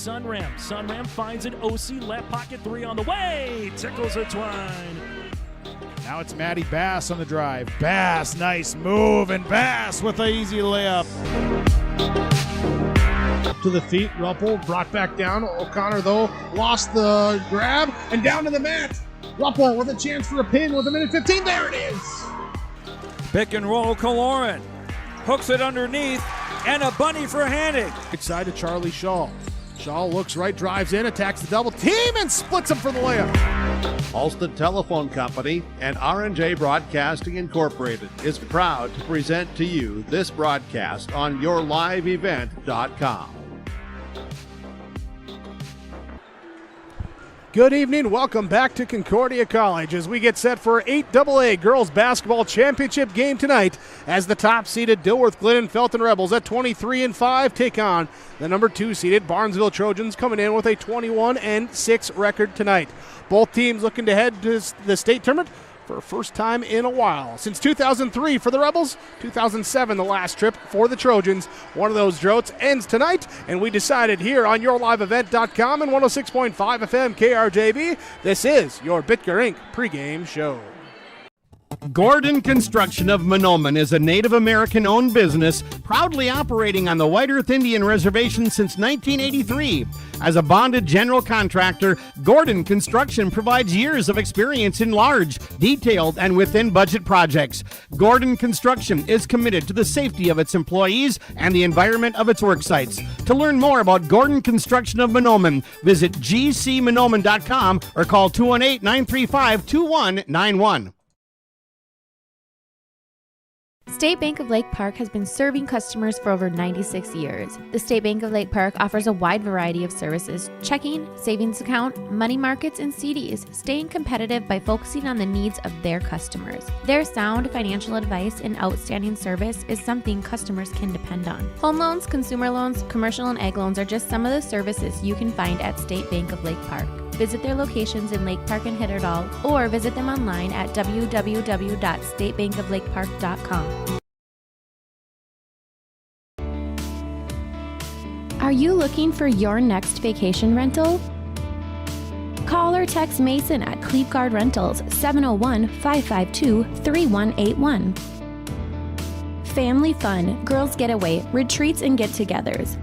Sunram. Sunram finds an OC left pocket three on the way. Tickles it Twine. Now it's Matty Bass on the drive. Bass, nice move, and Bass with an easy layup. To the feet, Ruppel brought back down. O'Connor, though, lost the grab and down to the mat. Ruppel with a chance for a pin with a minute 15. There it is. Pick and roll, Kaloran. Hooks it underneath, and a bunny for Hannig. Side to Charlie Shaw. Shaw looks right, drives in, attacks the double team, and splits him for the layup. Ulster Telephone Company and R&J Broadcasting Incorporated is proud to present to you this broadcast on yourliveevent.com. Good evening. Welcome back to Concordia College as we get set for 8AA Girls Basketball Championship game tonight as the top-seeded Dilworth-Glyndon-Felton Rebels at 23-5 take on the number 2-seeded Barnesville Trojans coming in with a 21-6 record tonight. Both teams looking to head to the state tournament for the first time in a while. Since 2003 for the Rebels, 2007 the last trip for the Trojans. One of those droughts ends tonight, and we decided here on yourliveevent.com and 106.5 FM KRJB, this is your Bitger Inc. pregame show. Gordon Construction of Mahnomen is a Native American-owned business proudly operating on the White Earth Indian Reservation since 1983. As a bonded general contractor, Gordon Construction provides years of experience in large, detailed, and within-budget projects. Gordon Construction is committed to the safety of its employees and the environment of its work sites. To learn more about Gordon Construction of Mahnomen, visit gcmahnomen.com or call 218-935-2191. State Bank of Lake Park has been serving customers for over 96 years. The State Bank of Lake Park offers a wide variety of services: checking, savings account, money markets, and CDs, staying competitive by focusing on the needs of their customers. Their sound financial advice and outstanding service is something customers can depend on. Home loans, consumer loans, commercial and ag loans are just some of the services you can find at State Bank of Lake Park. Visit their locations in Lake Park and Hitterdal, or visit them online at www.statebankoflakepark.com. Are you looking for your next vacation rental? Call or text Mason at Cleveguard Rentals 701-552-3181. Family fun, girls getaway, retreats, and get-togethers.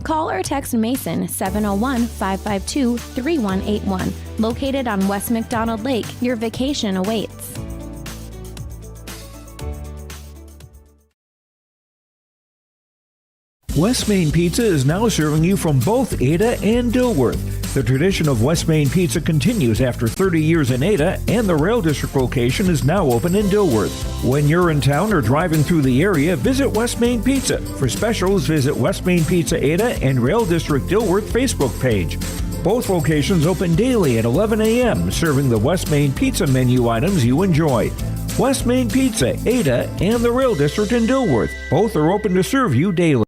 Call or text Mason 701-552-3181. Located on West McDonald Lake, your vacation awaits. West Main Pizza is now serving you from both Ada and Dilworth. The tradition of West Main Pizza continues after 30 years in Ada, and the Rail District location is now open in Dilworth. When you're in town or driving through the area, visit West Main Pizza. For specials, visit West Main Pizza Ada and Rail District Dilworth Facebook page. Both locations open daily at 11 a.m., serving the West Main Pizza menu items you enjoy. West Main Pizza, Ada, and the Rail District in Dilworth. Both are open to serve you daily.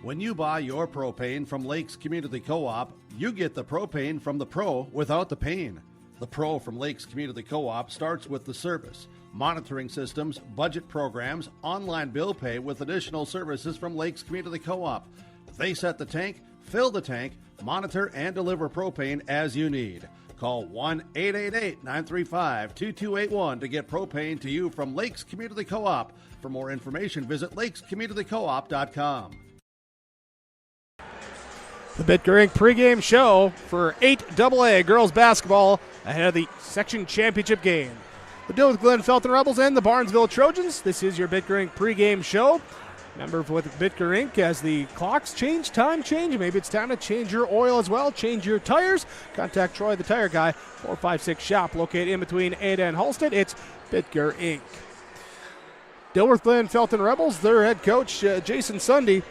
When you buy your propane from Lakes Community Co-op, you get the propane from the pro without the pain. The pro from Lakes Community Co-op starts with the service, monitoring systems, budget programs, online bill pay with additional services from Lakes Community Co-op. They set the tank, fill the tank, monitor and deliver propane as you need. Call 1-888-935-2281 to get propane to you from Lakes Community Co-op. For more information, visit lakescommunitycoop.com. The Bitger Inc. pregame show for 8AA girls basketball ahead of the section championship game. The Dilworth-Glyndon-Felton Rebels and the Barnesville Trojans. This is your Bitger Inc. pregame show. Remember, with Bitger Inc., as the clocks change, time change, maybe it's time to change your oil as well, change your tires. Contact Troy, the tire guy, 456 Shop, located in between Ada and Halstead. It's Bitger Inc. Dilworth-Glyndon-Felton Rebels, their head coach, Jason Sunday,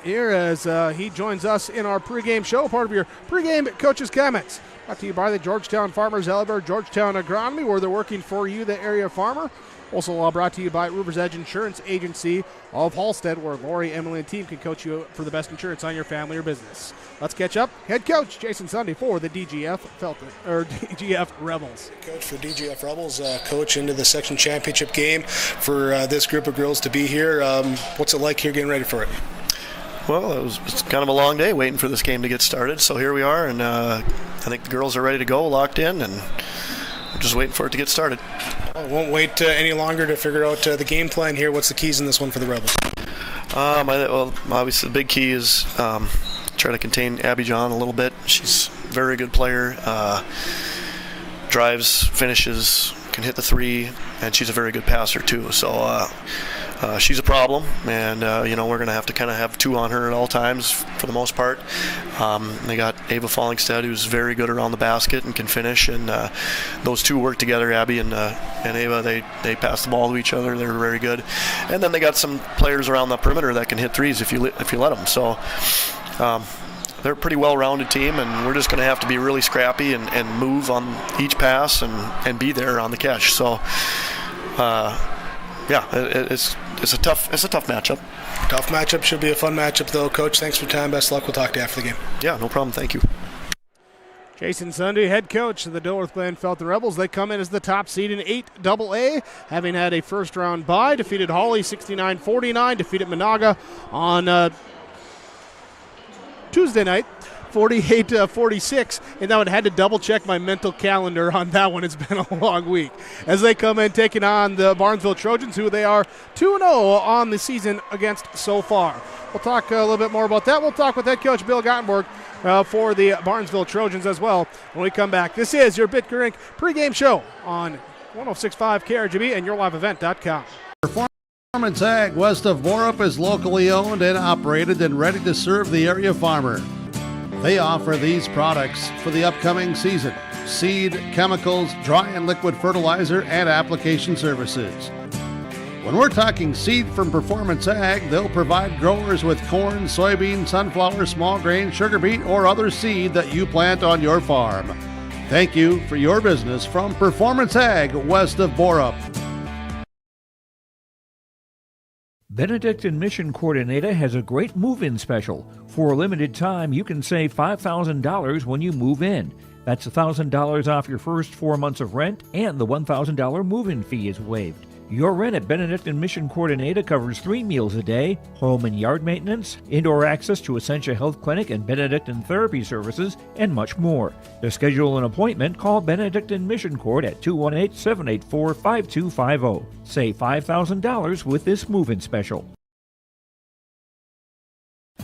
here as he joins us in our pregame show, part of your pregame coaches' comments. Brought to you by the Georgetown Farmers Elevator, Georgetown Agronomy, where they're working for you, the area farmer. Also brought to you by River's Edge Insurance Agency of Halstead, where Lori, Emily, and team can coach you for the best insurance on your family or business. Let's catch up. Head coach Jason Sunday for the DGF Rebels. Coach for DGF Rebels, coach into the section championship game for this group of girls to be here. What's it like here getting ready for it? Well, it's kind of a long day waiting for this game to get started, so here we are, and I think the girls are ready to go, locked in, and we're just waiting for it to get started. I won't wait any longer to figure out the game plan here. What's the keys in this one for the Rebels? Well, obviously the big key is try to contain Abby John a little bit. She's a very good player, drives, finishes, can hit the three, and she's a very good passer too. So she's a problem, and we're going to have to kind of have two on her at all times for the most part. They got Ava Fallingstead, who's very good around the basket and can finish, and those two work together. Abby and Ava, they pass the ball to each other. They're very good, and then they got some players around the perimeter that can hit threes if you let them. So they're a pretty well-rounded team, and we're just going to have to be really scrappy and move on each pass and be there on the catch. So it's a tough matchup. Tough matchup. Should be a fun matchup, though. Coach, thanks for your time. Best of luck. We'll talk to you after the game. Yeah, no problem. Thank you. Jason Sunday, head coach of the Dilworth-Glyndon-Felton Rebels. They come in as the top seed in 8AA, having had a first-round bye. Defeated Hawley 69-49. Defeated Monaga on Tuesday night, 48-46, and now I had to double-check my mental calendar on that one. It's been a long week. As they come in taking on the Barnesville Trojans, who they are 2-0 on the season against so far. We'll talk a little bit more about that. We'll talk with head coach Bill Guttenberg for the Barnesville Trojans as well when we come back. This is your Bitger Inc. pregame show on 106.5 KRGB and YourLiveEvent.com. Performance Ag west of Borup is locally owned and operated and ready to serve the area farmer. They offer these products for the upcoming season: seed, chemicals, dry and liquid fertilizer, and application services. When we're talking seed from Performance Ag, they'll provide growers with corn, soybean, sunflower, small grain, sugar beet, or other seed that you plant on your farm. Thank you for your business from Performance Ag west of Borup. Benedictine Mission Coordinator has a great move-in special. For a limited time, you can save $5,000 when you move in. That's $1,000 off your first 4 months of rent, and the $1,000 move-in fee is waived. Your rent at Benedictine Mission Coordinator covers 3 meals a day, home and yard maintenance, indoor access to Essentia Health Clinic and Benedictine Therapy Services, and much more. To schedule an appointment, call Benedictine Mission Court at 218-784-5250. Save $5,000 with this move-in special.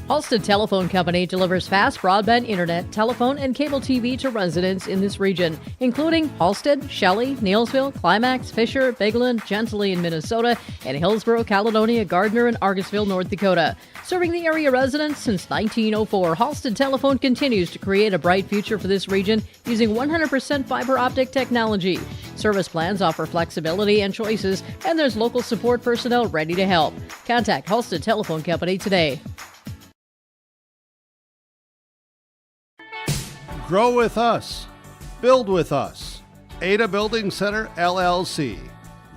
Halstead Telephone Company delivers fast broadband internet, telephone, and cable TV to residents in this region, including Halstead, Shelley, Neilsville, Climax, Fisher, Bigland, Gentilly in Minnesota, and Hillsborough, Caledonia, Gardner, and Argosville, North Dakota. Serving the area residents since 1904, Halstead Telephone continues to create a bright future for this region using 100% fiber optic technology. Service plans offer flexibility and choices, and there's local support personnel ready to help. Contact Halstead Telephone Company today. Grow with us. Build with us. Ada Building Center, LLC.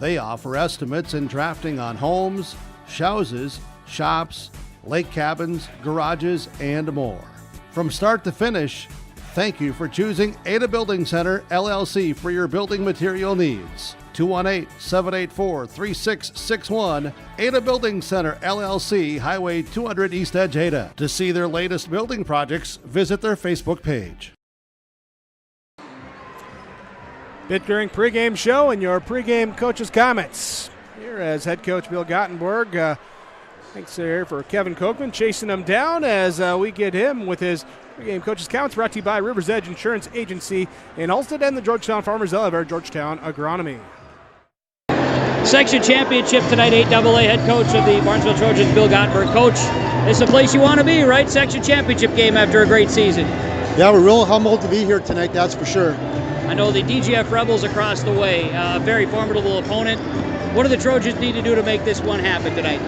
They offer estimates and drafting on homes, houses, shops, lake cabins, garages, and more. From start to finish, thank you for choosing Ada Building Center, LLC for your building material needs. 218-784-3661, Ada Building Center, LLC, Highway 200 East Edge, Ada. To see their latest building projects, visit their Facebook page. Bitger Inc. pregame show and your pregame coach's comments. Here as head coach Bill Guttenberg. Thanks here for Kevin Kochman chasing him down as we get him with his pregame coach's comments, brought to you by River's Edge Insurance Agency in Ulstead and the Georgetown Farmers Elevator, Georgetown Agronomy. Section championship tonight, 8AA head coach of the Barnesville Trojans, Bill Guttenberg. Coach, this is the place you want to be, right? Section championship game after a great season. Yeah, we're real humbled to be here tonight, that's for sure. I know the DGF Rebels across the way, a very formidable opponent. What do the Trojans need to do to make this one happen tonight?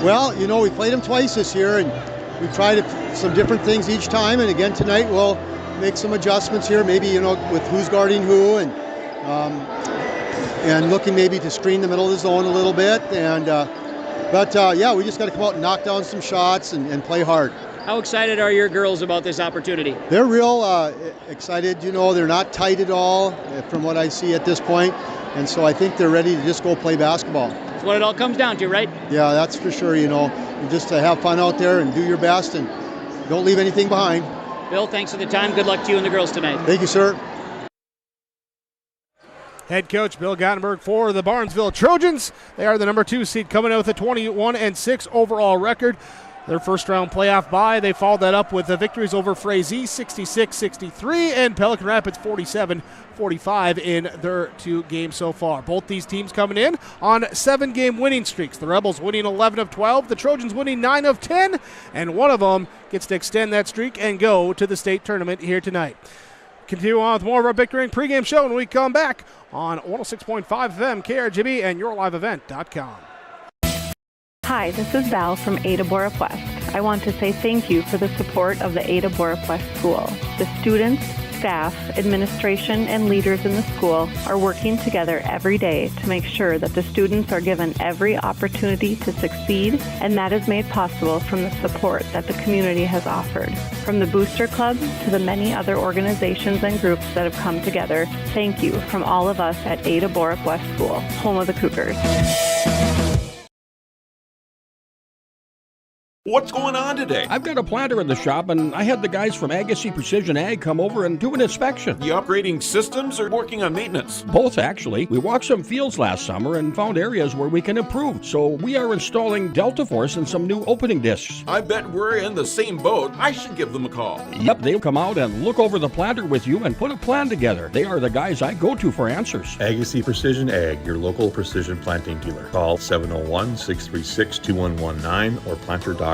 Well, you know, we played them twice this year, and we've tried some different things each time, and again tonight we'll make some adjustments here, maybe, with who's guarding who, and looking maybe to screen the middle of the zone a little bit. But we just got to come out and knock down some shots and play hard. How excited are your girls about this opportunity? They're real excited. They're not tight at all from what I see at this point. And so I think they're ready to just go play basketball. That's what it all comes down to, right? Yeah, that's for sure. Just to have fun out there and do your best and don't leave anything behind. Bill, thanks for the time. Good luck to you and the girls tonight. Thank you, sir. Head coach Bill Guttenberg for the Barnesville Trojans. They are the number 2 seed, coming out with a 21-6 overall record. Their first round playoff bye, they followed that up with the victories over Frazee 66-63 and Pelican Rapids 47-45 in their 2 games so far. Both these teams coming in on 7-game winning streaks. The Rebels winning 11 of 12, the Trojans winning 9 of 10, and one of them gets to extend that streak and go to the state tournament here tonight. Continue on with more of our Bickering pregame show when we come back on 106.5 FM, KRGB, and YourLiveEvent.com. Hi, this is Val from Ada Borup West. I want to say thank you for the support of the Ada Borup West School. The students, staff, administration, and leaders in the school are working together every day to make sure that the students are given every opportunity to succeed, and that is made possible from the support that the community has offered. From the Booster Club to the many other organizations and groups that have come together, thank you from all of us at Ada Borup West School, home of the Cougars. What's going on today? I've got a planter in the shop, and I had the guys from Agassiz Precision Ag come over and do an inspection. You upgrading systems or working on maintenance? Both, actually. We walked some fields last summer and found areas where we can improve. So we are installing Delta Force and some new opening discs. I bet we're in the same boat. I should give them a call. Yep, they'll come out and look over the planter with you and put a plan together. They are the guys I go to for answers. Agassiz Precision Ag, your local precision planting dealer. Call 701-636-2119 or planter.com.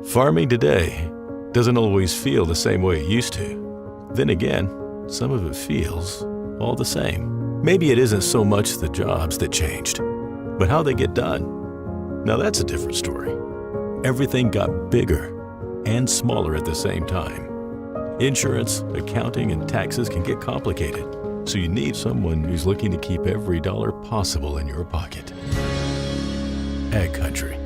Farming today doesn't always feel the same way it used to. Then again, some of it feels all the same. Maybe it isn't so much the jobs that changed, but how they get done. Now that's a different story. Everything got bigger and smaller at the same time. Insurance, accounting, and taxes can get complicated, so you need someone who's looking to keep every dollar possible in your pocket. Ag Country.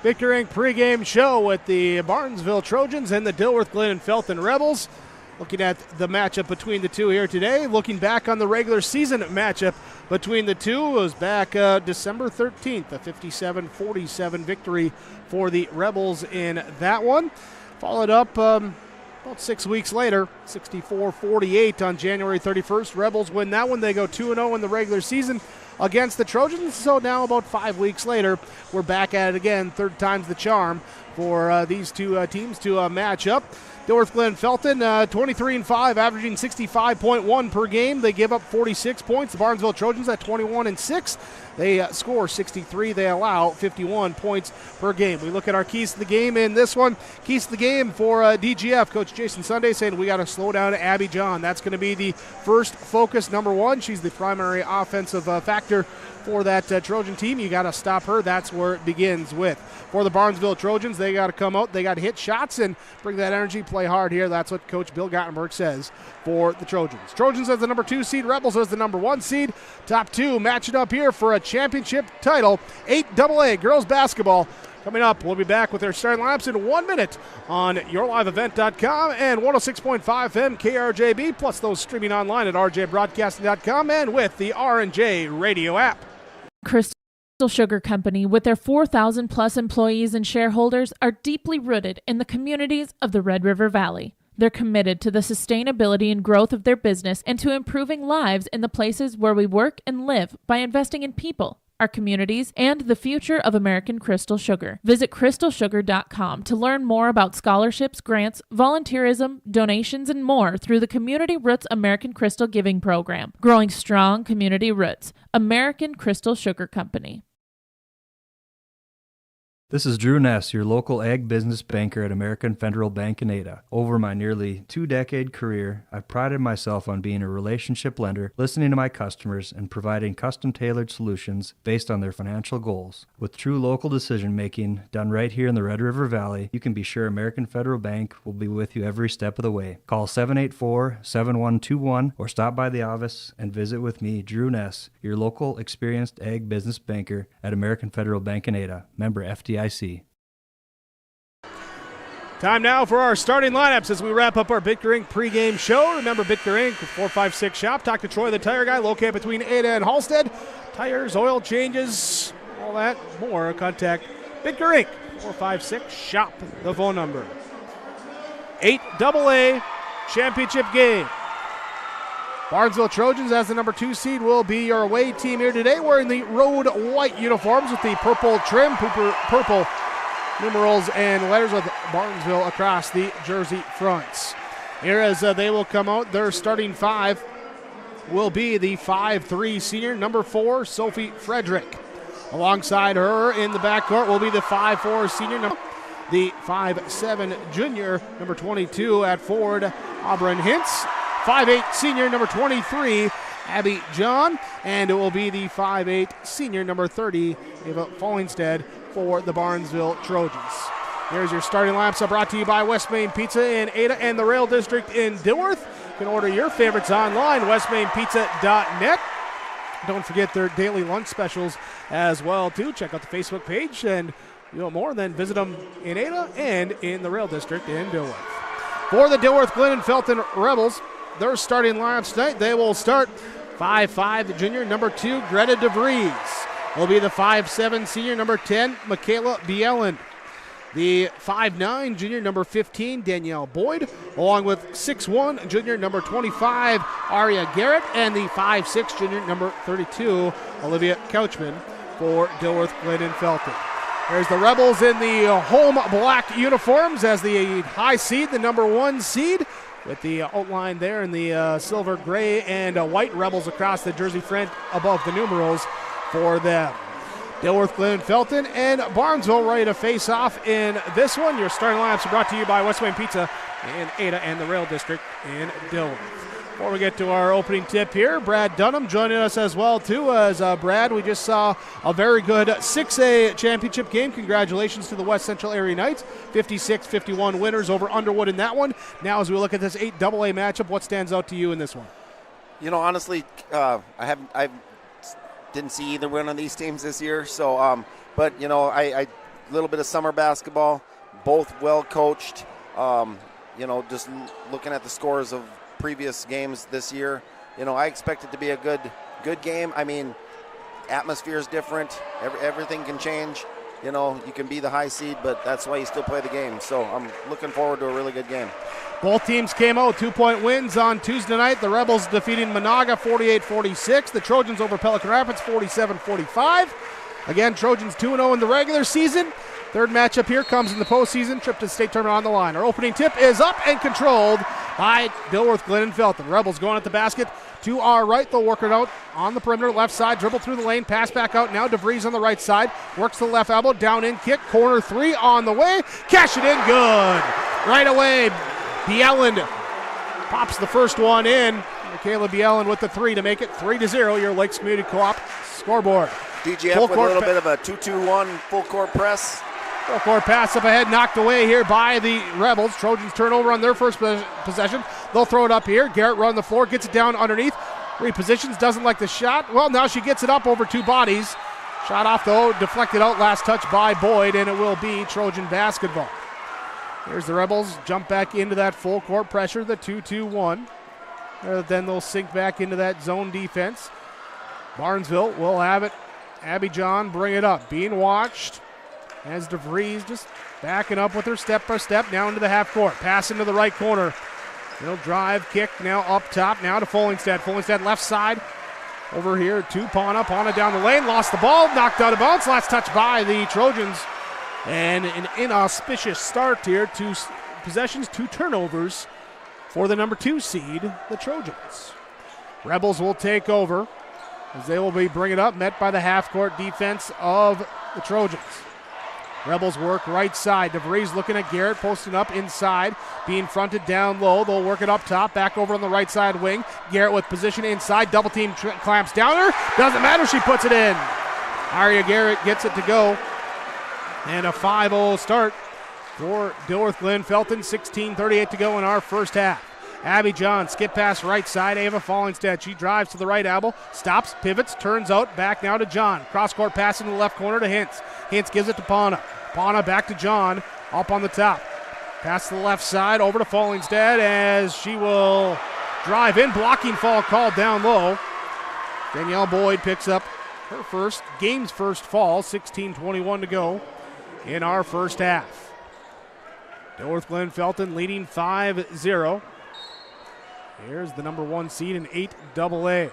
Bickering pregame show with the Barnesville Trojans and the Dilworth-Glyndon-Felton Rebels. Looking at the matchup between the two here today. Looking back on the regular season matchup between the two, it was back December 13th, a 57-47 victory for the Rebels in that one. Followed up about 6 weeks later, 64-48 on January 31st. Rebels win that one. They go 2-0 in the regular season against the Trojans. So now about 5 weeks later, we're back at it again. Third time's the charm for these two teams to match up. Dilworth-Glyndon-Felton 23-5, averaging 65.1 per game. They give up 46 points. The Barnesville Trojans at 21-6. They score 63. They allow 51 points per game. We look at our keys to the game in this one. Keys to the game for DGF. Coach Jason Sunday saying we got to slow down Abby John. That's going to be the first focus, number one. She's the primary offensive factor for that Trojan team. You got to stop her. That's where it begins with. For the Barnesville Trojans, they got to come out. They got to hit shots and bring that energy, play hard here. That's what Coach Bill Guttenberg says for the Trojans. Trojans as the number 2 seed, Rebels as the number 1 seed. Top two matching up here for a championship title. 8AA girls basketball. Coming up, we'll be back with our starting lineups in 1 minute on YourLiveEvent.com and 106.5 FM KRJB, plus those streaming online at rjbroadcasting.com and with the R&J radio app. Crystal Sugar Company, with their 4,000 plus employees and shareholders, are deeply rooted in the communities of the Red River Valley. They're committed to the sustainability and growth of their business and to improving lives in the places where we work and live by investing in people, our communities, and the future of American Crystal Sugar. Visit crystalsugar.com to learn more about scholarships, grants, volunteerism, donations, and more through the Community Roots American Crystal Giving Program. Growing strong community roots. American Crystal Sugar Company. This is Drew Ness, your local ag business banker at American Federal Bank in Ada. Over my nearly 2-decade career, I've prided myself on being a relationship lender, listening to my customers, and providing custom-tailored solutions based on their financial goals. With true local decision-making done right here in the Red River Valley, you can be sure American Federal Bank will be with you every step of the way. Call 784-7121 or stop by the office and visit with me, Drew Ness, your local experienced ag business banker at American Federal Bank in Ada, member FDIC. Time now for our starting lineups as we wrap up our Bitker Inc. pregame show. Remember Bitker Inc. 456 shop. Talk to Troy the Tire Guy, located between Ada and Halstead. Tires, oil changes, all that more. Contact Bitker Inc. 456 shop. The phone number. 8AA championship game. Barnesville Trojans as the number 2 seed will be your away team here today, wearing the road white uniforms with the purple trim, purple numerals and letters with Barnesville across the jersey fronts. Here as they will come out, their starting 5 will be the 5'3 senior, number 4, Sophie Frederick. Alongside her in the backcourt will be the 5'4 senior, the 5'7 junior, number 22 at forward, Auburn Hintz. 5'8 senior, number 23, Abby John, and it will be the 5'8 senior, number 30, Ava Fallingstead for the Barnesville Trojans. Here's your starting lineups brought to you by West Main Pizza in Ada and the Rail District in Dilworth. You can order your favorites online, westmainpizza.net. Don't forget their daily lunch specials as well, too. Check out the Facebook page, and you know more, then visit them in Ada and in the Rail District in Dilworth. For the Dilworth-Glyndon-Felton Rebels, their starting lineups tonight, they will start 5'5 junior, number 2, Greta DeVries. Will be the 5'7 senior, number 10, Michaela Bielen. The 5'9 junior, number 15, Danielle Boyd, along with 6'1 junior, number 25, Aria Garrett, and the 5'6 junior, number 32, Olivia Couchman for Dilworth-Glyndon-Felton. There's the Rebels in the home black uniforms as the high seed, the number 1 seed, with the outline there in the silver, gray, and white Rebels across the jersey front above the numerals for them. Dilworth-Glyndon-Felton and Barnesville ready to face off in this one. Your starting lineups are brought to you by West Main Pizza in Ada and the Rail District in Dilworth. Before we get to our opening tip here, Brad Dunham joining us as well, too. As Brad, we just saw a very good 6A championship game. Congratulations to the West Central Area Knights. 56-51 winners over Underwood in that one. Now as we look at this 8AA matchup, what stands out to you in this one? You know, honestly, I didn't see either one of these teams this year. So, but, you know, I little bit of summer basketball, both well coached. You know, just looking at the scores of previous games this year, you know, I expect it to be a good game. I mean, atmosphere is different. Everything can change. You know, you can be the high seed, but that's why you still play the game. So I'm looking forward to a really good game. Both teams came out 2-point wins on Tuesday night. The Rebels defeating Monaga 48-46. The Trojans over Pelican Rapids 47-45. Again, Trojans 2-0 in the regular season. Third matchup here comes in the postseason. Trip to the state tournament on the line. Our opening tip is up and controlled by Dilworth-Glyndon-Felton. Rebels going at the basket to our right. They'll work it out on the perimeter. Left side, dribble through the lane, pass back out. Now DeVries on the right side. Works the left elbow, down in kick. Corner 3 on the way. Cash it in good. Right away, Bielen pops the first one in. Michaela Bielen with the 3 to make it 3-0. Your Lakes Community Co-op scoreboard. DGF with a little bit of a 2-2-1 full court press. Full court pass up ahead, knocked away here by the Rebels. Trojans turn over on their first possession. They'll throw it up here. Garrett run the floor, gets it down underneath. Repositions, doesn't like the shot. Well, now she gets it up over 2 bodies. Shot off though, deflected out, last touch by Boyd, and it will be Trojan basketball. Here's the Rebels, jump back into that full court pressure, the 2-2-1. Then they'll sink back into that zone defense. Barnesville will have it. Abby John bring it up, being watched. As DeVries just backing up with her step-by-step down into the half court. Pass into the right corner. They'll drive, kick, now up top, now to Fallingstead. Fallingstead left side. Over here to Pana. Pana down the lane, lost the ball, knocked out of bounds. Last touch by the Trojans. And an inauspicious start here. 2 possessions, 2 turnovers for the number 2 seed, the Trojans. Rebels will take over as they will be bringing it up, met by the half-court defense of the Trojans. Rebels work right side. DeVries looking at Garrett, posting up inside, being fronted down low. They'll work it up top, back over on the right side wing. Garrett with position inside, double team clamps down her. Doesn't matter, she puts it in. Aria Garrett gets it to go. And a 5-0 start for Dilworth-Glyndon-Felton. 16:38 to go in our first half. Abby John, skip pass right side. Ava Fallingstead, she drives to the right elbow, stops, pivots, turns out, back now to John. Cross-court pass in the left corner to Hintz. Hintz gives it to Pana. Pana back to John, up on the top. Pass to the left side, over to Fallingstead as she will drive in. Blocking fall called down low. Danielle Boyd picks up her game's first fall. 16:21 to go in our first half. Dilworth-Glyndon-Felton leading 5-0. Here's the number 1 seed in 8AA.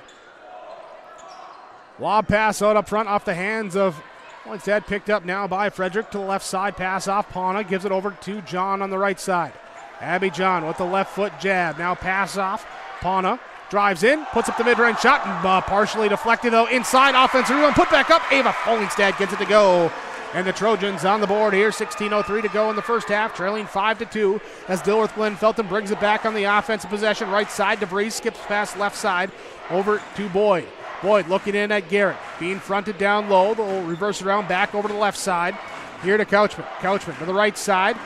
Lob pass out up front off the hands of Fallingstead, picked up now by Frederick to the left side. Pass off Pana, gives it over to John on the right side. Abby John with the left foot jab. Now pass off. Pana drives in, puts up the mid-range shot, and partially deflected though inside. Offensive rebound, put back up. Ava Fallingstead gets it to go. And the Trojans on the board here. 16:03 to go in the first half, trailing 5-2 as Dilworth-Glyndon-Felton brings it back on the offensive possession. Right side, DeVries skips past left side over to Boyd. Boyd looking in at Garrett, being fronted down low. They'll reverse around back over to the left side. Here to Couchman. Couchman to the right side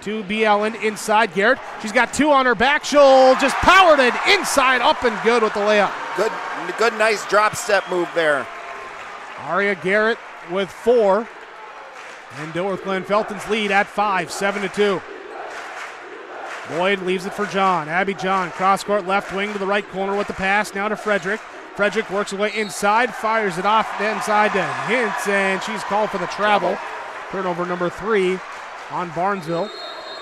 to Bielan inside. Garrett, she's got 2 on her back. She'll just powered it inside, up and good with the layup. Good, nice drop step move there. Aria Garrett with 4. And Dilworth-Glyndon-Felton's lead at 5, 7-2. Boyd leaves it for John. Abby John, cross-court left wing to the right corner with the pass. Now to Frederick. Frederick works away inside, fires it off the inside to Hintz, and she's called for the travel. Turnover number 3 on Barnesville.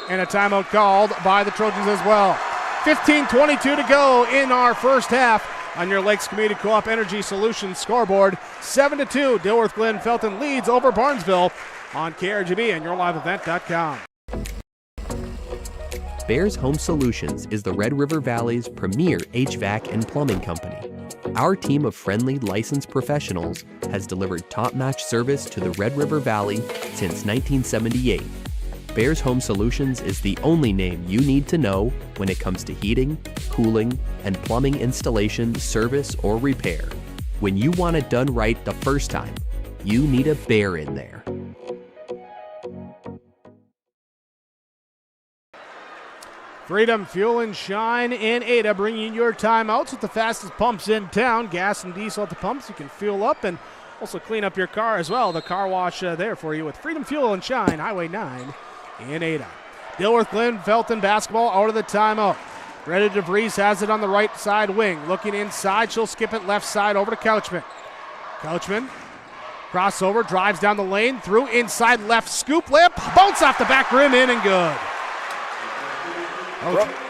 And a timeout called by the Trojans as well. 15:22 to go in our first half on your Lakes Community Co-op Energy Solutions scoreboard. 7-2, Dilworth-Glyndon-Felton leads over Barnesville on KRGB and YourLiveEvent.com. Bears Home Solutions is the Red River Valley's premier HVAC and plumbing company. Our team of friendly, licensed professionals has delivered top-notch service to the Red River Valley since 1978. Bears Home Solutions is the only name you need to know when it comes to heating, cooling, and plumbing installation, service, or repair. When you want it done right the first time, you need a Bear in there. Freedom Fuel and Shine in Ada bringing your timeouts with the fastest pumps in town. Gas and diesel at the pumps. You can fuel up and also clean up your car as well. The car wash there for you with Freedom Fuel and Shine, Highway 9 in Ada. Dilworth-Glyndon-Felton basketball out of the timeout. Greta DeVries has it on the right side wing. Looking inside, she'll skip it left side over to Couchman. Couchman, crossover, drives down the lane, through inside left scoop layup, bounce off the back rim, in and good.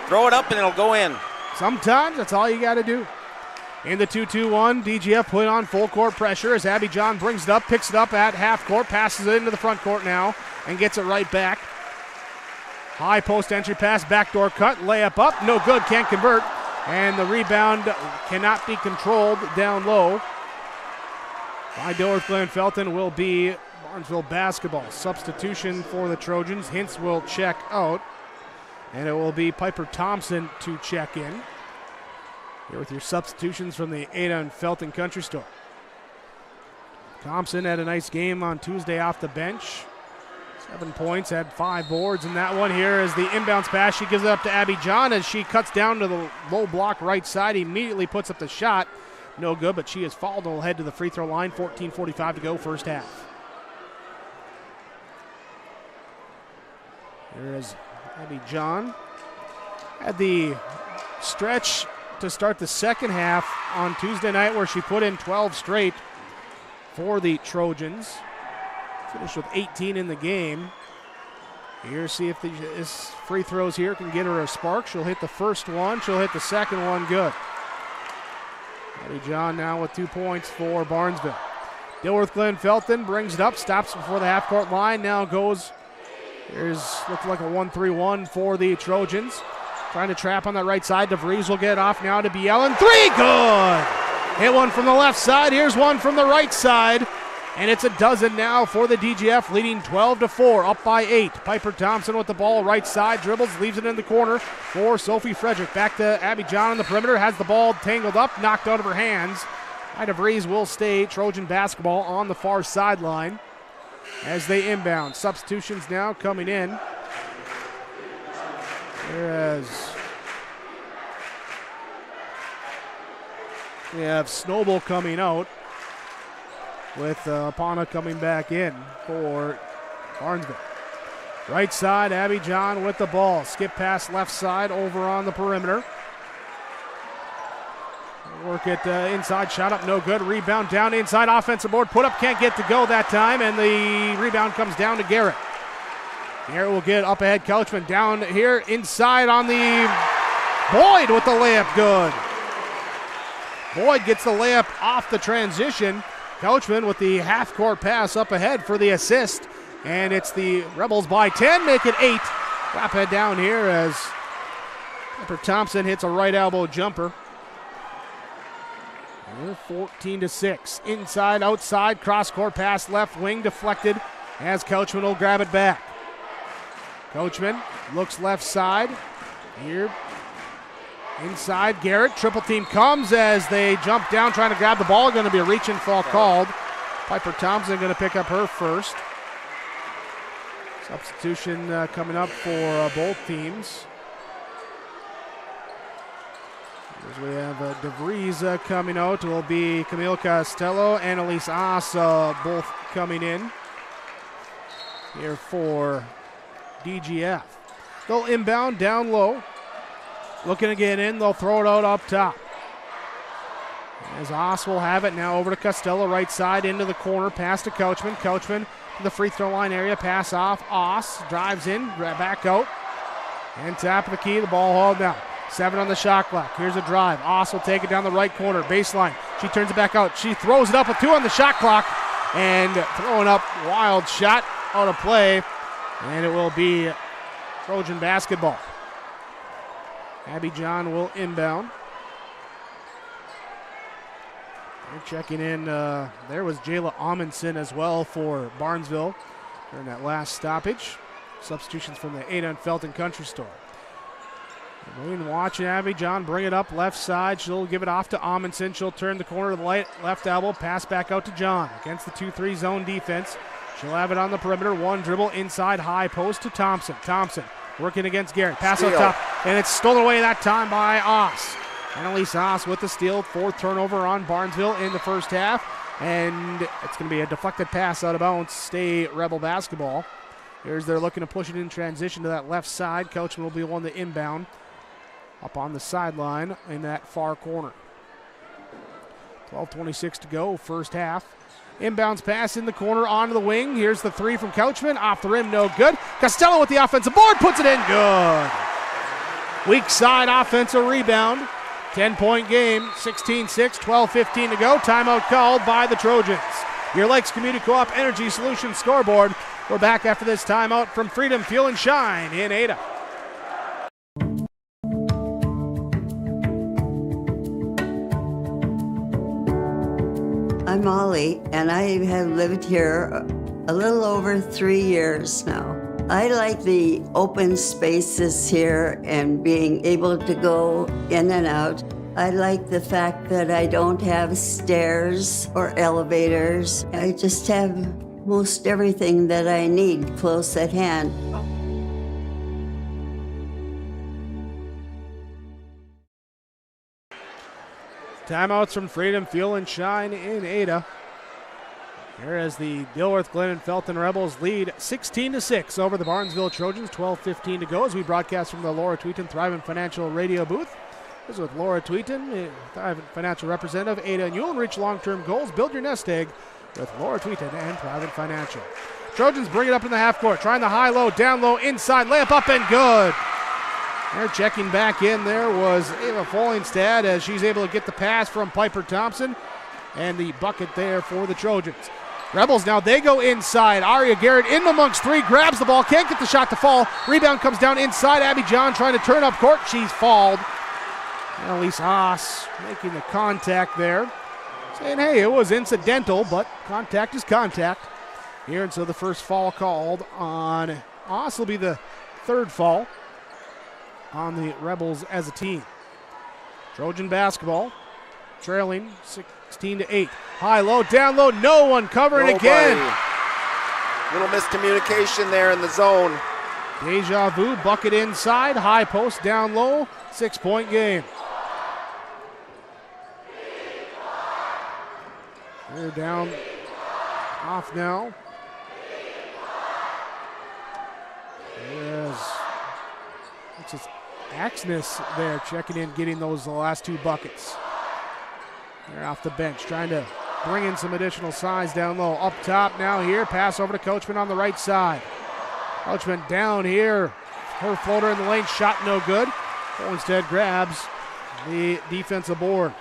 Throw it up and it'll go in. Sometimes that's all you got to do. In the 2-2-1, DGF put on full court pressure as Abby John brings it up, picks it up at half court, passes it into the front court now, and gets it right back. High post entry pass, backdoor cut, layup up, no good, can't convert. And the rebound cannot be controlled down low by Dilworth-Glyndon-Felton. Will be Barnesville basketball. Substitution for the Trojans. Hintz will check out. And it will be Piper Thompson to check in. Here with your substitutions from the Ada and Felton Country Store. Thompson had a nice game on Tuesday off the bench. 7 points, had 5 boards in that one. Here is the inbounds pass. She gives it up to Abby John as she cuts down to the low block right side. He immediately puts up the shot. No good, but she is fouled and will head to the free throw line. 14:45 to go, first half. Here is Abby John. Had the stretch to start the second half on Tuesday night where she put in 12 straight for the Trojans. Finished with 18 in the game. Here, see if this free throws here can get her a spark. She'll hit the first one. She'll hit the second one good. Abby John now with 2 points for Barnesville. Dilworth-Glyndon-Felton brings it up, stops before the half-court line, now goes. Looks like a 1-3-1 for the Trojans. Trying to trap on that right side. DeVries will get it off now to Bielan. 3, good! Hit one from the left side. Here's one from the right side. And it's a dozen now for the DGF, leading 12-4, up by 8. Piper Thompson with the ball, right side, dribbles, leaves it in the corner for Sophie Frederick. Back to Abby John on the perimeter, has the ball tangled up, knocked out of her hands. Ida Vries will stay Trojan basketball on the far sideline as they inbound. Substitutions now coming in. Whereas we have Snowball coming out, with Pana coming back in for Barnesville. Right side, Abby John with the ball. Skip pass left side over on the perimeter. Work it inside, shot up, no good. Rebound down inside, offensive board. Put up, can't get to go that time, and the rebound comes down to Garrett. Garrett will get up ahead. Couchman down here inside on the Boyd with the layup, good. Boyd gets the layup off the transition. Couchman with the half-court pass up ahead for the assist. And it's the Rebels by 10, make it 8. Drop head down here as Pepper Thompson hits a right elbow jumper. 14-6. Inside, outside, cross-court pass left wing deflected as Couchman will grab it back. Couchman looks left side. Here, inside, Garrett. Triple team comes as they jump down trying to grab the ball. Going to be a reach and fall called. Piper Thompson going to pick up her first. Substitution coming up for both teams. As we have DeVries coming out. It will be Camille Costello and Elise Aas both coming in here for DGF. They'll inbound down low. Looking to get in, they'll throw it out up top. As Aas will have it now over to Costello, right side into the corner, pass to Couchman. Couchman to the free throw line area, pass off. Aas drives in, back out, and tap of the key, the ball hauled down. 7 on the shot clock. Here's a drive. Aas will take it down the right corner, baseline. She turns it back out. She throws it up with 2 on the shot clock, and throwing up wild shot out of play, and it will be Trojan basketball. Abby John will inbound. They're checking in. There was Jayla Amundsen as well for Barnesville during that last stoppage. Substitutions from the Ada and Felton Country Store. We're watching Abby John bring it up left side. She'll give it off to Amundsen. She'll turn the corner to the left elbow. Pass back out to John against the 2-3 zone defense. She'll have it on the perimeter. One dribble inside high post to Thompson. Thompson working against Garrett. Pass out top, and it's stolen away that time by Aas. Annalise Aas with the steal. 4th turnover on Barnesville in the first half, and it's going to be a deflected pass out of bounds. Stay Rebel basketball. Here's they're looking to push it in transition to that left side. Couchman will be the one to inbound up on the sideline in that far corner. 12:26 to go, first half. Inbounds pass in the corner onto the wing. Here's the 3 from Couchman. Off the rim, no good. Costello with the offensive board, puts it in, good. Weak side offensive rebound. 10-point game, 16-6, 12:15 to go. Timeout called by the Trojans. Your Lakes Community Co-op Energy Solutions scoreboard. We're back after this timeout from Freedom, Fuel, and Shine in Ada. I'm Molly, and I have lived here a little over 3 years now. I like the open spaces here and being able to go in and out. I like the fact that I don't have stairs or elevators. I just have most everything that I need close at hand. Timeouts from Freedom, Fuel, and Shine in Ada. Here as the Dilworth-Glyndon-Felton Rebels lead 16-6 over the Barnesville Trojans. 12:15 to go as we broadcast from the Laura Tweeton Thrivent Financial Radio booth. This is with Laura Tweeton, Thrivent Financial Representative, Ada and Ewell. Reach long-term goals. Build your nest egg with Laura Tweeton and Thrivent Financial. Trojans bring it up in the half court. Trying the high-low, down-low, inside. Layup up and good. They're checking back in. There was Ava Follingstad as she's able to get the pass from Piper Thompson. And the bucket there for the Trojans. Rebels now, they go inside. Aria Garrett in amongst 3, grabs the ball, can't get the shot to fall. Rebound comes down inside. Abby John trying to turn up court. She's fouled. Annalise Aas making the contact there. saying, hey, it was incidental, but contact is contact here. And so the first foul called on Oss will be the third foul on the Rebels as a team. Trojan basketball trailing 16-8. High, low, down low, no one covering again. Little miscommunication there in the zone. Deja vu, bucket inside, high post, down low, 6-point game. They're down off now. There's just Axness there checking in, getting those the last two buckets. They're off the bench, trying to bring in some additional size down low. Up top now here, pass over to Coachman on the right side. Coachman down here, her floater in the lane, shot no good. Instead grabs the defensive board.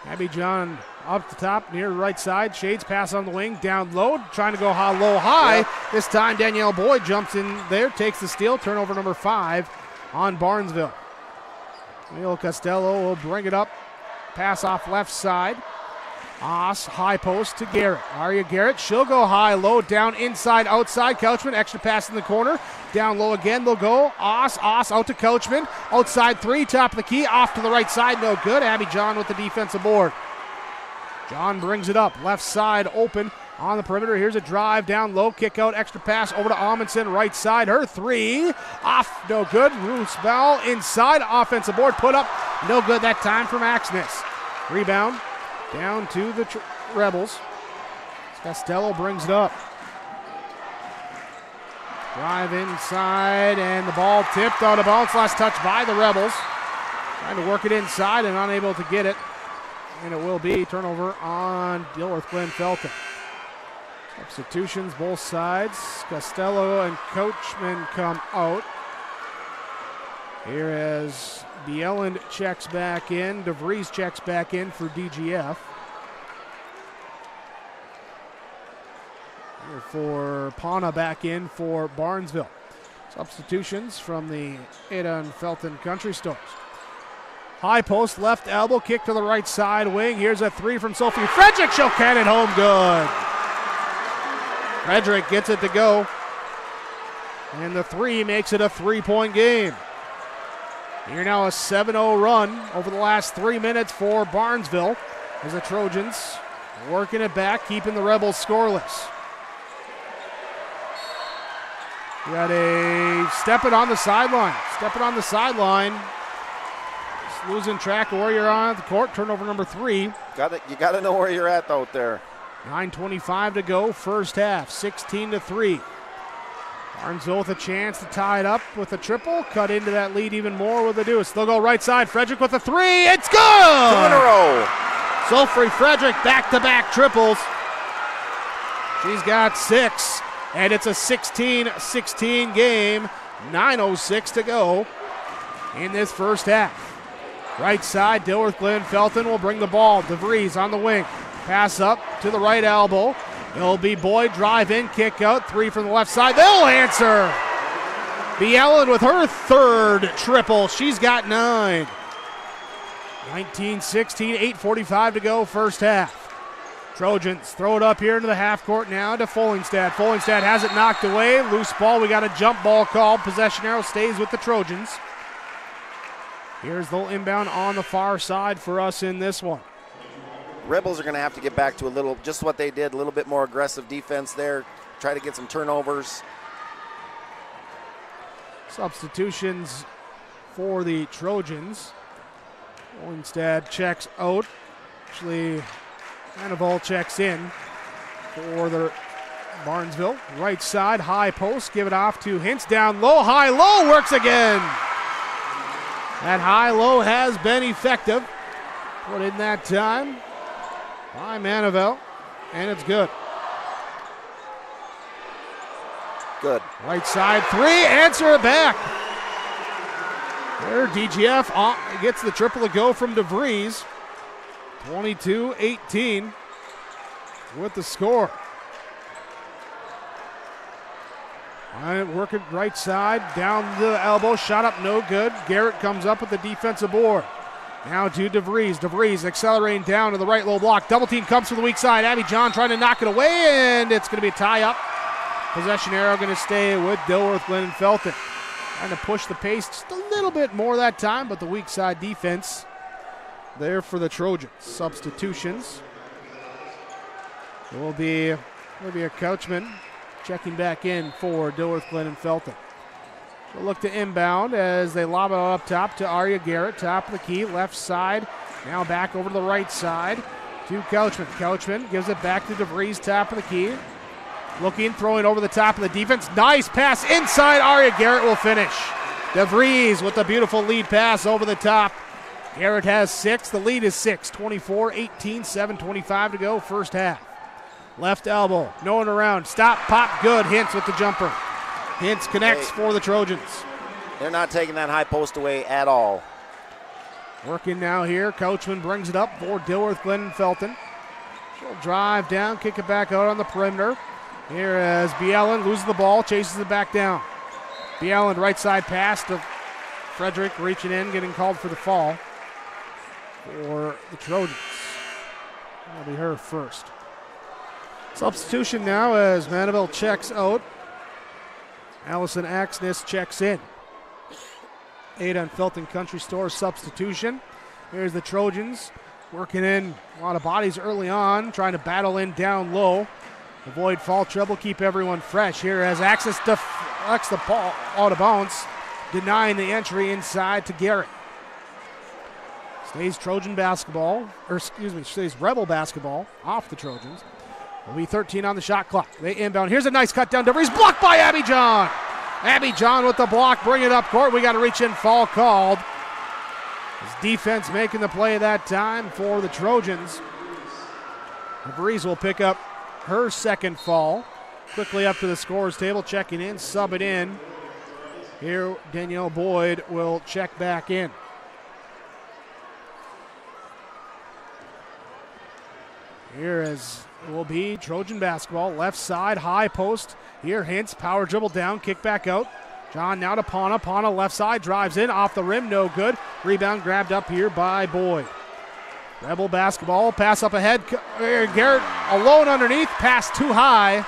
Abby John up the top near the right side. Shades pass on the wing, down low, trying to go low high. Yep. This time Danielle Boyd jumps in there, takes the steal. Turnover number 5 on Barnesville. Neil Costello will bring it up. Pass off left side. Oss, high post to Garrett. Aria Garrett, she'll go high, low, down, inside, outside. Couchman, extra pass in the corner. Down low again, they'll go. Oss out to Couchman. Outside 3, top of the key, off to the right side, no good. Abby John with the defensive board. John brings it up, left side open on the perimeter. Here's a drive, down low, kick out, extra pass over to Amundsen, right side. Her 3, off, no good. Ruth's Bell inside, offensive board, put up, no good that time from Axness. Rebound. Down to the Rebels. Costello brings it up. Drive inside, and the ball tipped out of bounds. Last touch by the Rebels. Trying to work it inside and unable to get it. And it will be turnover on Dilworth-Glyndon-Felton. Substitutions both sides. Costello and Coachman come out. Here as Bieland checks back in. DeVries checks back in for DGF. Here for Pana back in for Barnesville. Substitutions from the Ada and Felton Country Stores. High post, left elbow, kick to the right side wing. Here's a 3 from Sophie Frederick. She'll can it home good. Frederick gets it to go. And the 3 makes it a 3-point game. Here now a 7-0 run over the last 3 minutes for Barnesville as the Trojans working it back, keeping the Rebels scoreless. We got a stepping on the sideline. Just losing track of where you're on the court. Turnover number 3. You got to know where you're at out there. 9:25 to go, first half, 16-3. Barnesville with a chance to tie it up with a triple. Cut into that lead even more with a deuce. They'll go right side. Frederick with a 3. It's good! 2 in a row. Sophie Frederick back-to-back triples. She's got 6, and it's a 16-16 game. 9:06 to go in this first half. Right side, Dilworth-Glyndon-Felton will bring the ball. DeVries on the wing. Pass up to the right elbow. It'll be Boyd, drive in, kick out, 3 from the left side. They'll answer. Bieland with her 3rd triple. She's got 9. 19-16, 8:45 to go, first half. Trojans throw it up here into the half court now to Follingstad. Follingstad has it knocked away. Loose ball. We got a jump ball called. Possession arrow stays with the Trojans. Here's the inbound on the far side for us in this one. Rebels are going to have to get back to a little, just what they did, a little bit more aggressive defense there. Try to get some turnovers. Substitutions for the Trojans. Follingstad checks out. Actually, Hannibal checks in for the Barnesville. Right side, high post, give it off to Hintz. Down low, high low, works again. That high low has been effective. Put in that time by Manivel, and it's good. Good. Right side 3, answer it back. There, DGF gets the triple to go from DeVries. 22-18 with the score. Working right side, down the elbow, shot up no good. Garrett comes up with the defensive board. Now to DeVries. DeVries accelerating down to the right low block. Double team comes from the weak side. Abby John trying to knock it away, and it's going to be a tie up. Possession arrow going to stay with Dilworth-Glyndon-Felton. Trying to push the pace just a little bit more that time, but the weak side defense there for the Trojans. Substitutions. It will be a Couchman checking back in for Dilworth-Glyndon-Felton. We'll look to inbound as they lob it up top to Arya Garrett. Top of the key, left side. Now back over to the right side to Couchman. Couchman gives it back to DeVries, top of the key. Looking, throwing over the top of the defense. Nice pass inside. Arya Garrett will finish. DeVries with a beautiful lead pass over the top. Garrett has 6. The lead is 6. 24-18, 7:25 to go, first half. Left elbow, no one around. Stop, pop, good. Hintz with the jumper. Hintz connects for the Trojans. They're not taking that high post away at all. Working now here. Couchman brings it up for Dilworth-Glyndon-Felton. She'll drive down, kick it back out on the perimeter. Here as Bielen loses the ball, chases it back down. Bielen right side pass to Frederick, reaching in, getting called for the fall for the Trojans. That'll be her first. Substitution now as Mandeville checks out. Allison Axness checks in. Ada and Felton Country Store substitution. Here's the Trojans working in a lot of bodies early on, trying to battle in down low. Avoid fall trouble, keep everyone fresh. Here as Axness deflects the ball out of bounds, denying the entry inside to Garrett. Stays Trojan basketball, stays Rebel basketball off the Trojans. Will be 13 on the shot clock. They inbound. Here's a nice cut down. DeVries blocked by Abby John. Abby John with the block. Bring it up court. We got to reach in. Fall called. His defense making the play that time for the Trojans. DeVries will pick up her second fall. Quickly up to the scorer's table. Checking in. Sub it in. Here Danielle Boyd will check back in. Here as it will be Trojan basketball, left side, high post. Here, Hintz, power dribble down, kick back out. John now to Pana. Pana left side, drives in, off the rim, no good. Rebound grabbed up here by Boyd. Rebel basketball, pass up ahead. Garrett alone underneath, pass too high.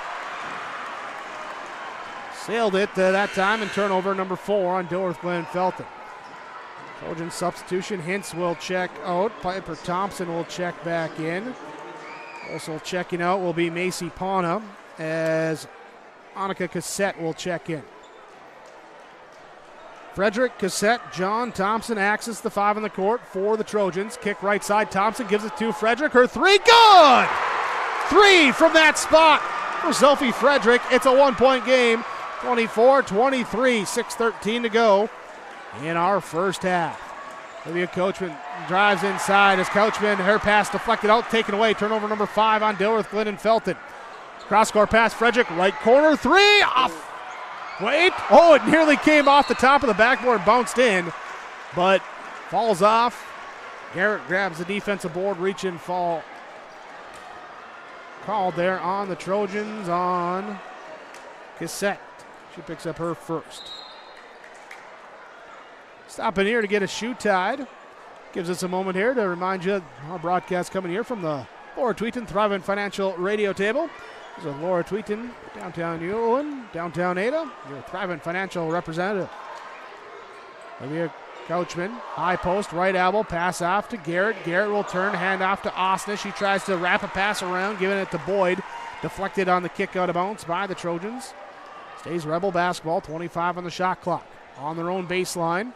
Sailed it that time, and turnover number 4 on Dilworth-Glyndon-Felton. Trojan substitution, Hintz will check out. Piper Thompson will check back in. Also checking out will be Macy Pana as Annika Cassette will check in. Frederick, Cassette, John, Thompson, Axis, the 5 on the court for the Trojans. Kick right side, Thompson gives it to Frederick. Her 3, good! 3 from that spot for Sophie Frederick. It's a 1-point game, 24-23, 6:13 to go in our first half. Olivia Couchman drives inside as Couchman, her pass deflected out, taken away. Turnover number 5 on Dilworth-Glyndon-Felton. Cross-court pass, Frederick, right corner, 3, off. Wait, oh, it nearly came off the top of the backboard, bounced in, but falls off. Garrett grabs the defensive board, reach in, fall. Called there on the Trojans on Cassette. She picks up her first. Stopping here to get a shoe tied. Gives us a moment here to remind you our broadcast coming here from the Laura Tweeton Thrivent Financial radio table. This is Laura Tweeton, downtown Ulen, downtown Ada, your Thrivent Financial representative. Olivia Couchman, high post, right elbow, pass off to Garrett. Garrett will turn, hand off to Osna. She tries to wrap a pass around, giving it to Boyd. Deflected on the kick out of bounds by the Trojans. Stays Rebel basketball, 25 on the shot clock. On their own baseline.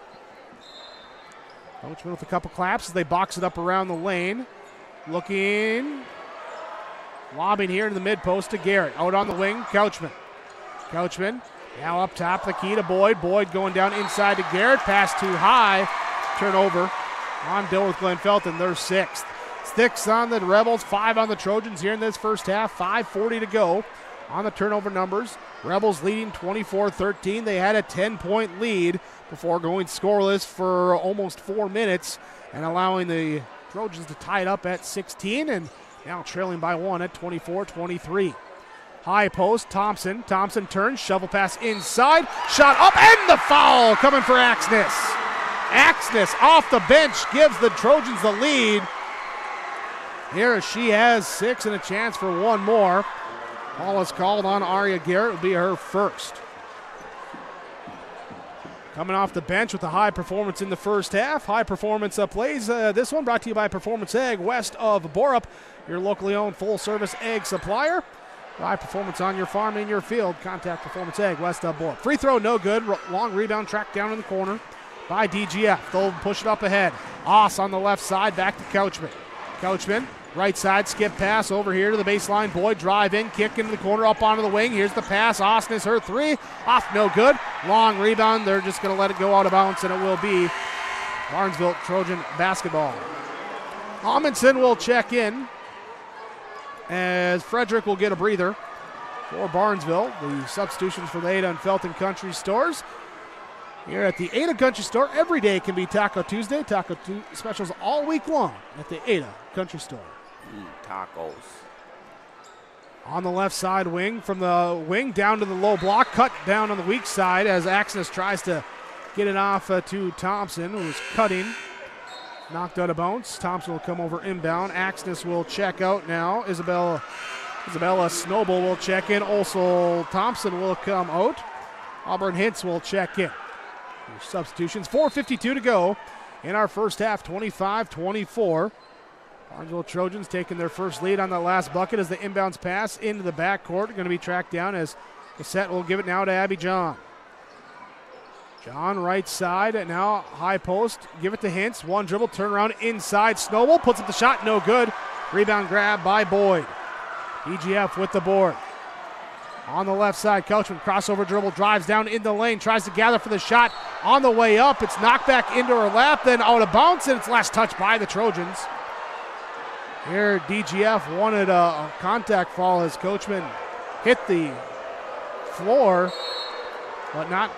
Couchman with a couple claps as they box it up around the lane. Looking. Lobbing here to the mid post to Garrett. Out on the wing, Couchman. Couchman now up top, the key to Boyd. Boyd going down inside to Garrett. Pass too high. Turnover on Dilworth-Glyndon-Felton. They're 6th. 6 on the Rebels, 5 on the Trojans here in this first half. 5:40 to go on the turnover numbers. Rebels leading 24-13. They had a 10-point lead before going scoreless for almost 4 minutes and allowing the Trojans to tie it up at 16 and now trailing by 1 at 24-23. High post, Thompson. Thompson turns, shovel pass inside. Shot up and the foul coming for Axness. Axness off the bench gives the Trojans the lead. Here she has 6 and a chance for one more. Ball is called on Aria Garrett. It will be her first. Coming off the bench with a high performance in the first half. High performance plays. This one brought to you by Performance Ag west of Borup, your locally owned full-service ag supplier. High performance on your farm, in your field. Contact Performance Ag west of Borup. Free throw, no good. Long rebound tracked down in the corner by DGF. They'll push it up ahead. Oss on the left side, back to Couchman. Couchman, right side, skip pass over here to the baseline. Boyd, drive in, kick into the corner, up onto the wing. Here's the pass. Osnes, her three. Off, no good. Long rebound. They're just going to let it go out of bounds, and it will be Barnesville Trojan basketball. Amundsen will check in as Frederick will get a breather for Barnesville. The substitutions for the Ada and Felton Country stores. Here at the Ada Country Store, every day can be Taco Tuesday. Taco specials all week long at the Ada Country Store. Tacos. On the left side wing, from the wing down to the low block, cut down on the weak side as Axness tries to get it off to Thompson, who's cutting. Knocked out of bounds. Thompson will come over inbound. Axness will check out now. Isabella Snowball will check in. Also, Thompson will come out. Auburn Hintz will check in. Substitutions. 4:52 to go in our first half, 25-24. Barnesville Trojans taking their first lead on that last bucket as the inbounds pass into the backcourt. Going to be tracked down as Cassette will give it now to Abby John. John right side, now high post. Give it to Hintz. One dribble, turn around inside. Snowball puts up the shot, no good. Rebound grab by Boyd. EGF with the board. On the left side, Couchman, crossover dribble, drives down in the lane, tries to gather for the shot. On the way up, it's knocked back into her lap, then out of bounds, and it's last touched by the Trojans. Here, DGF wanted a contact foul as Coachman hit the floor, but not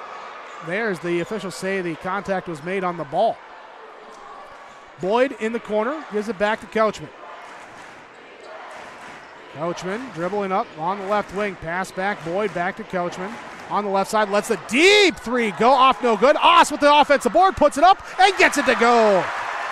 there, as the officials say the contact was made on the ball. Boyd in the corner, gives it back to Couchman. Couchman dribbling up on the left wing. Pass back. Boyd back to Couchman. On the left side, lets a deep three go off, no good. Oss with the offensive board, puts it up and gets it to go.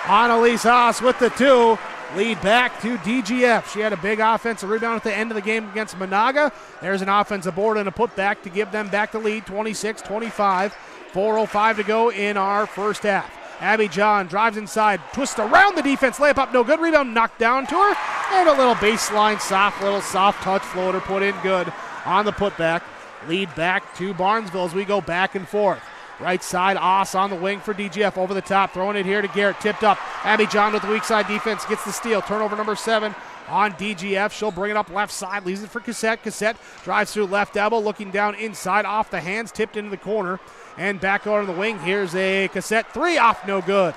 Annalise Oss with the two. Lead back to DGF. She had a big offensive rebound at the end of the game against Monaga. There's an offensive board and a putback to give them back the lead, 26-25. 4:05 to go in our first half. Abby John drives inside, twists around the defense, layup up, no good. Rebound knocked down to her, and a little baseline soft touch floater put in good on the putback. Lead back to Barnesville as we go back and forth. Right side, Oss on the wing for DGF, over the top, throwing it here to Garrett, tipped up. Abby John with the weak side defense, gets the steal. Turnover number 7 on DGF. She'll bring it up left side, leaves it for Cassette. Cassette drives through left elbow, looking down inside, off the hands, tipped into the corner. And back over the wing, here's a Cassette three, off, no good.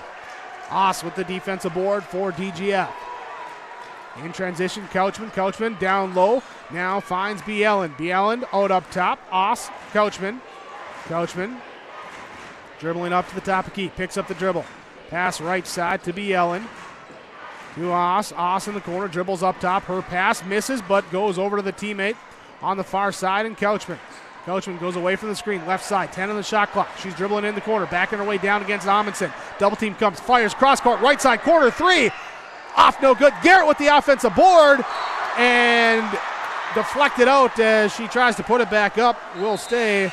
Oss with the defensive board for DGF. In transition, Couchman down low, now finds Bielen. Bielen out up top, Oss, Couchman dribbling up to the top of key, picks up the dribble. Pass right side to Bielen. To Oss in the corner, dribbles up top, her pass misses, but goes over to the teammate on the far side, and Couchman goes away from the screen, left side, 10 on the shot clock. She's dribbling in the corner, backing her way down against Amundsen. Double team comes, fires, cross court, right side corner, three. Off, no good. Garrett with the offensive board, and deflected out as she tries to put it back up. Will stay.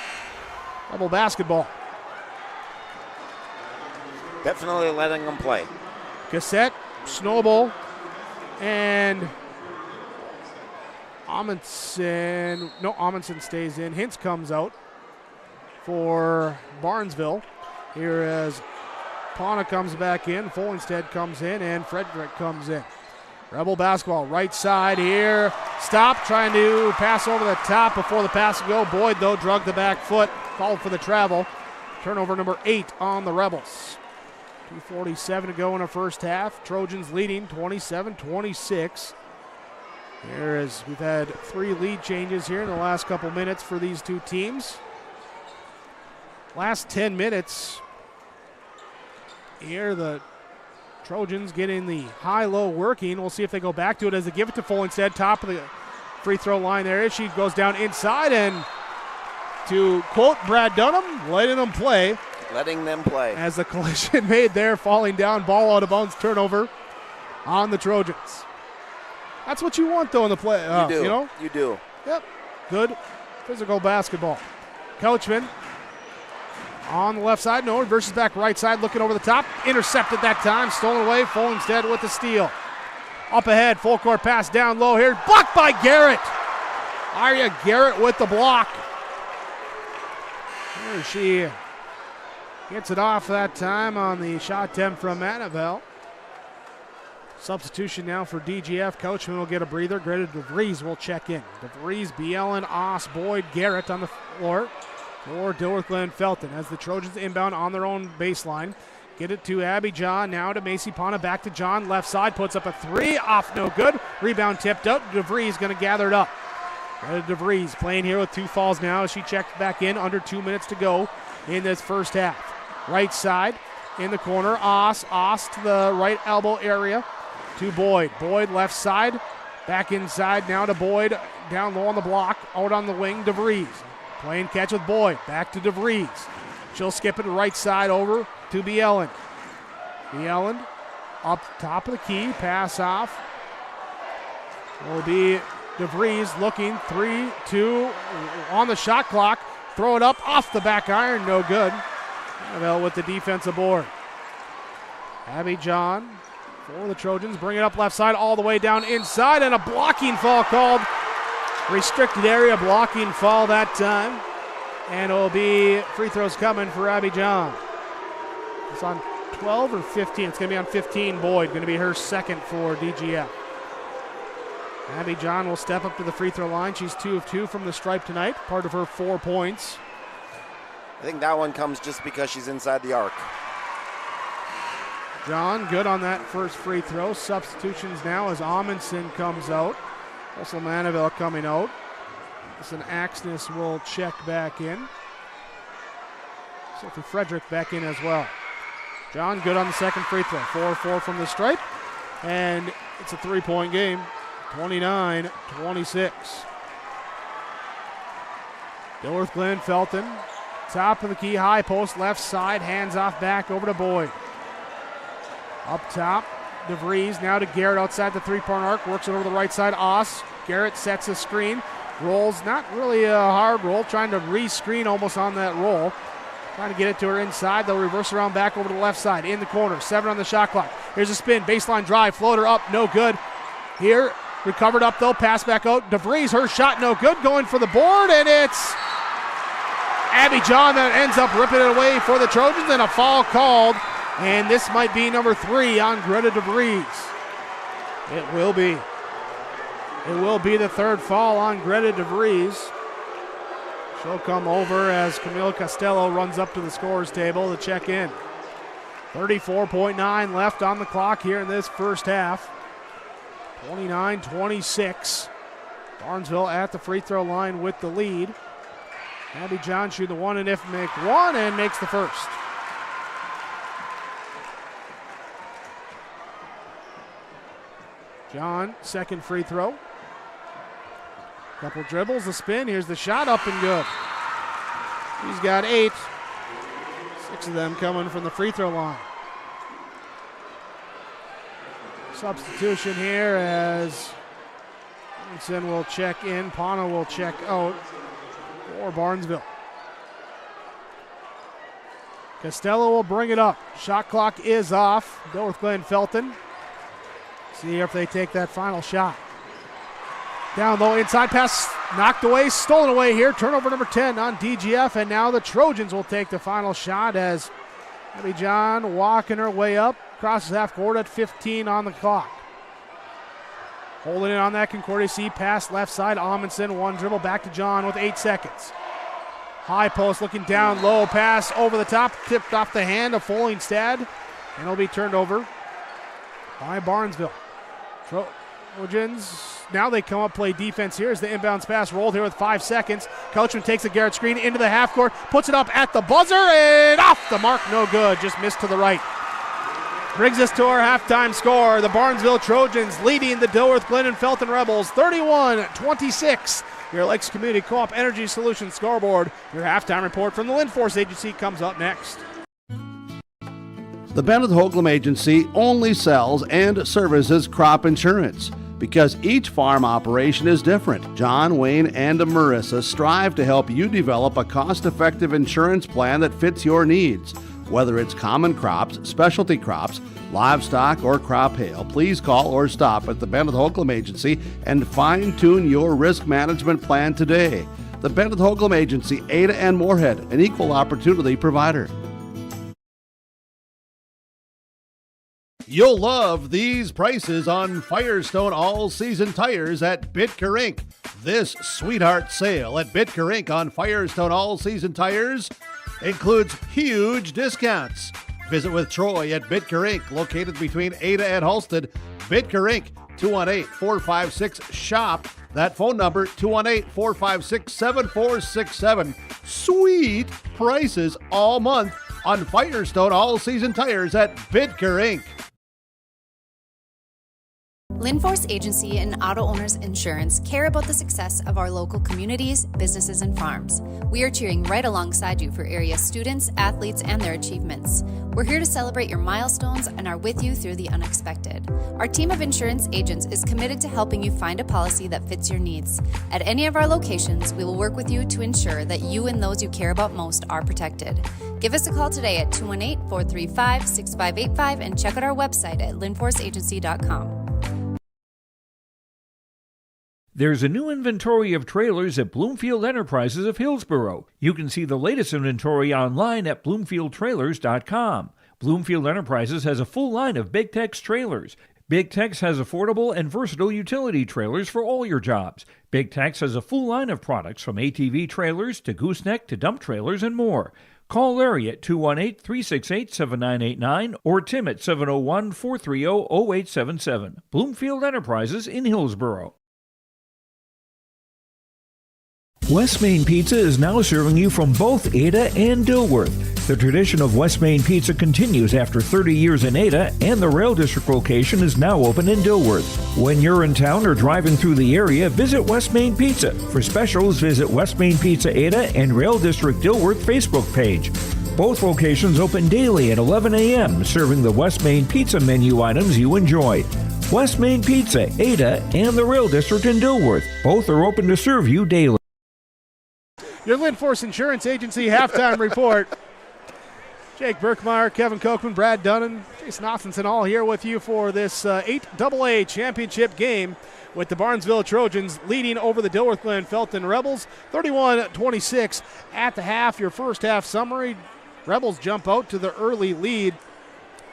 Double basketball. Definitely letting them play. Cassette, Snowball, and Amundsen. No, Amundsen stays in. Hintz comes out for Barnesville. Here as Pauna comes back in, Folingstead comes in, and Frederick comes in. Rebel basketball, right side here. Stop, trying to pass over the top before the pass will go. Boyd, though, drug the back foot, called for the travel. Turnover number 8 on the Rebels. 2:47 to go in the first half. Trojans leading 27-26. Here as we've had 3 lead changes here in the last couple minutes for these two teams. Last 10 minutes. Here the Trojans getting the high-low working. We'll see if they go back to it as they give it to Folingstead. Top of the free throw line there. She goes down inside, and to quote Brad Dunham, letting them play. Letting them play. As the collision made there, falling down, ball out of bounds, turnover on the Trojans. That's what you want, though, in the play. You do. You know? You do. Yep. Good physical basketball. Coachman on the left side. No, reverses back right side, looking over the top. Intercepted that time. Stolen away. Folingstead with the steal. Up ahead. Full court pass down low here. Blocked by Garrett. Arya Garrett with the block. There she gets it off that time on the shot attempt from Manaville. Substitution now for DGF. Coachman will get a breather. Greta DeVries will check in. DeVries, Bielen, Oss, Boyd, Garrett on the floor for Dilworth-Glyndon-Felton as the Trojans inbound on their own baseline. Get it to Abby John, now to Macy Pana, back to John, left side, puts up a three, off no good. Rebound tipped up. DeVries going to gather it up. Greta DeVries playing here with 2 fouls now as she checks back in. Under 2 minutes to go in this first half. Right side in the corner. Oss to the right elbow area. To Boyd. Boyd left side. Back inside now to Boyd. Down low on the block. Out on the wing. DeVries. Playing catch with Boyd. Back to DeVries. She'll skip it to right side over to Bielen. Bielen up top of the key. Pass off. Will be DeVries looking. 3-2 on the shot clock. Throw it up off the back iron. No good. Annabelle with the defensive board. Abby John for the Trojans. Bring it up left side all the way down inside, and a blocking foul called. Restricted area blocking foul that time. And it'll be free throws coming for Abby John. It's on 12 or 15. It's going to be on 15. Boyd, going to be her second for DGF. Abby John will step up to the free throw line. She's 2 of 2 from the stripe tonight, part of her 4 points. I think that one comes just because she's inside the arc. John, good on that first free throw. Substitutions now as Amundsen comes out. Also Manaville coming out. Listen, Axness will check back in. Sophie Frederick back in as well. John, good on the second free throw. 4-4 from the stripe. And it's a 3-point game. 29-26. Dilworth-Glyndon-Felton. Top of the key, high post, left side, hands off back over to Boyd. Up top, DeVries now to Garrett outside the 3-point arc, works it over the right side, Oss. Garrett sets a screen, rolls, not really a hard roll, trying to re-screen almost on that roll. Trying to get it to her inside, they'll reverse around back over to the left side, in the corner, 7 on the shot clock. Here's a spin, baseline drive, floater up, no good. Here, recovered up though, pass back out, DeVries, her shot no good, going for the board, and it's Abby John that ends up ripping it away for the Trojans, and a foul called. And this might be number 3 on Greta DeVries. It will be. It will be the 3rd foul on Greta DeVries. She'll come over as Camille Costello runs up to the scorer's table to check in. 34.9 left on the clock here in this first half. 29-26. Barnesville at the free throw line with the lead. Abby John shooting the one and if make one and makes the first. John, second free throw. Couple dribbles, the spin. Here's the shot, up and good. He's got 8. 6 of them coming from the free throw line. Substitution here as Wilson will check in. Pana will check out for Barnesville. Costello will bring it up. Shot clock is off. Dilworth-Glyndon-Felton. See if they take that final shot. Down low, inside pass, knocked away, stolen away here. Turnover number 10 on DGF, and now the Trojans will take the final shot as Abby John walking her way up, crosses half court at 15 on the clock. Holding it on that Concordia C pass, left side, Amundsen, one dribble back to John with 8 seconds. High post looking down low, pass over the top, tipped off the hand of Folingstad, and it'll be turned over by Barnesville. Trojans, now they come up, play defense here as the inbounds pass rolled here with 5 seconds. Coachman takes a Garrett screen into the half court, puts it up at the buzzer, and off the mark, no good, just missed to the right. Brings us to our halftime score. The Barnesville Trojans leading the Dilworth-Glyndon-Felton Rebels 31-26. Your Lakes Community Co-op Energy Solutions scoreboard. Your halftime report from the Lindforce Agency comes up next. The Bennett Hoagland Agency only sells and services crop insurance because each farm operation is different. John, Wayne, and Marissa strive to help you develop a cost-effective insurance plan that fits your needs. Whether it's common crops, specialty crops, livestock, or crop hail, please call or stop at the Bennett Hoagland Agency and fine-tune your risk management plan today. The Bennett Hoagland Agency, Ada and Moorhead, an equal opportunity provider. You'll love these prices on Firestone all-season tires at Bitker Inc. This sweetheart sale at Bitker Inc. on Firestone all-season tires includes huge discounts. Visit with Troy at Bitker Inc., located between Ada and Halsted. Bitker Inc., 218-456-SHOP. That phone number, 218-456-7467. Sweet prices all month on Firestone all-season tires at Bitker Inc. Lindforce Agency and Auto Owners Insurance care about the success of our local communities, businesses, and farms. We are cheering right alongside you for area students, athletes, and their achievements. We're here to celebrate your milestones and are with you through the unexpected. Our team of insurance agents is committed to helping you find a policy that fits your needs. At any of our locations, we will work with you to ensure that you and those you care about most are protected. Give us a call today at 218-435-6585 and check out our website at lindforceagency.com. There's a new inventory of trailers at Bloomfield Enterprises of Hillsborough. You can see the latest inventory online at bloomfieldtrailers.com. Bloomfield Enterprises has a full line of Big Tex trailers. Big Tex has affordable and versatile utility trailers for all your jobs. Big Tex has a full line of products from ATV trailers to gooseneck to dump trailers and more. Call Larry at 218-368-7989 or Tim at 701-430-0877. Bloomfield Enterprises in Hillsborough. West Main Pizza is now serving you from both Ada and Dilworth. The tradition of West Main Pizza continues after 30 years in Ada, and the Rail District location is now open in Dilworth. When you're in town or driving through the area, visit West Main Pizza. For specials, visit West Main Pizza Ada and Rail District Dilworth Facebook page. Both locations open daily at 11 a.m., serving the West Main Pizza menu items you enjoy. West Main Pizza, Ada, and the Rail District in Dilworth. Both are open to serve you daily. Your Lindforce Insurance Agency halftime report. Jake Berkmeyer, Kevin Kochman, Brad Dunnan, Jason Austinson all here with you for this 8AA championship game with the Barnesville Trojans leading over the Dilworth-Glyndon-Felton Rebels 31-26 at the half. Your first half summary, Rebels jump out to the early lead.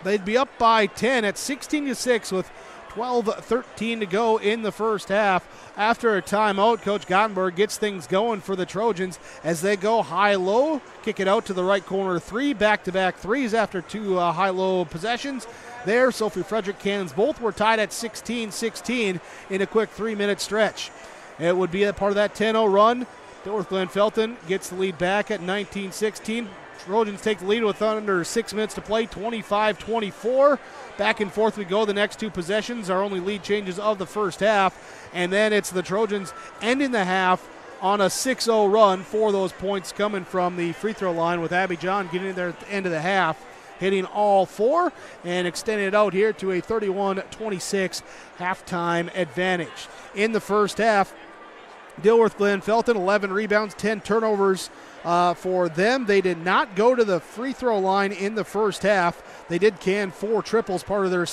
They'd be up by 10 at 16-6 with 12-13 to go in the first half. After a timeout, Coach Guttenberg gets things going for the Trojans as they go high-low, kick it out to the right corner three, back-to-back threes after two high-low possessions. There, Sophie Frederick cannons both were tied at 16-16 in a quick 3-minute stretch. It would be a part of that 10-0 run. Dilworth-Glyndon-Felton gets the lead back at 19-16. Trojans take the lead with under 6 minutes to play, 25-24. Back and forth we go. The next two possessions are only lead changes of the first half. And then it's the Trojans ending the half on a 6-0 run. 4 of those points coming from the free throw line with Abby John getting in there at the end of the half, hitting all 4 and extending it out here to a 31-26 halftime advantage. In the first half, Dilworth-Glyndon-Felton, 11 rebounds, 10 turnovers for them. They did not go to the free throw line in the first half. They did can 4 triples, part of their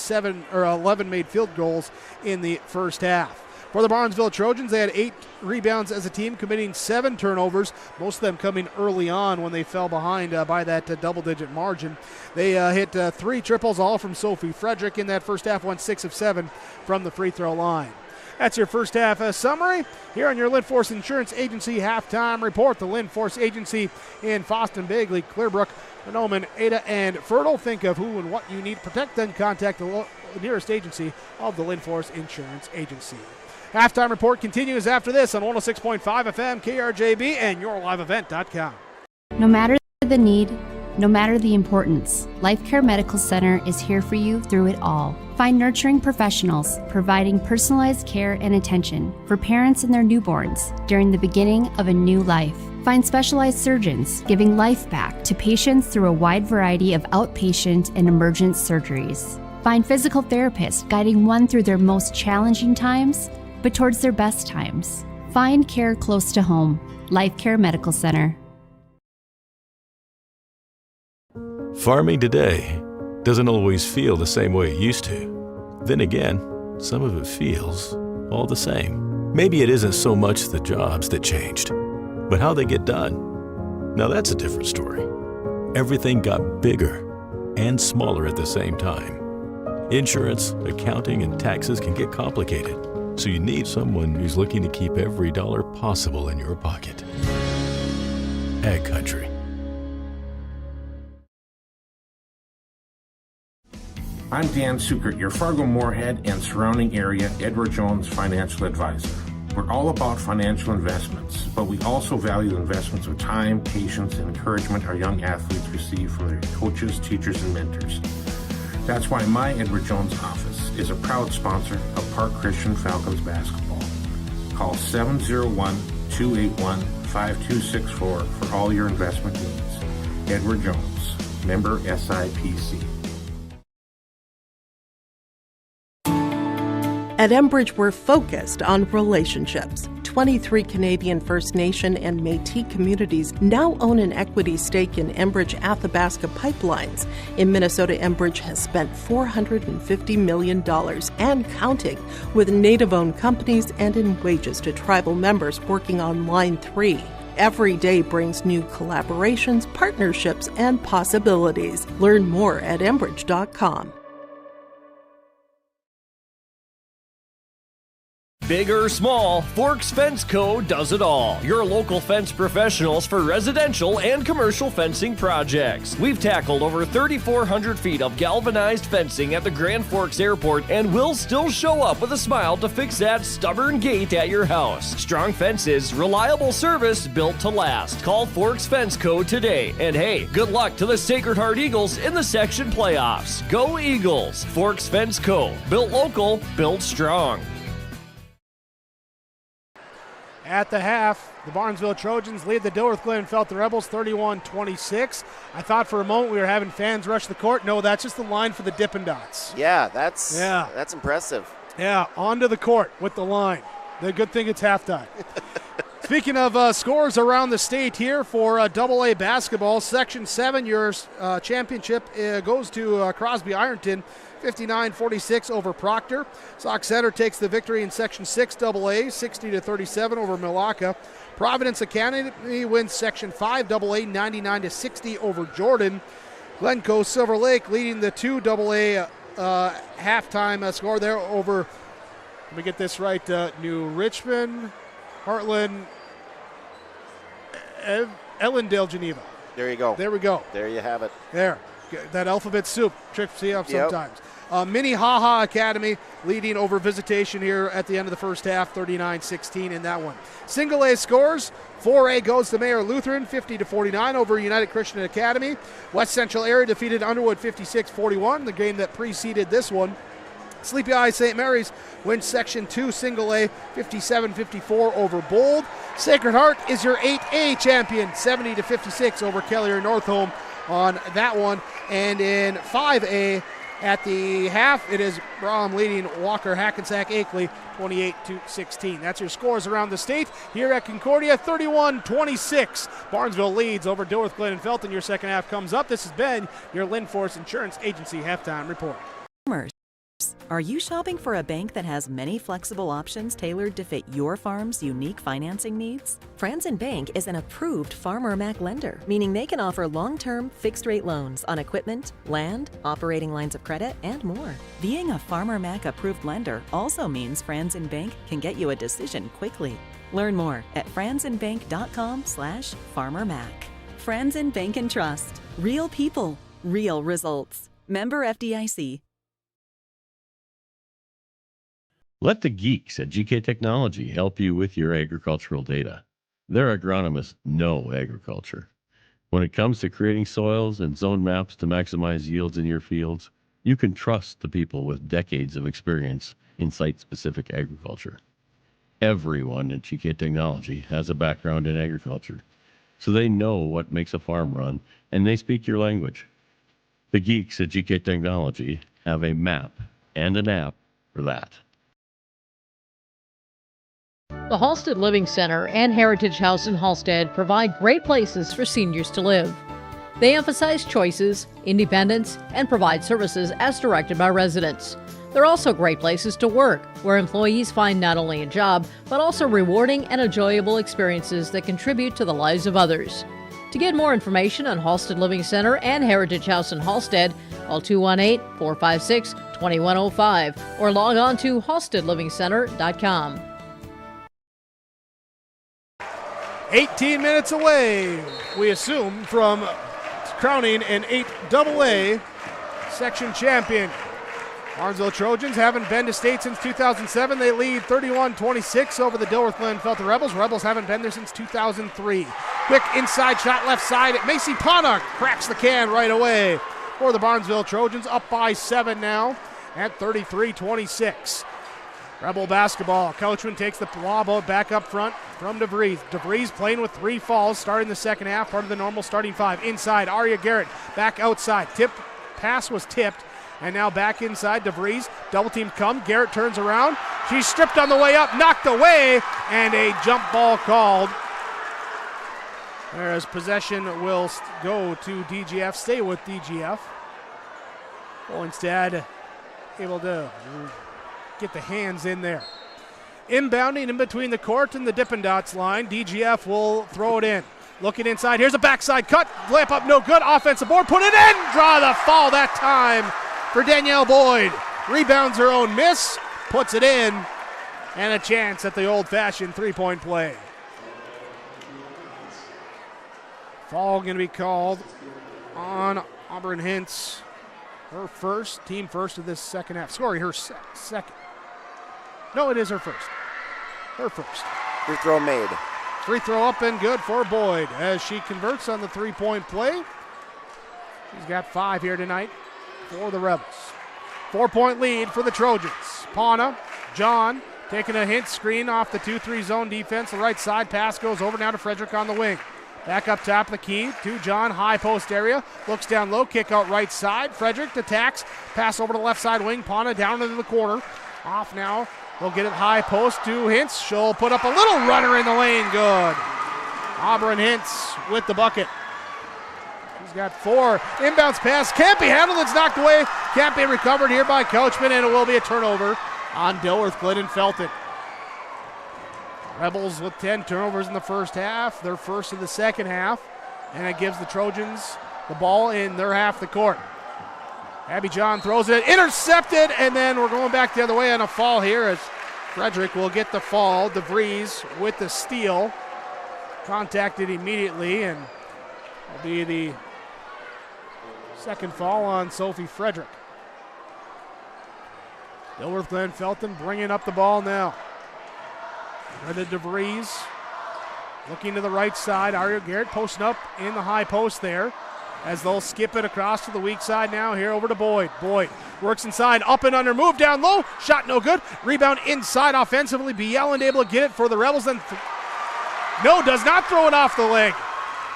11 made field goals in the first half. For the Barnesville Trojans, they had 8 rebounds as a team, committing 7 turnovers, most of them coming early on when they fell behind by that double-digit margin. They hit 3 triples, all from Sophie Frederick in that first half, went 6 of 7 from the free throw line. That's your first half summary here on your Lindforce Insurance Agency halftime report. The Lindforce Agency in Foston, Bagley, Clearbrook, Mahnomen, Ada, and Fertile. Think of who and what you need to protect, then contact the nearest agency of the Lindforce Insurance Agency. Halftime report continues after this on 106.5 FM, KRJB, and YourLiveEvent.com. No matter the need, no matter the importance, Life Care Medical Center is here for you through it all. Find nurturing professionals providing personalized care and attention for parents and their newborns during the beginning of a new life. Find specialized surgeons giving life back to patients through a wide variety of outpatient and emergent surgeries. Find physical therapists guiding one through their most challenging times, but towards their best times. Find care close to home. Life Care Medical Center. Farming today doesn't always feel the same way it used to. Then again, some of it feels all the same. Maybe it isn't so much the jobs that changed, but how they get done. Now that's a different story. Everything got bigger and smaller at the same time. Insurance, accounting, and taxes can get complicated, so you need someone who's looking to keep every dollar possible in your pocket. Ag Country. I'm Dan Sukert, your Fargo-Moorhead and surrounding area Edward Jones financial advisor. We're all about financial investments, but we also value investments of time, patience, and encouragement our young athletes receive from their coaches, teachers, and mentors. That's why my Edward Jones office is a proud sponsor of Park Christian Falcons basketball. Call 701-281-5264 for all your investment needs. Edward Jones, member SIPC. At Enbridge, we're focused on relationships. 23 Canadian First Nation and Métis communities now own an equity stake in Enbridge Athabasca Pipelines. In Minnesota, Enbridge has spent $450 million and counting with Native-owned companies and in wages to tribal members working on Line 3. Every day brings new collaborations, partnerships, and possibilities. Learn more at Enbridge.com. Big or small, Forks Fence Co. does it all. Your local fence professionals for residential and commercial fencing projects. We've tackled over 3,400 feet of galvanized fencing at the Grand Forks Airport, and we'll still show up with a smile to fix that stubborn gate at your house. Strong fences, reliable service built to last. Call Forks Fence Co. today. And hey, good luck to the Sacred Heart Eagles in the section playoffs. Go Eagles! Forks Fence Co. Built local, built strong. At the half, the Barnesville Trojans lead the Dilworth-Glyndon-Felton Rebels 31-26. I thought for a moment we were having fans rush the court. No, that's just the line for the Dippin' Dots. Yeah, that's impressive. Yeah, onto the court with the line. The good thing it's halftime. Speaking of scores around the state here for AA basketball, Section 7, your championship goes to Crosby Ironton, 59-46 over Proctor. Sauk Center takes the victory in Section 6 AA, 60-37 over Milwaukee. Providence Academy wins Section 5 AA, 99-60 over Jordan. Glencoe Silver Lake leading the 2 AA halftime score there over, let me get this right, New Richmond, Heartland, Ellendale, Geneva. There you go. There we go. There you have it. There. That alphabet soup trips you up sometimes. Minnehaha Academy leading over Visitation here at the end of the first half, 39-16 in that one. Single A scores. 4A goes to Mayor Lutheran, 50-49 over United Christian Academy. West Central Area defeated Underwood 56-41, the game that preceded this one. Sleepy Eye St. Mary's wins Section 2 Single A, 57-54 over Bold. Sacred Heart is your 8A champion, 70-56 over Kelliher Northholm on that one. And in 5A at the half, it is Brougham leading Walker Hackensack Akeley 28-16. That's your scores around the state. Here at Concordia, 31-26. Barnesville leads over Dilworth-Glyndon-Felton. Your second half comes up. This has been your Lindforce Insurance Agency halftime report. Are you shopping for a bank that has many flexible options tailored to fit your farm's unique financing needs? Franzen Bank is an approved Farmer Mac lender, meaning they can offer long-term fixed-rate loans on equipment, land, operating lines of credit, and more. Being a Farmer Mac approved lender also means Franzen Bank can get you a decision quickly. Learn more at franzenbank.com/farmermac. Franzen Bank and Trust. Real people, real results. Member FDIC. Let the geeks at GK Technology help you with your agricultural data. Their agronomists know agriculture. When it comes to creating soils and zone maps to maximize yields in your fields, you can trust the people with decades of experience in site-specific agriculture. Everyone at GK Technology has a background in agriculture, so they know what makes a farm run, and they speak your language. The geeks at GK Technology have a map and an app for that. The Halstead Living Center and Heritage House in Halstead provide great places for seniors to live. They emphasize choices, independence, and provide services as directed by residents. They're also great places to work, where employees find not only a job, but also rewarding and enjoyable experiences that contribute to the lives of others. To get more information on Halstead Living Center and Heritage House in Halstead, call 218-456-2105 or log on to halsteadlivingcenter.com. 18 minutes away, we assume, from crowning an 8AA section champion. Barnesville Trojans haven't been to state since 2007. They lead 31-26 over the Dilworth-Glyndon-Felton Rebels. Rebels haven't been there since 2003. Quick inside shot left side. Macy Ponnock cracks the can right away for the Barnesville Trojans, up by 7 now at 33-26. Rebel basketball. Couchman takes the lob out back up front from DeVries. DeVries playing with 3 fouls starting the second half, part of the normal starting 5. Inside, Aria Garrett back outside. Pass was tipped, and now back inside. DeVries, double team come. Garrett turns around. She's stripped on the way up, knocked away, and a jump ball called. Whereas possession will go to DGF, stay with DGF. Instead, able to get the hands in there. Inbounding in between the court and the Dippin' Dots line. DGF will throw it in. Looking inside. Here's a backside cut. Layup up, no good. Offensive board. Put it in. Draw the foul that time for Danielle Boyd. Rebounds her own miss. Puts it in. And a chance at the old-fashioned three-point play. Foul going to be called on Auburn Hintz. Her first, team first of this second half. Sorry, her second. No, it is her first. Her first. Free throw made. Free throw up and good for Boyd as she converts on the three-point play. She's got 5 here tonight for the Rebels. 4-point lead for the Trojans. Pauna, John taking a hint screen off the 2-3 zone defense. The right side pass goes over now to Frederick on the wing. Back up top of the key to John, high post area. Looks down low, kick out right side. Frederick attacks, pass over to the left side wing. Pauna down into the corner. Off now. They'll get it high post to Hintz. She'll put up a little runner in the lane. Good. Auburn Hintz with the bucket. He's got 4. Inbounds pass. Can't be handled. It's knocked away. Can't be recovered here by Couchman, and it will be a turnover on Dilworth-Glyndon-Felton. Rebels with 10 turnovers in the first half. Their first of the second half. And it gives the Trojans the ball in their half of the court. Abby John throws it, intercepted, and then we're going back the other way on a fall here as Frederick will get the fall. DeVries with the steal. Contacted immediately, and will be the second fall on Sophie Frederick. Dilworth-Glyndon-Felton bringing up the ball now. Brenda DeVries looking to the right side. Aria Garrett posting up in the high post there, as they'll skip it across to the weak side now here over to Boyd. Boyd works inside, up and under, move down low, shot no good. Rebound inside offensively. Bjelland able to get it for the Rebels. Then no, does not throw it off the leg.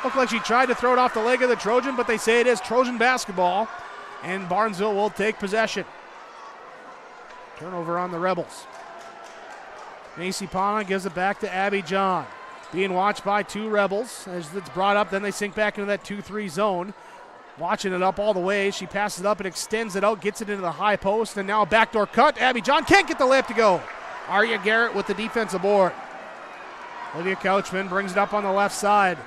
Looked like she tried to throw it off the leg of the Trojan, but they say it is Trojan basketball, and Barnesville will take possession. Turnover on the Rebels. Macy Pana gives it back to Abby John. Being watched by 2 Rebels. As it's brought up, then they sink back into that 2-3 zone. Watching it up all the way. She passes it up and extends it out, gets it into the high post, and now a backdoor cut. Abby John can't get the layup to go. Aria Garrett with the defensive board. Olivia Couchman brings it up on the left side.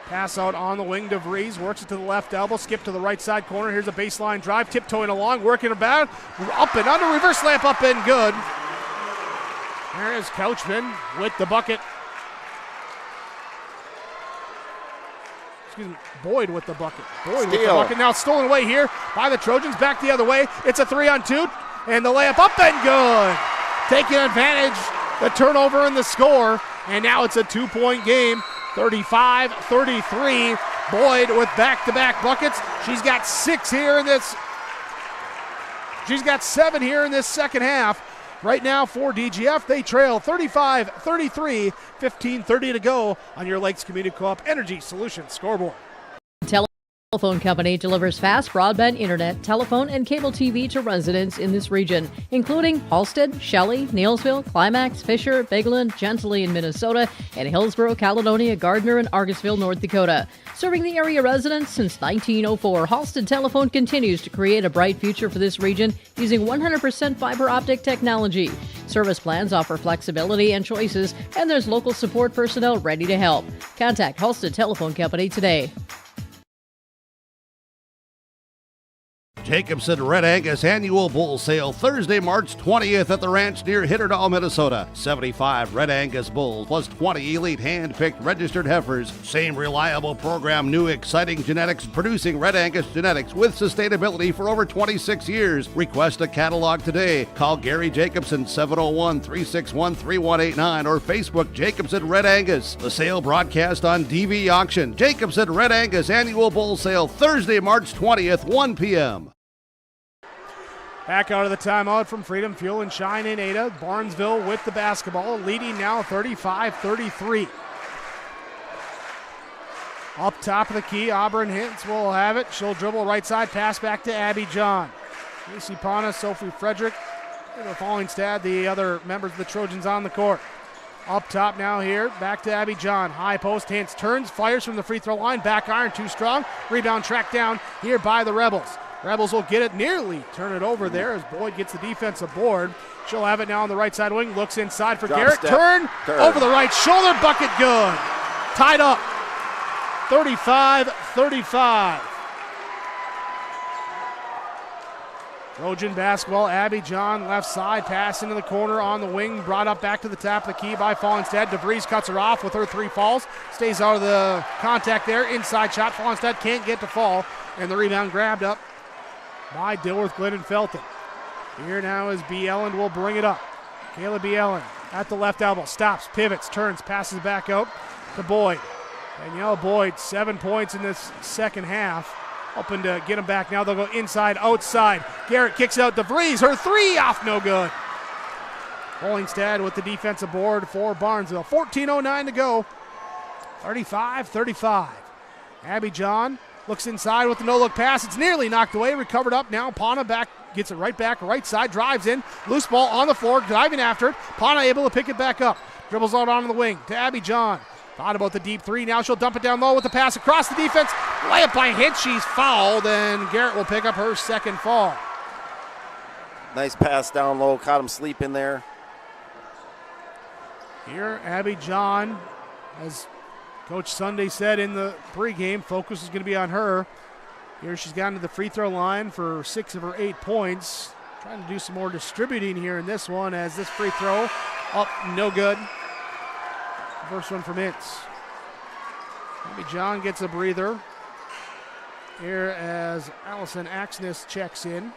Pass out on the wing. DeVries works it to the left elbow, skip to the right side corner. Here's a baseline drive, tiptoeing along, working about. Up and under, reverse layup up and good. There is Couchman with the bucket. Boyd with the bucket. Boyd with the bucket. Now it's stolen away here by the Trojans. Back the other way. It's a 3-on-2. And the layup up and good. Taking advantage. The turnover and the score. And now it's a 2-point game. 35-33. Boyd with back-to-back buckets. She's got 6 here in this. She's got 7 here in this second half. right now for DGF. They trail 35-33, 15:30 to go on your Lakes Community Co-op Energy Solutions scoreboard. Telephone company delivers fast broadband internet, telephone, and cable TV to residents in this region, including Halstead, Shelley, Neilsville, Climax, Fisher, Bigland, Gentilly in Minnesota, and Hillsborough, Caledonia, Gardner, and Argosville, North Dakota. Serving the area residents since 1904, Halstead Telephone continues to create a bright future for this region using 100% fiber optic technology. Service plans offer flexibility and choices, and there's local support personnel ready to help. Contact Halstead Telephone Company today. Jacobson Red Angus Annual Bull Sale Thursday, March 20th at the ranch near Hitterdall, Minnesota. 75 Red Angus bulls plus 20 elite hand-picked registered heifers. Same reliable program, new exciting genetics, producing Red Angus genetics with sustainability for over 26 years. Request a catalog today. Call Gary Jacobson 701-361-3189 or Facebook Jacobson Red Angus. The sale broadcast on DV Auction. Jacobson Red Angus Annual Bull Sale Thursday, March 20th, 1 p.m. Back out of the timeout from Freedom Fuel and Shine in Ada. Barnesville with the basketball, leading now 35-33. Up top of the key, Auburn Hintz will have it. She'll dribble right side, pass back to Abby John. Casey Pana, Sophie Frederick, Fallingstad, the other members of the Trojans on the court. Up top now here, back to Abby John. High post, Hintz turns, fires from the free throw line. Back iron, too strong. Rebound tracked down here by the Rebels. Rebels will get it nearly, turn it over there as Boyd gets the defensive board. She'll have it now on the right side wing, looks inside for Garrett. Turn over the right shoulder, bucket good. Tied up, 35-35. Trojan basketball, Abby John left side, pass into the corner on the wing, brought up back to the top of the key by Fallenstead. DeVries cuts her off with her three falls, stays out of the contact there, inside shot. Fallenstead can't get to fall, and the rebound grabbed up by Dilworth-Glyndon-Felton. Here now is B. Ellen will bring it up. Kayla B. Ellen at the left elbow, stops, pivots, turns, passes back out to Boyd. Danielle Boyd, 7 points in this second half. Hoping to get them back now. They'll go inside, outside. Garrett kicks out DeVries. Her three off, no good. Hollingstad with the defensive board for Barnesville. 14:09 to go. 35-35. Abby John looks inside with the no-look pass. It's nearly knocked away. Recovered up now. Pana back, gets it right back, right side, drives in. Loose ball on the floor, diving after it. Pana able to pick it back up. Dribbles out onto the wing to Abby John. Thought about the deep three. Now she'll dump it down low with the pass across the defense. Layup by Hintz. She's fouled, and Garrett will pick up her second fall. Nice pass down low. Caught him sleeping there. Here, Abby John, as Coach Sunday said in the pregame, focus is going to be on her. Here she's gotten to the free throw line for 6 of her 8 points. Trying to do some more distributing here in this one as this free throw up, no good. First one from Hintz. Abby John gets a breather here as Allison Axness checks in.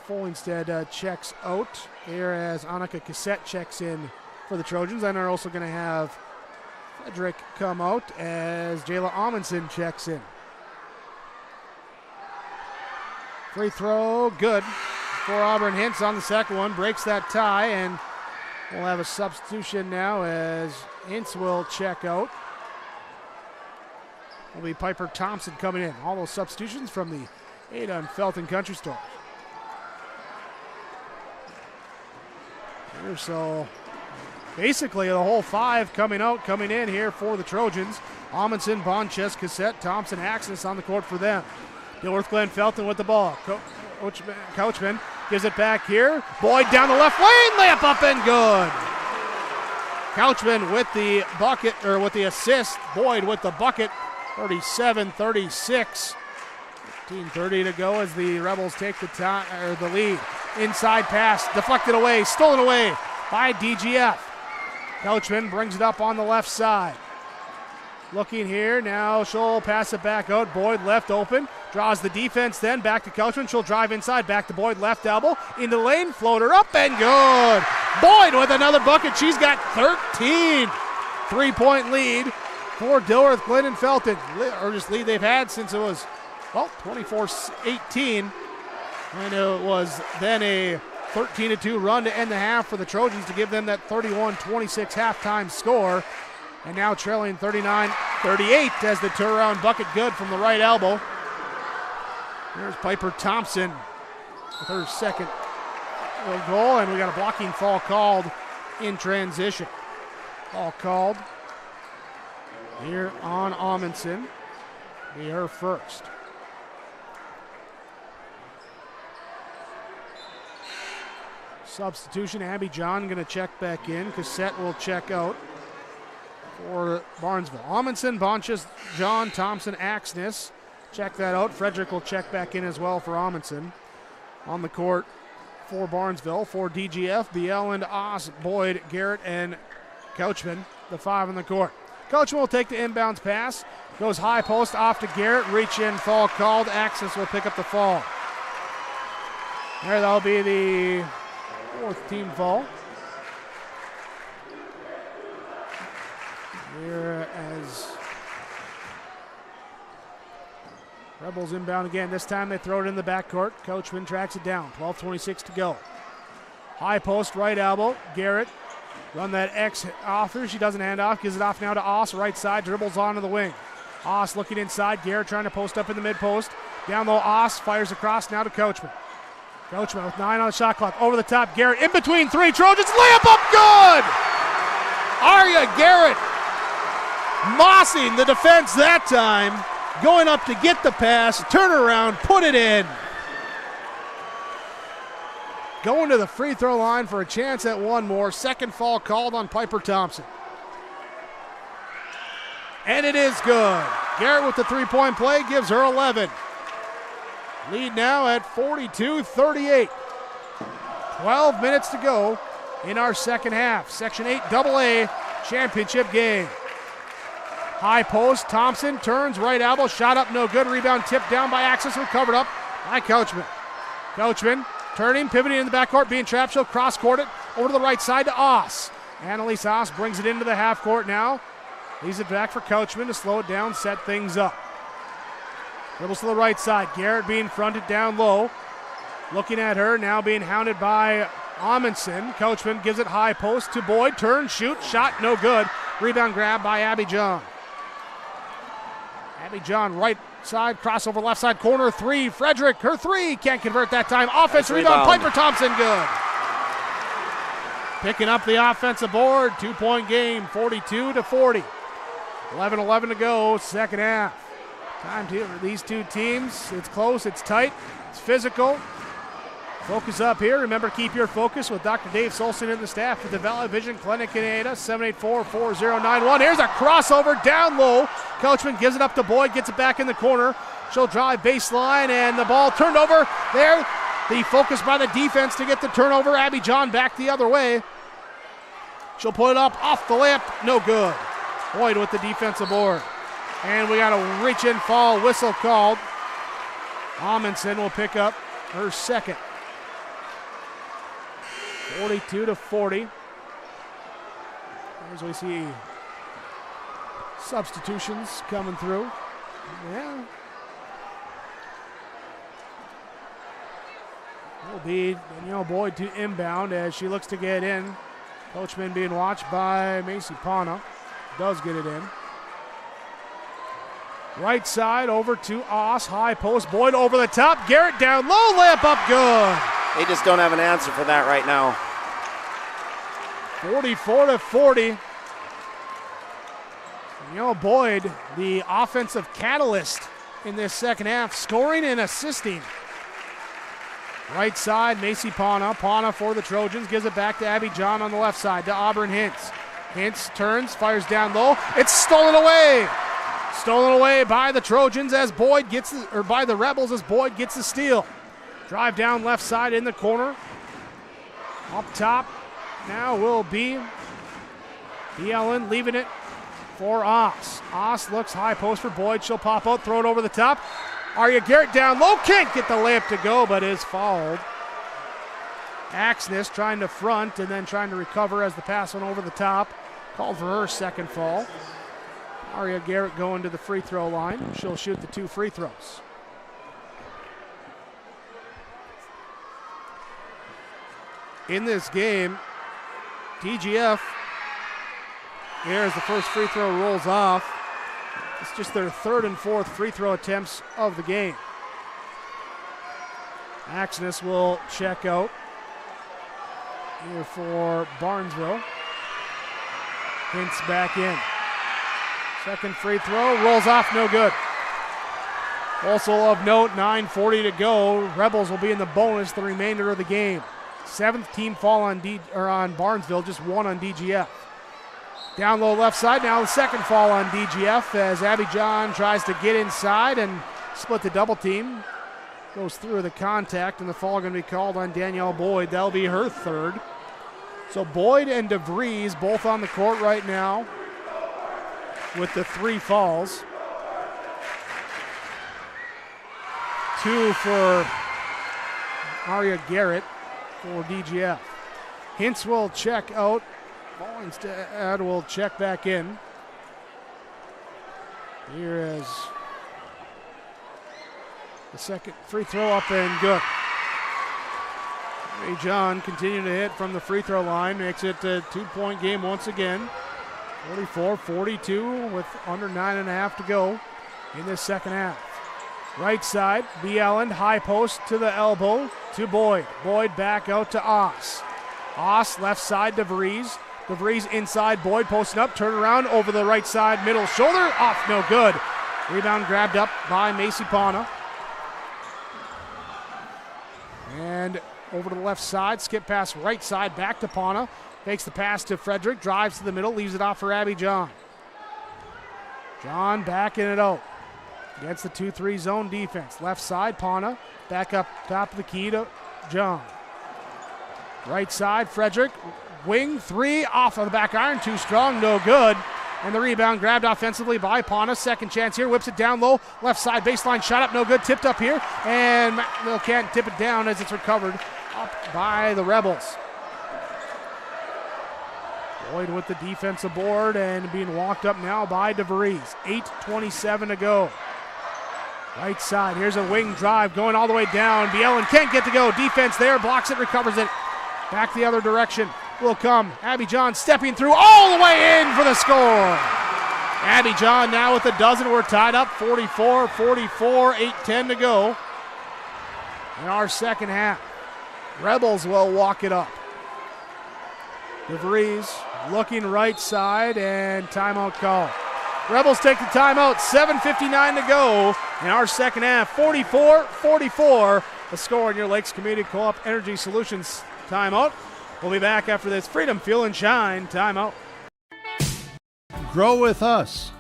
Folingstead checks out here as Annika Cassette checks in for the Trojans. And are also going to have Frederick come out as Jayla Amundsen checks in. Free throw, good for Auburn Hintz on the second one. Breaks that tie, and we'll have a substitution now as Hintz will check out. Will be Piper Thompson coming in. All those substitutions from the Ada and Felton Country Store. Here, so basically the whole 5 coming in here for the Trojans. Amundsen, Bonches, Cassette, Thompson, Axis on the court for them. Dilworth-Glyndon-Felton with the ball. Couchman gives it back here. Boyd down the left lane, layup up and good. Couchman with the bucket, or with the assist. Boyd with the bucket. 37-36. 15:30 to go as the Rebels take the lead. Inside pass, deflected away, stolen away by DGF. Couchman brings it up on the left side. Looking here, now she'll pass it back out. Boyd left open, draws the defense then, back to Couchman. She'll drive inside, back to Boyd, left elbow, into the lane, floater up and good. Boyd with another bucket. She's got 13. 3-point lead for Dilworth-Glyndon-Felton. Largest lead they've had since it was, 24-18. And it was then a 13-2 run to end the half for the Trojans to give them that 31-26 halftime score. And now trailing 39-38 as the turnaround bucket good from the right elbow. There's Piper Thompson with her second goal, and we got a blocking foul called in transition. Foul called here on Amundsen. Be her first. Substitution, Abby John going to check back in. Cassette will check out for Barnesville. Amundsen, Bonches, John, Thompson, Axness. Check that out. Frederick will check back in as well for Amundsen. On the court for Barnesville, for DGF, Bieland, Oss, Boyd, Garrett, and Couchman, the 5 on the court. Couchman will take the inbounds pass. Goes high post off to Garrett. Reach in, foul called. Axness will pick up the fall. There, that'll be the 4th team foul. Here as Rebels inbound again. This time they throw it in the backcourt. Coachman tracks it down. 12:26 to go. High post, right elbow. Garrett. Run that X off her. She doesn't hand off. Gives it off now to Oss. Right side. Dribbles onto the wing. Oss looking inside. Garrett trying to post up in the mid post. Down low. Oss fires across now to Coachman. Coachman with 9 on the shot clock. Over the top. Garrett in between 3. Trojans layup up good! Arya Garrett mossing the defense that time. Going up to get the pass, turn around, put it in. Going to the free throw line for a chance at one more. Second foul called on Piper Thompson. And it is good. Garrett with the 3-point play gives her 11. Lead now at 42-38. 12 minutes to go in our second half. Section 8 AA championship game. High post, Thompson turns, right elbow, shot up, no good. Rebound tipped down by Axis, recovered up by Couchman. Couchman turning, pivoting in the backcourt, being trapped. She'll cross-court it over to the right side to Oss. Annalise Oss brings it into the half court now. Leaves it back for Couchman to slow it down, set things up. Dribbles to the right side. Garrett being fronted down low. Looking at her, now being hounded by Amundsen. Coachman gives it high post to Boyd. Turn, shoot, shot, no good. Rebound grab by Abby John. Abby John, right side, crossover left side corner, 3. Frederick, her 3, can't convert that time. Offense rebound, Piper Thompson, good. Picking up the offensive board, 2-point game, 42-40. 11-11 to go, second half. Time to these two teams. It's close, it's tight, it's physical. Focus up here. Remember, keep your focus with Dr. Dave Solson and the staff at the Valley Vision Clinic in Ada, 784-4091. Here's a crossover down low. Coachman gives it up to Boyd, gets it back in the corner. She'll drive baseline, and the ball turned over there. The focus by the defense to get the turnover. Abby John back the other way. She'll put it up off the lamp. No good. Boyd with the defensive board. And we got a reach-in foul whistle called. Amundsen will pick up her second. 42-40. As we see substitutions coming through. Yeah. Will be Danielle Boyd to inbound as she looks to get in. Coachman being watched by Macy Pana. Does get it in. Right side over to Oss. High post. Boyd over the top. Garrett down low. Layup up good. They just don't have an answer for that right now. 44-40. Danielle Boyd, the offensive catalyst in this second half, scoring and assisting. Right side, Macy Pana. Pana for the Trojans. Gives it back to Abby John on the left side to Auburn Hintz. Hintz turns, fires down low. It's stolen away. Stolen away by the Trojans as Boyd gets, or by the Rebels as Boyd gets the steal. Drive down left side in the corner. Up top now will be Ellen leaving it for Oss. Oss looks high post for Boyd. She'll pop out, throw it over the top. Arya Garrett down low, can't get the layup to go, but is fouled. Axness trying to front and then trying to recover as the pass went over the top. Called for her second foul. Arya Garrett going to the free throw line. She'll shoot the 2 free throws. in this game. DGF, as the first free throw rolls off. It's just their third and fourth free throw attempts of the game. Axness will check out here for Barnesville. Hintz back in. Second free throw, rolls off, no good. Also of note, 9:40 to go. Rebels will be in the bonus the remainder of the game. Seventh team fall on Barnesville, just one on DGF. Down low left side, now the second fall on DGF as Abby John tries to get inside and split the double team. Goes through the contact, and the foul going to be called on Danielle Boyd. That'll be her third. So Boyd and DeVries both on the court right now with the 3 falls. 2 for Aria Garrett for DGF. Hintz will check out. Instead will check back in. Here is the second free throw up and good. Ray John continuing to hit from the free throw line. Makes it a 2-point game once again. 44-42 with under 9.5 to go in this second half. Right side, B. Allen, high post to the elbow to Boyd. Boyd back out to Oss. Oss left side to DeVries. DeVries inside, Boyd posting up, turn around over the right side, middle shoulder, off, no good. Rebound grabbed up by Macy Pana. And over to the left side, skip pass right side, back to Pana. Takes the pass to Frederick, drives to the middle, leaves it off for Abby John. John backing it out. Against the 2-3 zone defense. Left side, Pana, back up top of the key to John. Right side, Frederick. Wing 3 off of the back iron, too strong, no good. And the rebound grabbed offensively by Pana. Second chance here, whips it down low. Left side baseline shot up, no good. Tipped up here, and Mill can't tip it down as it's recovered up by the Rebels. Boyd with the defensive board and being walked up now by DeVries. 8:27 to go. Right side, here's a wing drive going all the way down. Bielen can't get to go. Defense there, blocks it, recovers it. Back the other direction will come. Abby John stepping through all the way in for the score. Abby John now with a dozen. We're tied up 44-44, 8:10 to go in our second half. Rebels will walk it up. DeVries looking right side and timeout call. Rebels take the timeout, 7:59 to go in our second half. 44-44, the score in your Lakes Community Co-op Energy Solutions timeout. We'll be back after this Freedom, Fuel, and Shine timeout. Grow with us.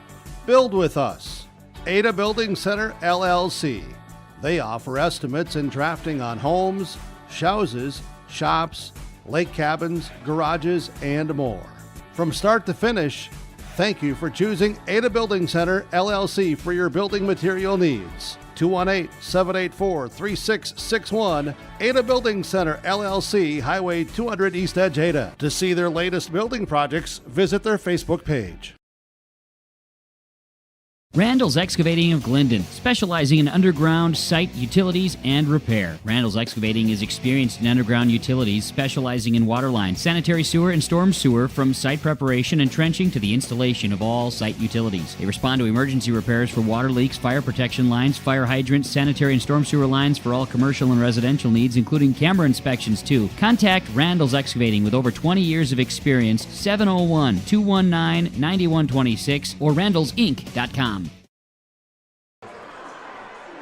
Build with us. Ada Building Center, LLC. They offer estimates and drafting on homes, houses, shops, lake cabins, garages, and more. From start to finish, thank you for choosing Ada Building Center, LLC for your building material needs. 218-784-3661, Ada Building Center, LLC, Highway 200 East Edge, Ada. To see their latest building projects, visit their Facebook page. Randall's Excavating of Glyndon, specializing in underground site utilities and repair. Randall's Excavating is experienced in underground utilities, specializing in water lines, sanitary sewer, and storm sewer, from site preparation and trenching to the installation of all site utilities. They respond to emergency repairs for water leaks, fire protection lines, fire hydrants, sanitary and storm sewer lines for all commercial and residential needs, including camera inspections too. Contact Randall's Excavating with over 20 years of experience, 701-219-9126 or randallsinc.com.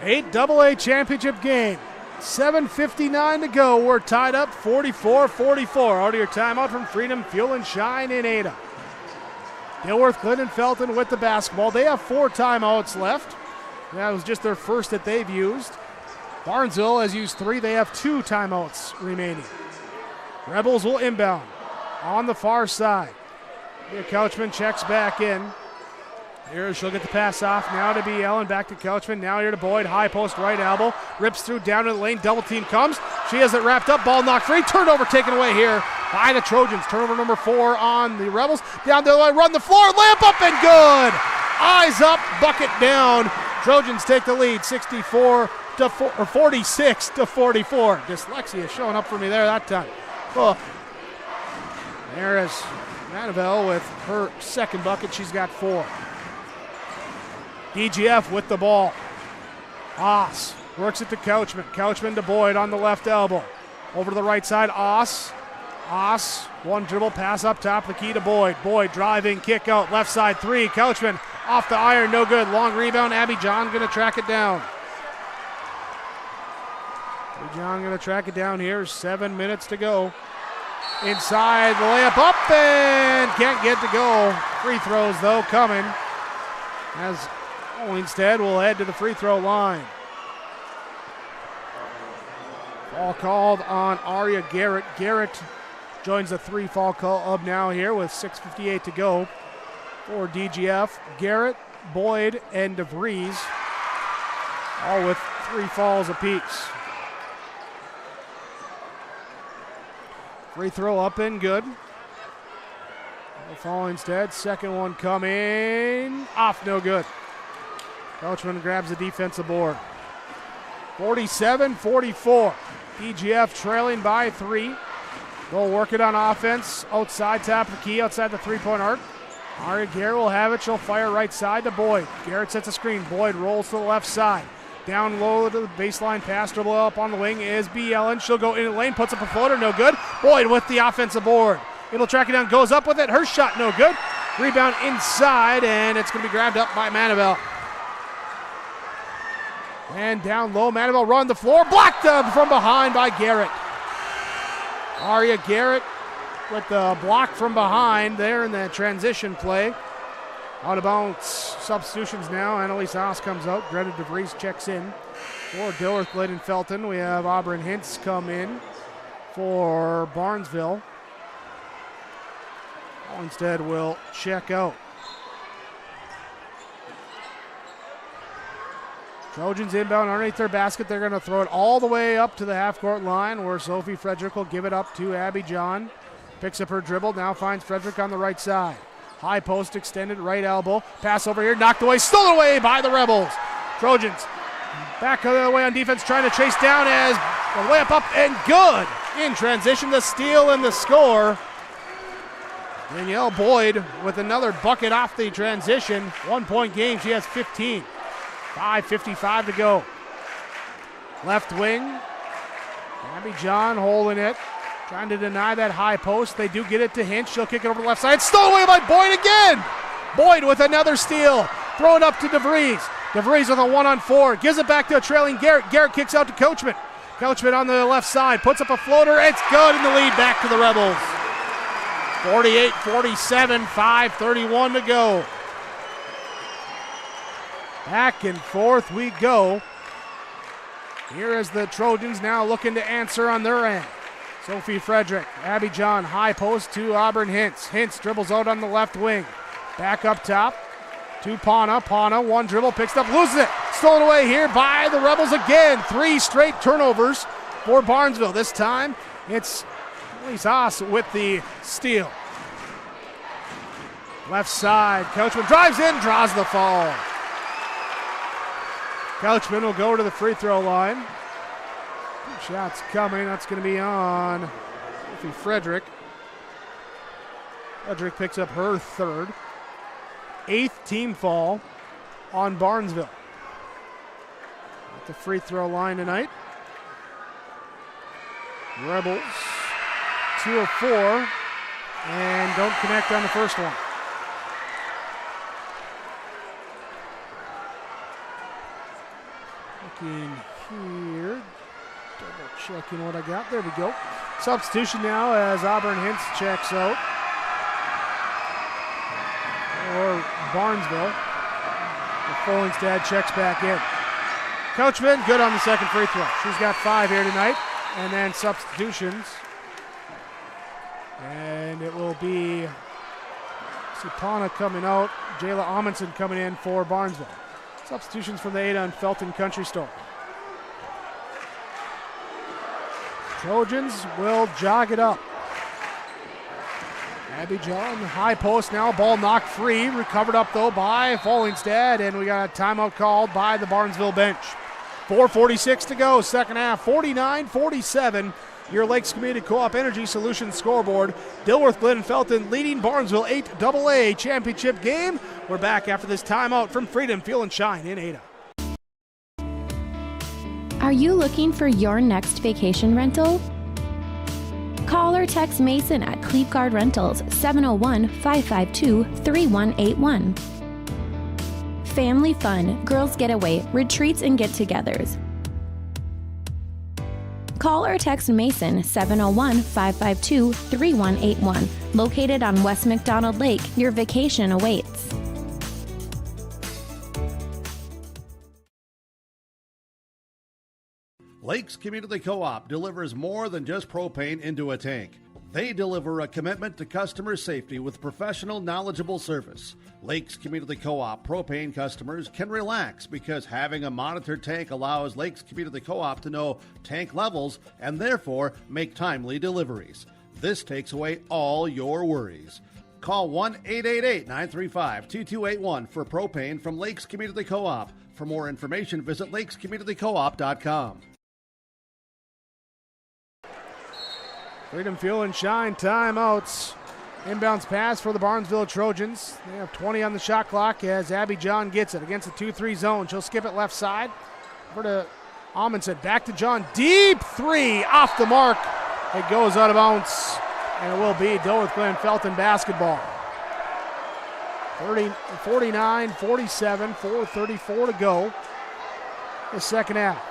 8AA championship game. 7:59 to go. We're tied up 44-44. Out of your timeout from Freedom, Fuel, and Shine in Ada. Dilworth-Glyndon-Felton with the basketball. They have 4 timeouts left. That was just their first that they've used. Barnesville has used 3. They have 2 timeouts remaining. Rebels will inbound on the far side. Here Couchman checks back in. Here she'll get the pass off now to B. Allen, back to Couchman, now here to Boyd, high post right elbow, rips through down to the lane, double team comes, she has it wrapped up, ball knocked free, turnover taken away here by the Trojans, turnover number 4 on the Rebels, down the line, run the floor, layup up and good! Eyes up, bucket down, Trojans take the lead, 46-44, dyslexia showing up for me there that time. Oh. There is Manivelle with her second bucket. She's got 4. DGF with the ball. Oss works it to Couchman. Couchman to Boyd on the left elbow. Over to the right side, Oss. Oss, one dribble pass up top, the key to Boyd. Boyd driving, kick out, left side 3. Couchman off the iron, no good. Long rebound, Abby John going to track it down. Abby John going to track it down here. 7 minutes to go. Inside, the layup up and can't get to go. Free throws though coming as Olmsted will head to the free throw line. Ball called on Aria Garrett. Garrett joins the 3 fall club now here with 6:58 to go for DGF. Garrett, Boyd, and DeVries all with 3 falls apiece. Free throw up and good. Fall instead. Second one coming. Off, no good. Couchman grabs the defensive board. 47-44. DGF trailing by 3. They'll work it on offense. Outside top of the key, outside the 3-point arc. Aria Garrett will have it. She'll fire right side to Boyd. Garrett sets a screen. Boyd rolls to the left side. Down low to the baseline pass, dribble up on the wing is B. Ellen. She'll go in the lane, puts up a floater, no good. Boyd with the offensive board. It'll track it down, goes up with it. Her shot, no good. Rebound inside, and it's going to be grabbed up by Manivelle. And down low, Manivelle run the floor, blocked up from behind by Garrett. Aria Garrett with the block from behind there in the transition play. Out of bounds substitutions now. Annalise Haas comes out. Greta DeVries checks in for Dilworth-Glyndon-Felton. We have Auburn Hintz come in for Barnesville. Instead will check out. Trojans inbound underneath their basket. They're going to throw it all the way up to the half-court line where Sophie Frederick will give it up to Abby John. Picks up her dribble. Now finds Frederick on the right side. High post extended, right elbow. Pass over here, knocked away, stolen away by the Rebels. Trojans back the other way on defense, trying to chase down as the layup up and good. In transition, the steal and the score. Danielle Boyd with another bucket off the transition. 1-point game, she has 15. 5:55 to go. Left wing, Abby John holding it. Trying to deny that high post. They do get it to Hinch. She'll kick it over the left side. Stolen away by Boyd again. Boyd with another steal. Throw it up to DeVries. DeVries with a 1-on-4. Gives it back to a trailing Garrett. Garrett kicks out to Couchman. Couchman on the left side. Puts up a floater. It's good in the lead back to the Rebels. 48-47. 5:31 to go. Back and forth we go. Here is the Trojans now looking to answer on their end. Sophie Frederick, Abby John, high post to Auburn Hintz. Hintz dribbles out on the left wing. Back up top to Pana. Pana, one dribble, picks up, loses it. Stolen away here by the Rebels again. 3 straight turnovers for Barnesville. This time it's Elise Haas with the steal. Left side, Couchman drives in, draws the foul. Couchman will go to the free throw line. Shots coming. That's going to be on Sophie Frederick. Frederick picks up her 3rd. 8th team foul on Barnesville. At the free throw line tonight. Rebels 2 of 4 and don't connect on the first one. Looking here. Double checking what I got. There we go. Substitution now as Auburn Hintz checks out. Or Barnesville. Folingstad checks back in. Couchman, good on the second free throw. She's got 5 here tonight. And then substitutions. And it will be Supana coming out. Jayla Amundsen coming in for Barnesville. Substitutions from the Ada and Felton Country Store. Trojans will jog it up. Abby John, high post now, ball knocked free. Recovered up though by Folingstad, and we got a timeout called by the Barnesville bench. 4:46 to go, second half, 49-47. your Lakes Community Co-op Energy Solutions scoreboard. Dilworth-Glyndon-Felton leading Barnesville 8AA championship game. We're back after this timeout from Freedom Fuel and Shine in Ada. Are you looking for your next vacation rental? Call or text Mason at Cleve Guard Rentals 701-552-3181. Family fun, girls getaway, retreats and get-togethers. Call or text Mason 701-552-3181. Located on West McDonald Lake, your vacation awaits. Lakes Community Co-op delivers more than just propane into a tank. They deliver a commitment to customer safety with professional, knowledgeable service. Lakes Community Co-op propane customers can relax because having a monitored tank allows Lakes Community Co-op to know tank levels and therefore make timely deliveries. This takes away all your worries. Call 1-888-935-2281 for propane from Lakes Community Co-op. For more information, visit lakescommunitycoop.com. Freedom Fuel and Shine timeouts. Inbounds pass for the Barnesville Trojans. They have 20 on the shot clock as Abby John gets it against the 2-3 zone. She'll skip it left side. Over to Amundsen. Back to John. Deep three off the mark. It goes out of bounds. And it will be Dilworth-Glyndon-Felton basketball. 49-47, 4:34 to go. The second half.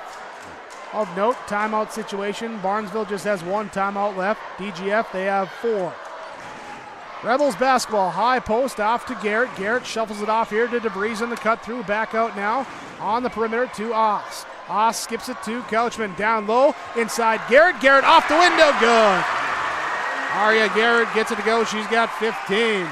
Of note, timeout situation. Barnesville just has one timeout left. DGF, they have 4. Rebels basketball, high post off to Garrett. Garrett shuffles it off here to DeVries in the cut through. Back out now on the perimeter to Oss. Oss skips it to Couchman. Down low, inside Garrett. Garrett off the window, good. Aria Garrett gets it to go. She's got 15.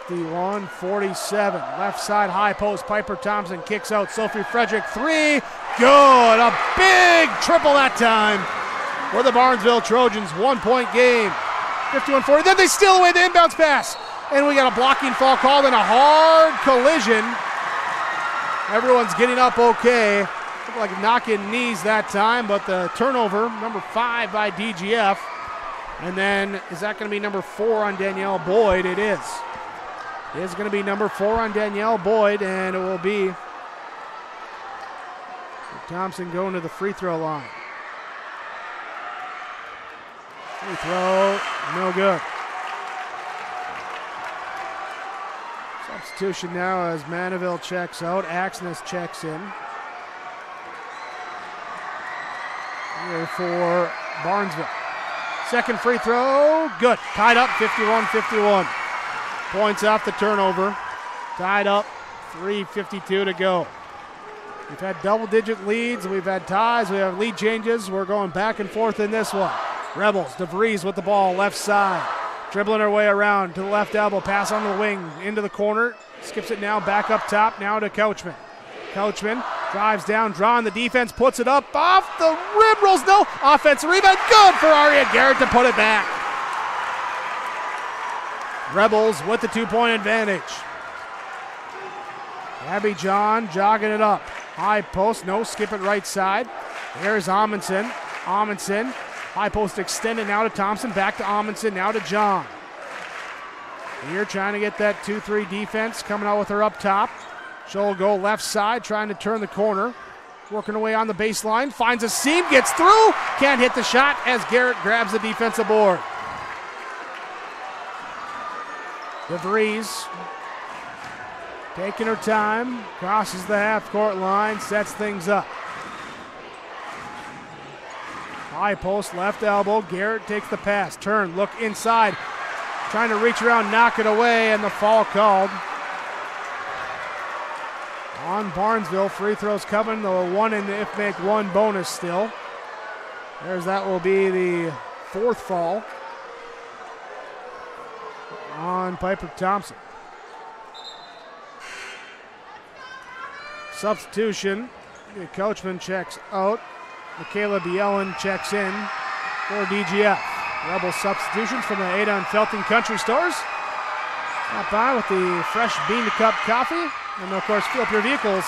51-47. Left side high post. Piper Thompson kicks out. Sophie Frederick, 3. Good. A big triple that time for the Barnesville Trojans. 1-point game. 51-40. Then they steal away the inbounds pass. And we got a blocking foul called and a hard collision. Everyone's getting up okay. Looked like knocking knees that time, but the turnover, number 5 by DGF. And then is that going to be number 4 on Danielle Boyd? It is. It is going to be number 4 on Danielle Boyd, and it will be Thompson going to the free throw line. Free throw, no good. Substitution now as Mandeville checks out. Axness checks in. Here for Barnesville. Second free throw, good. Tied up, 51-51. Points off the turnover. Tied up, 3:52 to go. We've had double-digit leads. We've had ties. We have lead changes. We're going back and forth in this one. Rebels, DeVries with the ball, left side. Dribbling her way around to the left elbow. Pass on the wing, into the corner. Skips it now, back up top, now to Couchman. Couchman drives down, drawing the defense, puts it up, off the rim, rolls, no. Offensive rebound, good for Aria Garrett to put it back. Rebels with the 2-point advantage. Abby John jogging it up. High post, no, skip it right side. There's Amundsen. Amundsen, high post extended now to Thompson, back to Amundsen, now to John. Here trying to get that 2-3 defense, coming out with her up top. She'll go left side, trying to turn the corner. Working away on the baseline, finds a seam, gets through, can't hit the shot as Garrett grabs the defensive board. DeVries taking her time, crosses the half-court line, sets things up. High post, left elbow, Garrett takes the pass, turn, look inside, trying to reach around, knock it away, and the foul called on Barnesville. Free throws coming, the 1 in the if make 1 bonus still. That will be the 4th foul on Piper Thompson. Substitution. Couchman checks out. Michaela Bielen checks in for DGF. Rebel substitutions from the Ada and Felton Country Stores. Stop by with the fresh bean-to-cup coffee. And, of course, fill up your vehicles.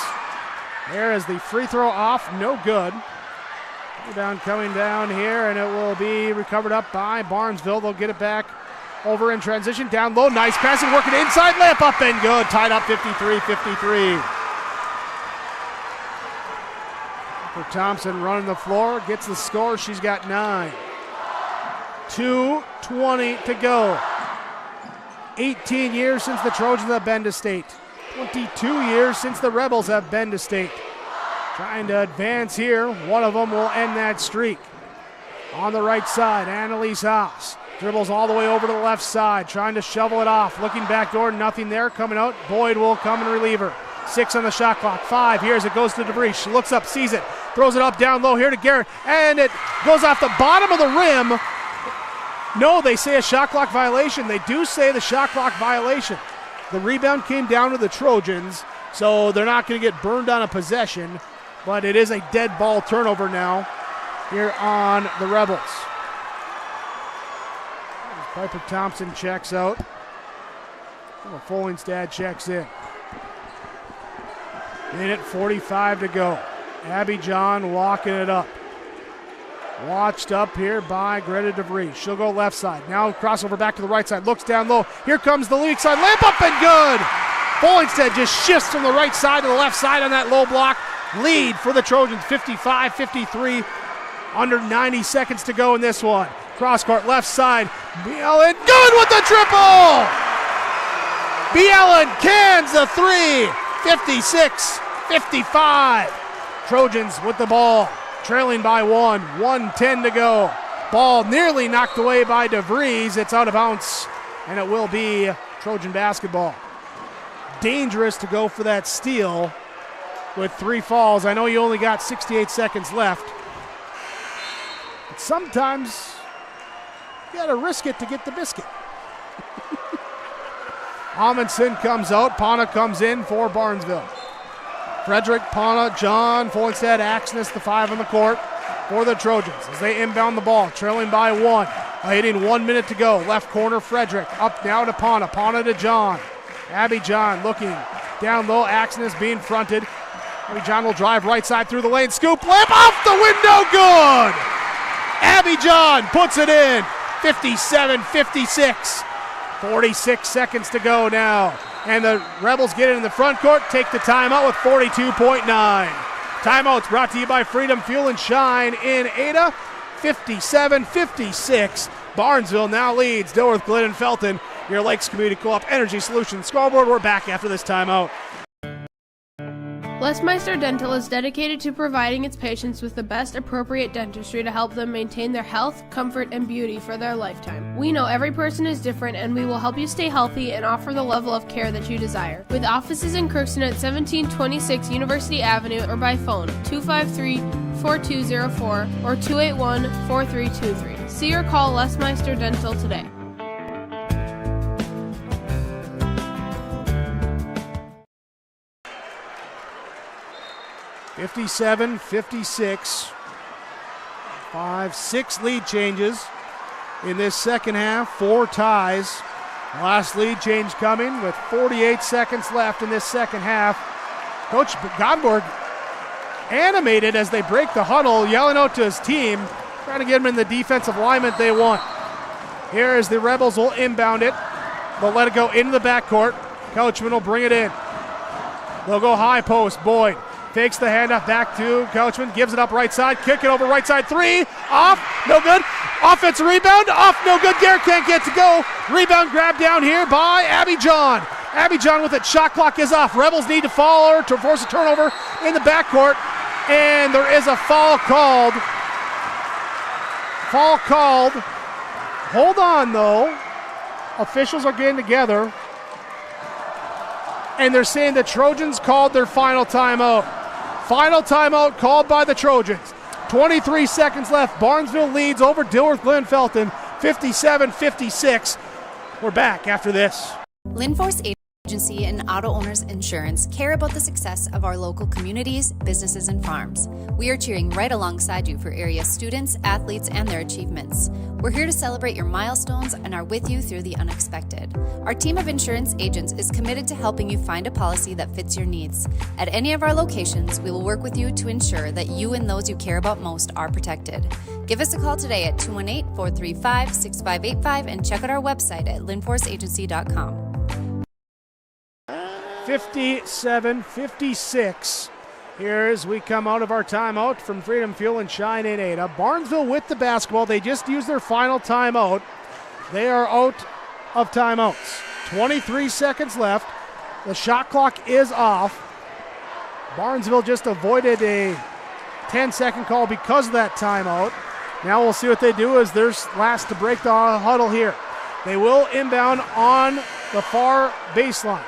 There is the free throw off. No good. Rebound coming down here, and it will be recovered up by Barnesville. They'll get it back over in transition. Down low, nice passing, working inside, layup up and good. Tied up 53-53. For Thompson running the floor, gets the score. She's got 9. 2:20 to go. 18 years since the Trojans have been to state. 22 years since the Rebels have been to state. Trying to advance here. One of them will end that streak. On the right side, Annalise Haas dribbles all the way over to the left side, trying to shovel it off. Looking back door, nothing there. Coming out, Boyd will come and relieve her. 6 on the shot clock. 5. Here's it goes to DeVries. She looks up, sees it, throws it up down low here to Garrett, and it goes off the bottom of the rim. No, they say a shot clock violation. They do say the shot clock violation. The rebound came down to the Trojans, so they're not going to get burned on a possession, but it is a dead ball turnover now here on the Rebels. Piper Thompson checks out. Folingstad checks in. Minute 45 to go. Abby John walking it up. Watched up here by Greta DeVries. She'll go left side. Now crossover back to the right side. Looks down low. Here comes the weak side. Layup up and good. Folingstad just shifts from the right side to the left side on that low block. Lead for the Trojans, 55-53. Under 90 seconds to go in this one. Cross court left side. Bielen good with the triple. Bielen cans the 3. 56-55. Trojans with the ball. Trailing by 1. 1:10 to go. Ball nearly knocked away by DeVries. It's out of bounds, and it will be Trojan basketball. Dangerous to go for that steal with 3 falls. I know you only got 68 seconds left. But sometimes you gotta risk it to get the biscuit. Amundsen comes out. Pana comes in for Barnesville. Frederick, Pana, John, Folingstad, Axness, the 5 on the court for the Trojans as they inbound the ball, trailing by 1. Hitting 1 minute to go. Left corner, Frederick. Up now to Pana. Pana to John. Abby John looking down low. Axness being fronted. Abby John will drive right side through the lane. Scoop, layup off the window, good! Abby John puts it in. 57-56. 46 seconds to go now. And the Rebels get it in the front court, take the timeout with 42.9. Timeouts brought to you by Freedom Fuel and Shine in Ada. 57-56. Barnesville now leads Dilworth-Glyndon-Felton. Your Lakes Community Co-op Energy Solutions scoreboard. We're back after this timeout. Lesmeister Dental is dedicated to providing its patients with the best appropriate dentistry to help them maintain their health, comfort, and beauty for their lifetime. We know every person is different, and we will help you stay healthy and offer the level of care that you desire. With offices in Crookston at 1726 University Avenue or by phone 253-4204 or 281-4323. See or call Lesmeister Dental today. 57-56. 5-6 lead changes in this second half. 4 ties. Last lead change coming with 48 seconds left in this second half. Coach Guttenberg animated as they break the huddle, yelling out to his team, trying to get them in the defensive alignment they want. Here is the Rebels will inbound it. They'll let it go into the backcourt. Couchman will bring it in. They'll go high post. Boyd fakes the handoff back to Couchman, gives it up right side, kick it over right side, 3, off, no good. Offensive rebound, off, no good. Garrett can't get to go. Rebound grab down here by Abby John. Abby John with it, shot clock is off. Rebels need to follow her to force a turnover in the backcourt, and there is a foul called. Foul called. Hold on though. Officials are getting together, and they're saying the Trojans called their final timeout. Final timeout called by the Trojans. 23 seconds left. Barnesville leads over Dilworth-Glyndon-Felton, 57-56. We're back after this. Linforce Agency and Auto Owners Insurance care about the success of our local communities, businesses, and farms. We are cheering right alongside you for area students, athletes, and their achievements. We're here to celebrate your milestones and are with you through the unexpected. Our team of insurance agents is committed to helping you find a policy that fits your needs. At any of our locations, we will work with you to ensure that you and those you care about most are protected. Give us a call today at 218-435-6585 and check out our website at linforceagency.com. 57-56 here as we come out of our timeout from Freedom Fuel and Shine in Ada. Barnesville with the basketball. They just used their final timeout. They are out of timeouts. 23 seconds left. The shot clock is off. Barnesville just avoided a 10-second call because of that timeout. Now we'll see what they do as they're last to break the huddle here. They will inbound on the far baseline.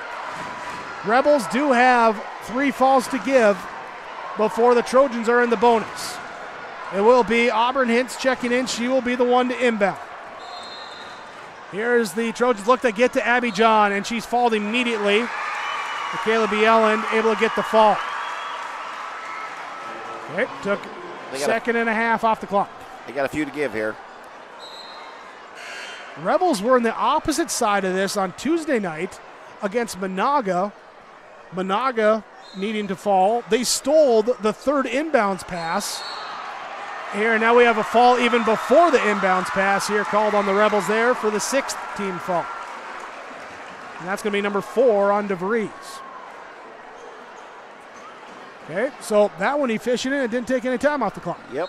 Rebels do have 3 fouls to give before the Trojans are in the bonus. It will be Auburn Hintz checking in. She will be the one to inbound. Here's the Trojans look to get to Abby John, and she's fouled immediately. Michaela Bieland able to get the fall. Okay, took a second and a half off the clock. They got a few to give here. Rebels were on the opposite side of this on Tuesday night against Monaga. Monaga needing to fall. They stole the third inbounds pass. Here, now we have a fall even before the inbounds pass here called on the Rebels there for the 6th team fall. And that's going to be number 4 on DeVries. Okay, so that one he fished it in. It didn't take any time off the clock. Yep.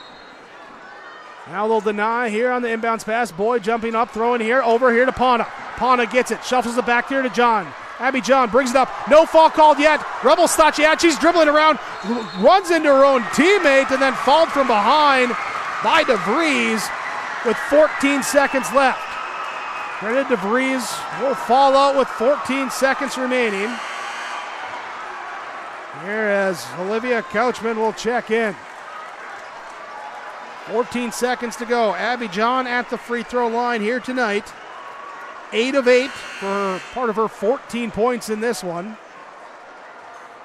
Now they'll deny here on the inbounds pass. Boyd jumping up, throwing here, over here to Pana. Pana gets it, shuffles it back here to John. Abby John brings it up. No fall called yet. Rebels thought she had. She's dribbling around, runs into her own teammate, and then fouled from behind by DeVries with 14 seconds left. Credit DeVries will fall out with 14 seconds remaining. Here as Olivia Couchman will check in. 14 seconds to go. Abby John at the free throw line here tonight. 8 of 8 for part of her 14 points in this one.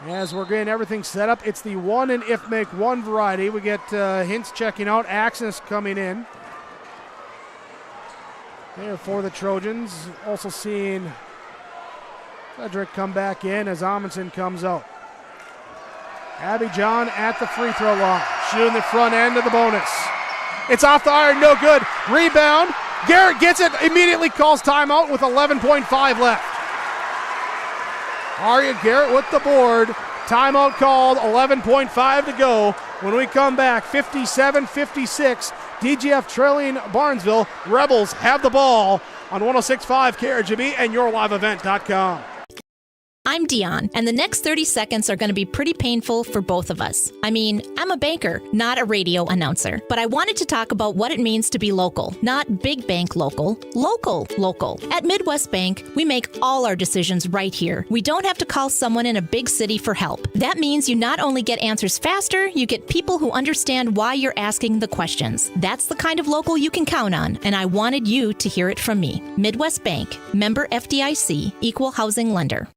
As we're getting everything set up, it's the one and if make one variety. We get Hintz checking out, Axis coming in. There for the Trojans. Also seeing Frederick come back in as Amundsen comes out. Abby John at the free throw line, shooting the front end of the bonus. It's off the iron, no good. Rebound. Garrett gets it, immediately calls timeout with 11.5 left. Aria Garrett with the board. Timeout called, 11.5 to go. When we come back, 57-56. DGF trailing Barnesville. Rebels have the ball on 106.5 KRGB and yourliveevent.com. I'm Dion, and the next 30 seconds are going to be pretty painful for both of us. I mean, I'm a banker, not a radio announcer, but I wanted to talk about what it means to be local, not big bank local, local. At Midwest Bank, we make all our decisions right here. We don't have to call someone in a big city for help. That means you not only get answers faster, you get people who understand why you're asking the questions. That's the kind of local you can count on, and I wanted you to hear it from me. Midwest Bank, member FDIC, equal housing lender.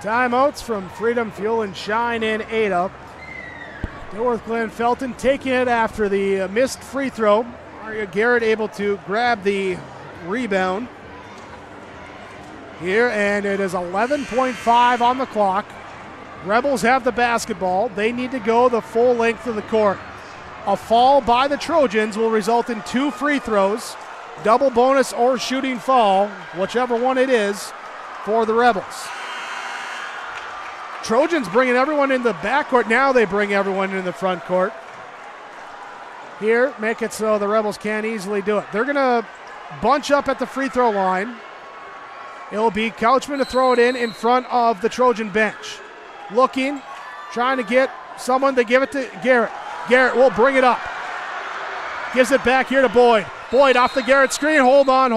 Timeouts from Freedom Fuel and Shine in Ada. Dilworth-Glyndon-Felton taking it after the missed free throw. Aria Garrett able to grab the rebound here, and it is 11.5 on the clock. Rebels have the basketball. They need to go the full length of the court. A fall by the Trojans will result in 2 free throws, double bonus or shooting foul, whichever one it is, for the Rebels. Trojans bringing everyone in the backcourt. Now they bring everyone in the front court. Here, make it so the Rebels can't easily do it. They're going to bunch up at the free throw line. It'll be Couchman to throw it in front of the Trojan bench. Looking, trying to get someone to give it to Garrett. Garrett will bring it up. Gives it back here to Boyd. Boyd off the Garrett screen. Hold on.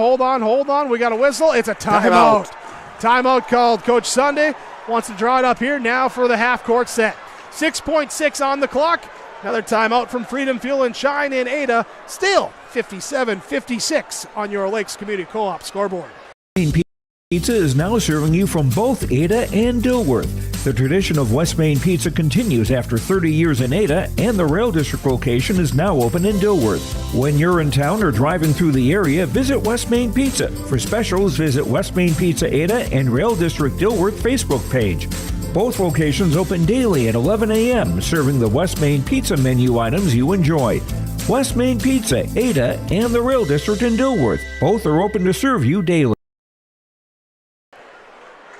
We got a whistle. It's a timeout. Timeout called. Coach Sunday wants to draw it up here now for the half-court set. 6.6 on the clock. Another timeout from Freedom Fuel and Shine in Ada. Still 57-56 on your Lakes Community Co-op scoreboard. Pizza is now serving you from both Ada and Dilworth. The tradition of West Main Pizza continues after 30 years in Ada, and the Rail District location is now open in Dilworth. When you're in town or driving through the area, visit West Main Pizza. For specials, visit West Main Pizza Ada and Rail District Dilworth Facebook page. Both locations open daily at 11 a.m., serving the West Main Pizza menu items you enjoy. West Main Pizza, Ada, and the Rail District in Dilworth. Both are open to serve you daily.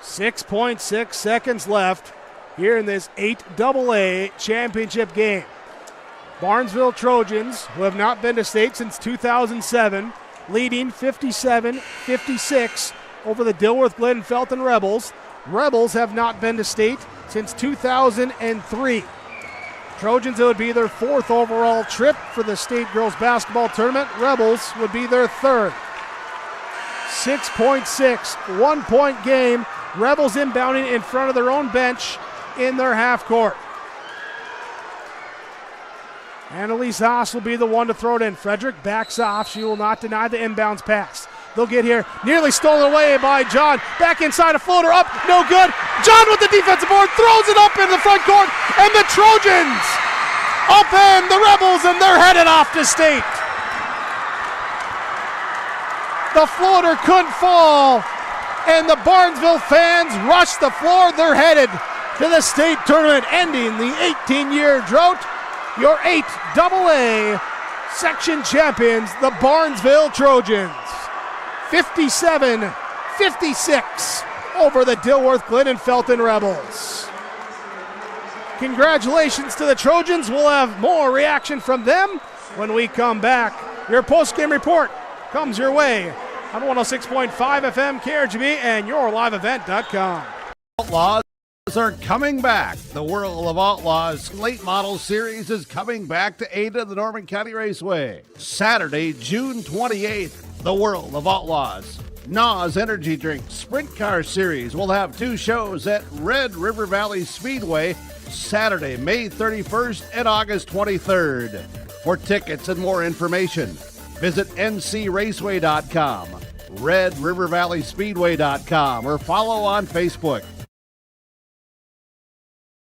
6.6 seconds left here in this 8AA championship game. Barnesville Trojans, who have not been to state since 2007, leading 57-56 over the Dilworth-Glyndon-Felton Rebels. Rebels have not been to state since 2003. Trojans, it would be their 4th overall trip for the state girls basketball tournament. Rebels would be their 3rd. 6.6, 1-point game. Rebels inbounding in front of their own bench in their half court. Annalise Haas will be the one to throw it in. Frederick backs off. She will not deny the inbounds pass. They'll get here. Nearly stolen away by John. Back inside, a floater up. No good. John with the defensive board throws it up into the front court. And the Trojans upend the Rebels, and they're headed off to state. The floater couldn't fall, and the Barnesville fans rush the floor. They're headed to the state tournament, ending the 18-year drought. Your 8AA section champions, the Barnesville Trojans. 57-56 over the Dilworth-Glyndon-Felton Rebels. Congratulations to the Trojans. We'll have more reaction from them when we come back. Your post-game report comes your way on 106.5 FM KRGB and yourliveevent.com. Outlaws are coming back. The World of Outlaws Late Model Series is coming back to Ada, the Norman County Raceway. Saturday, June 28th, the World of Outlaws NOS Energy Drink Sprint Car Series will have 2 shows at Red River Valley Speedway Saturday, May 31st and August 23rd. For tickets and more information, visit ncraceway.com, redrivervalleyspeedway.com, or follow on Facebook.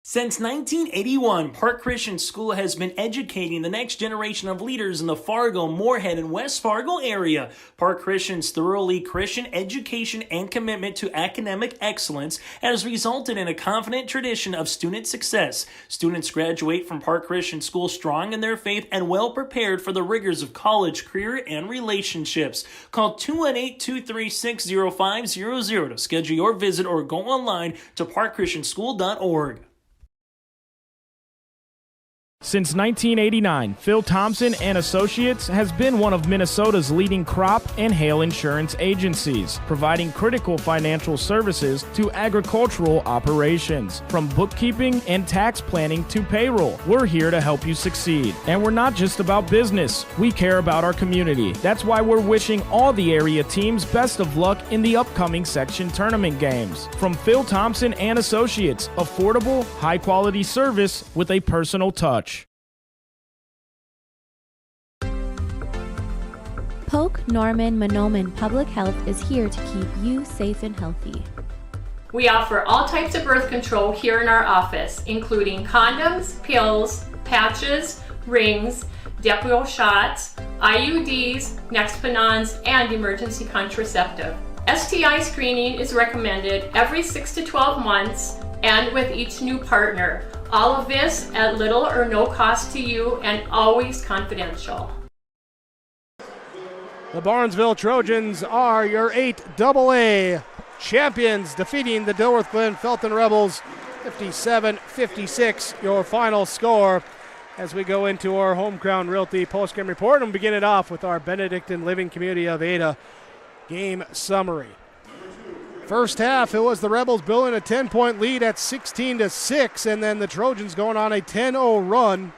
Since 1981, Park Christian School has been educating the next generation of leaders in the Fargo, Moorhead, and West Fargo area. Park Christian's thoroughly Christian education and commitment to academic excellence has resulted in a confident tradition of student success. Students graduate from Park Christian School strong in their faith and well prepared for the rigors of college, career, and relationships. Call 218-236-0500 to schedule your visit or go online to parkchristianschool.org. Since 1989, Phil Thompson and Associates has been one of Minnesota's leading crop and hail insurance agencies, providing critical financial services to agricultural operations. From bookkeeping and tax planning to payroll, we're here to help you succeed. And we're not just about business, we care about our community. That's why we're wishing all the area teams best of luck in the upcoming section tournament games. From Phil Thompson and Associates, affordable, high-quality service with a personal touch. Polk, Norman, Mahnomen Public Health is here to keep you safe and healthy. We offer all types of birth control here in our office, including condoms, pills, patches, rings, Depo shots, IUDs, Nexpanons, and emergency contraceptive. STI screening is recommended every 6 to 12 months and with each new partner. All of this at little or no cost to you and always confidential. The Barnesville Trojans are your 8AA champions, defeating the Dilworth-Glyndon-Felton Rebels 57-56, your final score. As we go into our Home Crown Realty postgame report, and begin it off with our Benedictine Living Community of Ada game summary. First half, it was the Rebels building a 10-point lead at 16-6, and then the Trojans going on a 10-0 run.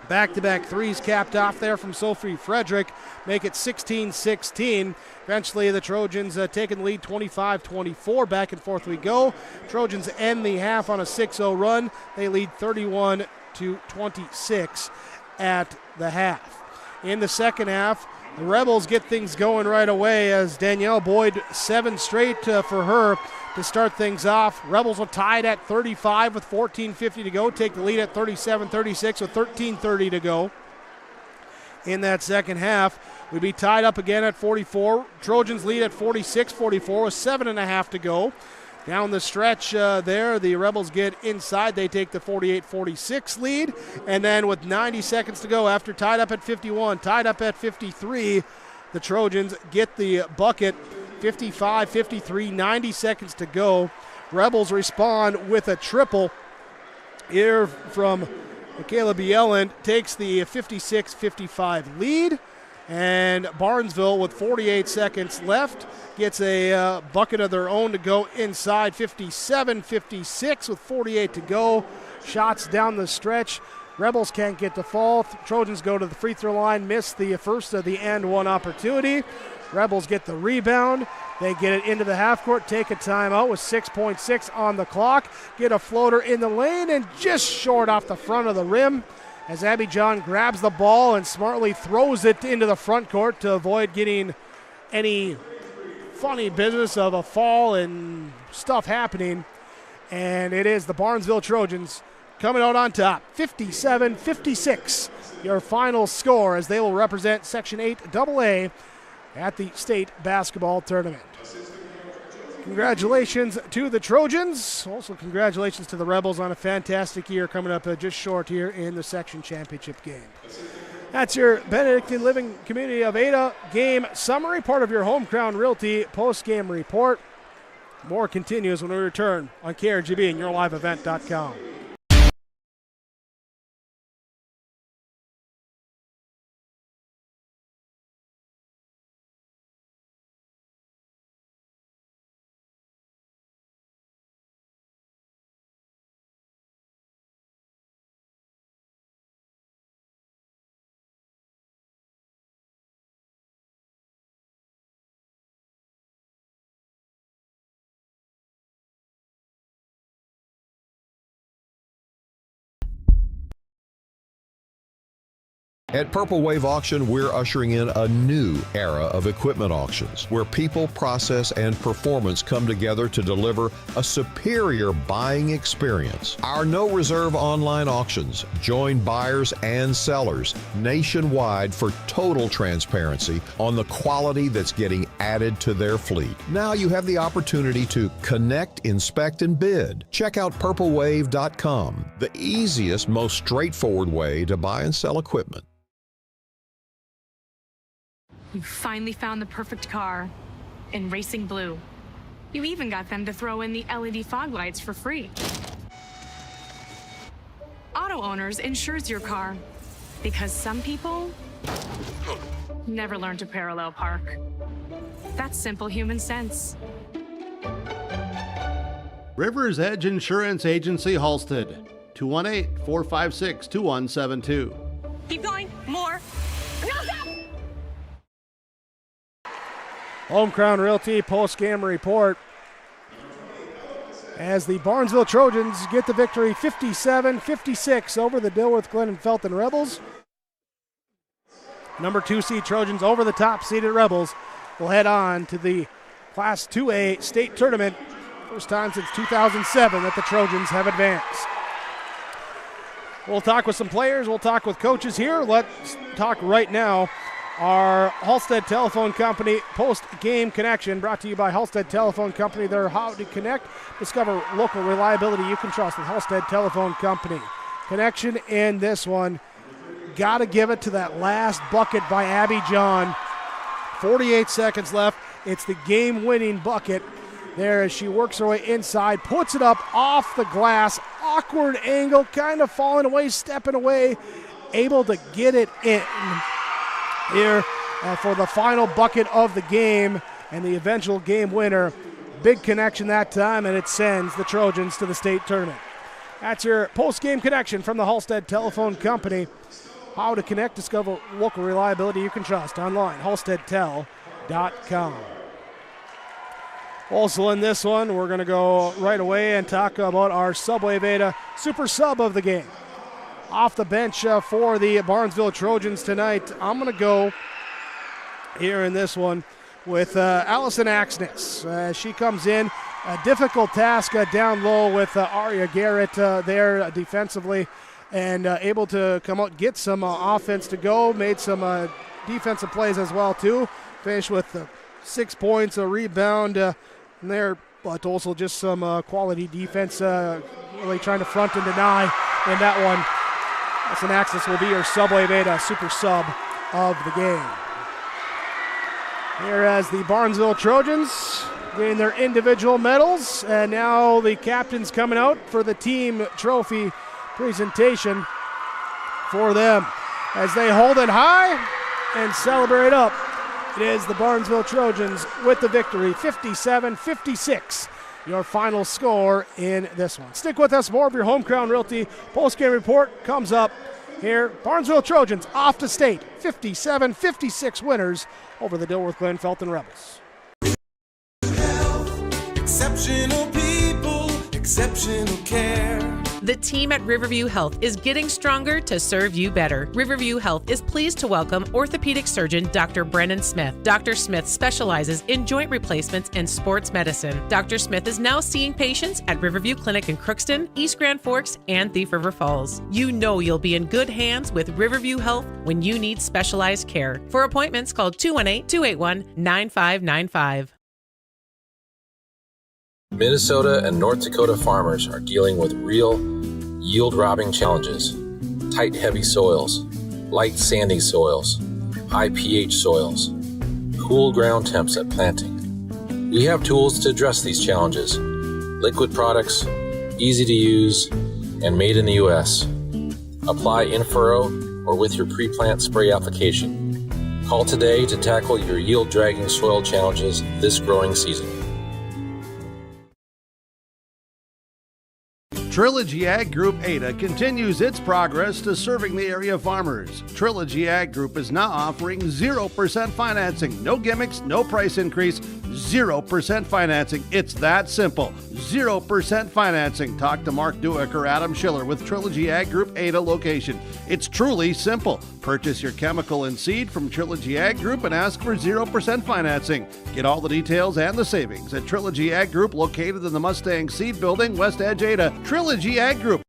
Back-to-back threes capped off there from Sophie Frederick, make it 16-16. Eventually, the Trojans taking the lead 25-24. Back and forth we go. Trojans end the half on a 6-0 run. They lead 31-26 at the half. In the second half, The Rebels get things going right away as Danielle Boyd, 7 straight for her to start things off. Rebels will tie it at 35 with 14:50 to go, take the lead at 37-36 with 13:30 to go. In that second half, we'd be tied up again at 44. Trojans lead at 46-44 with 7.5 to go. Down the stretch there, the Rebels get inside. They take the 48-46 lead. And then with 90 seconds to go, after tied up at 51, tied up at 53, the Trojans get the bucket. 55-53, 90 seconds to go. Rebels respond with a triple here from Michaela Bieland, takes the 56-55 lead. And Barnesville, with 48 seconds left, gets a bucket of their own to go inside. 57-56 with 48 to go. Shots down the stretch. Rebels can't get to fall. Trojans go to the free throw line, miss the first of the and one opportunity. Rebels get the rebound. They get it into the half court, take a timeout with 6.6 on the clock. Get a floater in the lane and just short off the front of the rim as Abby John grabs the ball and smartly throws it into the front court to avoid getting any funny business of a fall and stuff happening. And it is the Barnesville Trojans coming out on top, 57-56, your final score, as they will represent Section 8 AA at the state basketball tournament. Congratulations to the Trojans. Also congratulations to the Rebels on a fantastic year, coming up just short here in the section championship game. That's your Benedictine Living Community of Ada game summary, part of your Home Crown Realty post-game report. More continues when we return on KRGB and YourLiveEvent.com. At Purple Wave Auction, we're ushering in a new era of equipment auctions where people, process, and performance come together to deliver a superior buying experience. Our no reserve online auctions join buyers and sellers nationwide for total transparency on the quality that's getting added to their fleet. Now you have the opportunity to connect, inspect, and bid. Check out purplewave.com, the easiest, most straightforward way to buy and sell equipment. You finally found the perfect car in Racing Blue. You even got them to throw in the LED fog lights for free. Auto Owners insures your car because some people never learn to parallel park. That's simple human sense. River's Edge Insurance Agency, Halstead, 218-456-2172. Keep going, more. Home Crown Realty post-game report as the Barnesville Trojans get the victory 57-56 over the Dilworth-Glyndon-Felton Rebels. Number 2 seed Trojans over the top seeded Rebels will head on to the Class 2A state tournament. First time since 2007 that the Trojans have advanced. We'll talk with some players. We'll talk with coaches here. Let's talk right now. Our Halstead Telephone Company post-game connection brought to you by Halstead Telephone Company. They're how to connect. Discover local reliability you can trust with Halstead Telephone Company. Connection in this one. Got to give it to that last bucket by Abby John. 48 seconds left. It's the game-winning bucket there as she works her way inside, puts it up off the glass. Awkward angle, kind of falling away, stepping away, able to get it in here for the final bucket of the game and the eventual game winner. Big connection that time, and it sends the Trojans to the state tournament. That's your post-game connection from the Halstead Telephone Company. How to connect, discover local reliability you can trust online, halsteadtel.com. Also in this one, we're going to go right away and talk about our Subway Veda super sub of the game. Off the bench for the Barnesville Trojans tonight, I'm going to go here in this one with Allison Axness. She comes in, a difficult task down low with Aria Garrett there defensively, and able to come out, get some offense to go, made some defensive plays as well too. Finished with 6 points, a rebound there, but also just some quality defense, really trying to front and deny in that one. Allison Axness will be your Subway Beta super sub of the game. Here as the Barnesville Trojans getting their individual medals, and now the captain's coming out for the team trophy presentation for them as they hold it high and celebrate up. It is the Barnesville Trojans with the victory, 57-56, your final score in this one. Stick with us, more of your Home Crown Realty post-game report comes up here. Barnesville Trojans off to state, 57-56 winners over the Dilworth-Glyndon-Felton Rebels. Exceptional people, exceptional care. The team at Riverview Health is getting stronger to serve you better. Riverview Health is pleased to welcome orthopedic surgeon Dr. Brennan Smith. Dr. Smith specializes in joint replacements and sports medicine. Dr. Smith is now seeing patients at Riverview Clinic in Crookston, East Grand Forks, and Thief River Falls. You know you'll be in good hands with Riverview Health when you need specialized care. For appointments, call 218-281-9595. Minnesota and North Dakota farmers are dealing with real yield-robbing challenges. Tight, heavy soils, light, sandy soils, high pH soils, cool ground temps at planting. We have tools to address these challenges. Liquid products, easy to use, and made in the U.S. Apply in furrow or with your pre-plant spray application. Call today to tackle your yield-dragging soil challenges this growing season. Trilogy Ag Group Ada continues its progress to serving the area farmers. Trilogy Ag Group is now offering 0% financing. No gimmicks, no price increase, 0% financing. It's that simple. 0% financing. Talk to Mark Duick or Adam Schiller with Trilogy Ag Group Ada location. It's truly simple. Purchase your chemical and seed from Trilogy Ag Group and ask for 0% financing. Get all the details and the savings at Trilogy Ag Group located in the Mustang Seed Building, West Edge, Ada. Trilogy Ag Group.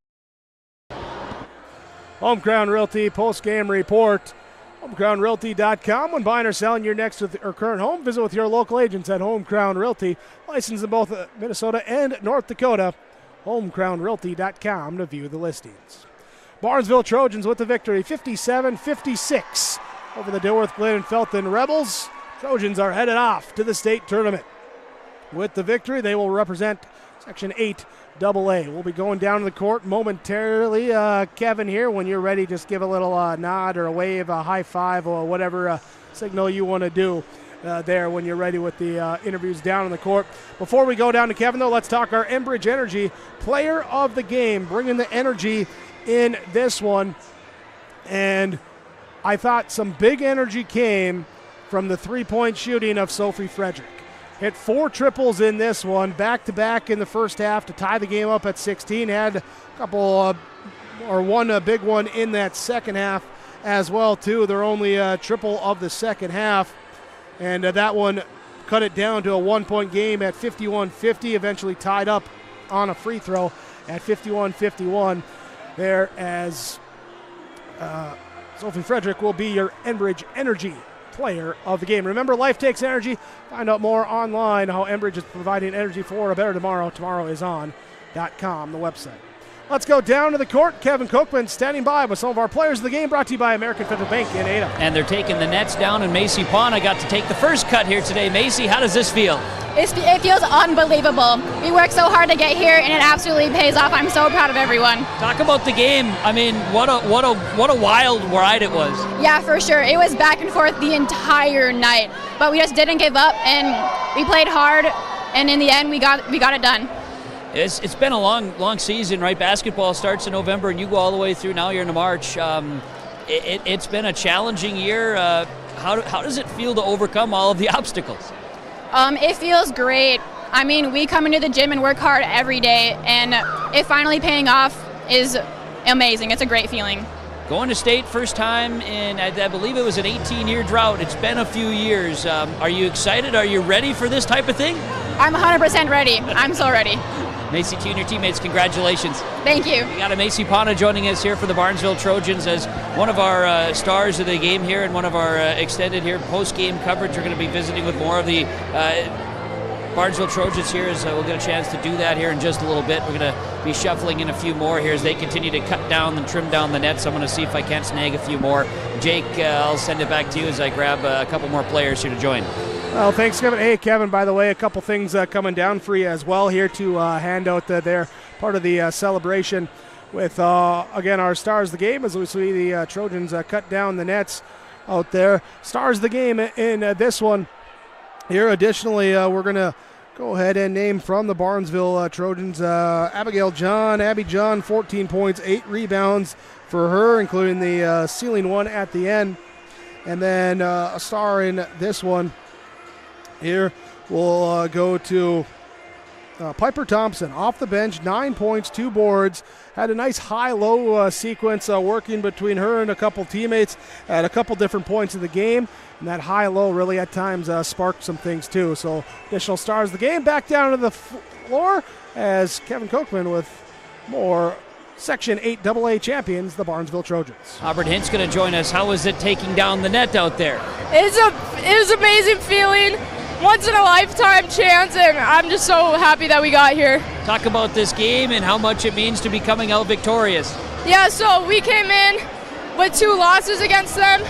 Home Crown Realty post-game report. HomeCrownRealty.com. When buying or selling your next or current home, visit with your local agents at Home Crown Realty. Licensed in both Minnesota and North Dakota. HomeCrownRealty.com to view the listings. Barnesville Trojans with the victory, 57-56 over the Dilworth-Glyndon-Felton Rebels. Trojans are headed off to the state tournament. With the victory, they will represent Section 8 AA. We'll be going down to the court momentarily. Kevin, here, when you're ready, just give a little nod or a wave, a high five, or whatever signal you want to do there when you're ready with the interviews down on the court. Before we go down to Kevin, though, let's talk our Enbridge Energy Player of the Game, bringing the energy in this one. And I thought some big energy came from the three-point shooting of Sophie Frederick. Hit 4 triples in this one, back-to-back in the first half to tie the game up at 16. Had a couple, one big one in that second half as well, too. Their only triple of the second half. And that one cut it down to a 1-point game at 51-50, eventually tied up on a free throw at 51-51 there, as Sophie Frederick will be your Enbridge Energy Player of the Game. Remember, life takes energy. Find out more online how Enbridge is providing energy for a better tomorrow. Tomorrowison.com, the website. Let's go down to the court. Kevin Cookman standing by with some of our players of the game, brought to you by American Federal Bank in Ada. And they're taking the nets down, and Macy Pond, I got to take the first cut here today. Macy, how does this feel? It feels unbelievable. We worked so hard to get here, and it absolutely pays off. I'm so proud of everyone. Talk about the game. I mean, what a wild ride it was. Yeah, for sure. It was back and forth the entire night, but we just didn't give up, and we played hard, and in the end, we got it done. It's been a long season, right? Basketball starts in November, and you go all the way through. Now you're into March. It's been a challenging year. How does it feel to overcome all of the obstacles? It feels great. I mean, we come into the gym and work hard every day, and it finally paying off is amazing. It's a great feeling. Going to state first time in, I believe it was an 18-year drought. It's been a few years. Are you excited? Are you ready for this type of thing? I'm 100% ready. I'm so ready. Macy, to you and your teammates, congratulations. Thank you. We got a Macy Pana joining us here for the Barnesville Trojans as one of our stars of the game here and one of our extended here post-game coverage. We're going to be visiting with more of the Barnesville Trojans here as we'll get a chance to do that here in just a little bit. We're going to be shuffling in a few more here as they continue to cut down and trim down the nets. I'm going to see if I can't snag a few more. Jake, I'll send it back to you as I grab a couple more players here to join. Well, thanks, Kevin. Hey, Kevin, by the way, a couple things coming down for you as well here to hand out there, part of the celebration with, again, our stars of the game as we see the Trojans cut down the nets out there. Stars of the game in this one here. Additionally, we're going to go ahead and name from the Barnesville Trojans Abby John, 14 points, 8 rebounds for her, including the ceiling one at the end. And then a star in this one here will go to Piper Thompson, off the bench, 9 points, 2 boards. Had a nice high-low sequence working between her and a couple teammates at a couple different points in the game. And that high-low really at times sparked some things too. So additional stars of the game. Back down to the floor as Kevin Kochman with more Section 8 AA champions, the Barnesville Trojans. Auburn Hint's going to join us. How was it taking down the net out there? It was an amazing feeling. Once in a lifetime chance, and I'm just so happy that we got here. Talk about this game and how much it means to be coming out victorious. Yeah, so we came in with 2 losses against them,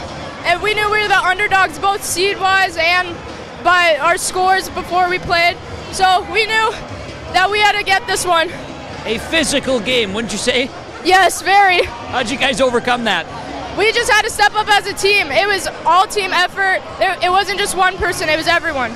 and we knew we were the underdogs both seed-wise and by our scores before we played. So we knew that we had to get this one. A physical game, wouldn't you say? Yes, very. How'd you guys overcome that? We just had to step up as a team. It was all team effort. It wasn't just one person, it was everyone.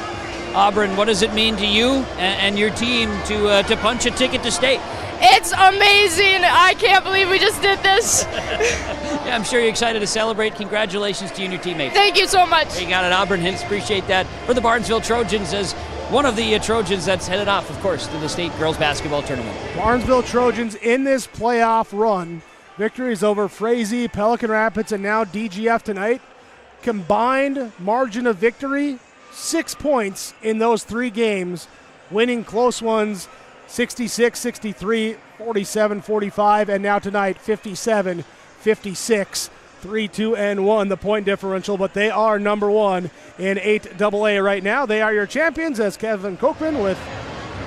Auburn, what does it mean to you and your team to punch a ticket to state? It's amazing. I can't believe we just did this. Yeah, I'm sure you're excited to celebrate. Congratulations to you and your teammates. Thank you so much. You got it, Auburn Hintz. Appreciate that. For the Barnesville Trojans as one of the Trojans that's headed off, of course, to the state girls basketball tournament. Barnesville Trojans in this playoff run. Victories over Frazee, Pelican Rapids, and now DGF tonight. Combined margin of victory, 6 points in those 3 games. Winning close ones, 66-63, 47-45, and now tonight, 57-56, 3-2-1, the point differential. But they are number 1 in 8 AA right now. They are your champions, as Kevin Kochman with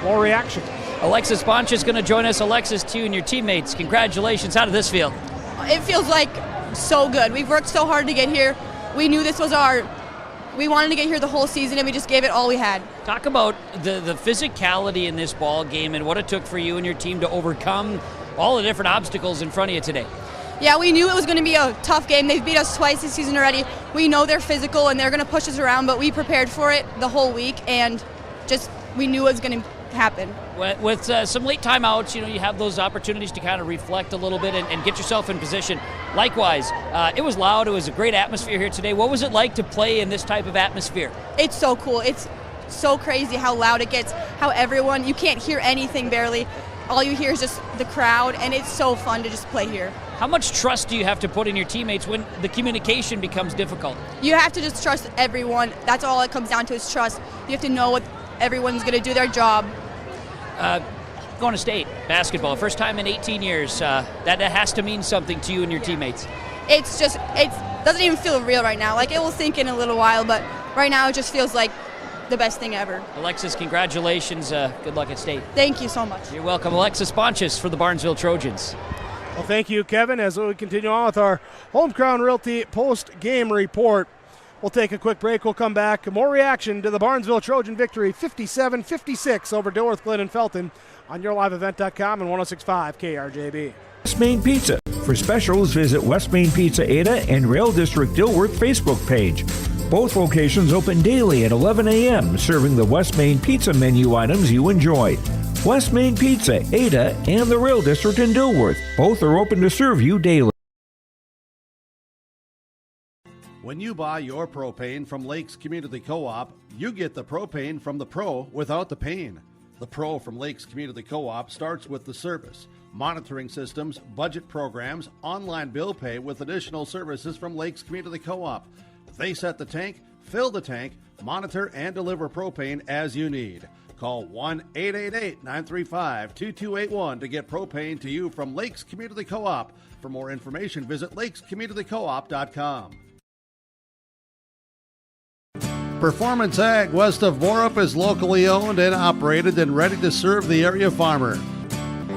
more reaction. Alexis Bonch is going to join us. Alexis, to you and your teammates, congratulations. How did this feel? It feels like so good. We've worked so hard to get here. We knew this was we wanted to get here the whole season, and we just gave it all we had. Talk about the physicality in this ball game and what it took for you and your team to overcome all the different obstacles in front of you today. Yeah, we knew it was going to be a tough game. They've beat us twice this season already. We know they're physical, and they're going to push us around, but we prepared for it the whole week, and we knew it was going to happen. With some late timeouts, you have those opportunities to kind of reflect a little bit and get yourself in position. Likewise, it was loud. It was a great atmosphere here today. What was it like to play in this type of atmosphere? It's so cool. It's so crazy how loud it gets, how everyone, you can't hear anything barely. All you hear is just the crowd, and it's so fun to just play here. How much trust do you have to put in your teammates when the communication becomes difficult? You have to just trust everyone. That's all it comes down to, is trust. You have to know what everyone's going to do their job. Going to state basketball, first time in 18 years. That has to mean something to you and your teammates. It doesn't even feel real right now. Like, it will sink in a little while, but right now it just feels like the best thing ever. Alexis, congratulations. Good luck at state. Thank you so much. You're welcome. Alexis Bonchis for the Barnesville Trojans. Well, thank you, Kevin. As we continue on with our Home Crown Realty post-game report, we'll take a quick break. We'll come back. More reaction to the Barnesville Trojan victory, 57-56 over Dilworth-Glyndon-Felton on YourLiveEvent.com and 106.5 KRJB. West Main Pizza. For specials, visit West Main Pizza Ada and Rail District Dilworth Facebook page. Both locations open daily at 11 a.m., serving the West Main Pizza menu items you enjoy. West Main Pizza, Ada, and the Rail District in Dilworth. Both are open to serve you daily. When you buy your propane from Lakes Community Co-op, you get the propane from the pro without the pain. The pro from Lakes Community Co-op starts with the service, monitoring systems, budget programs, online bill pay with additional services from Lakes Community Co-op. They set the tank, fill the tank, monitor and deliver propane as you need. Call 1-888-935-2281 to get propane to you from Lakes Community Co-op. For more information, visit lakescommunitycoop.com. Performance Ag west of Borup is locally owned and operated and ready to serve the area farmer.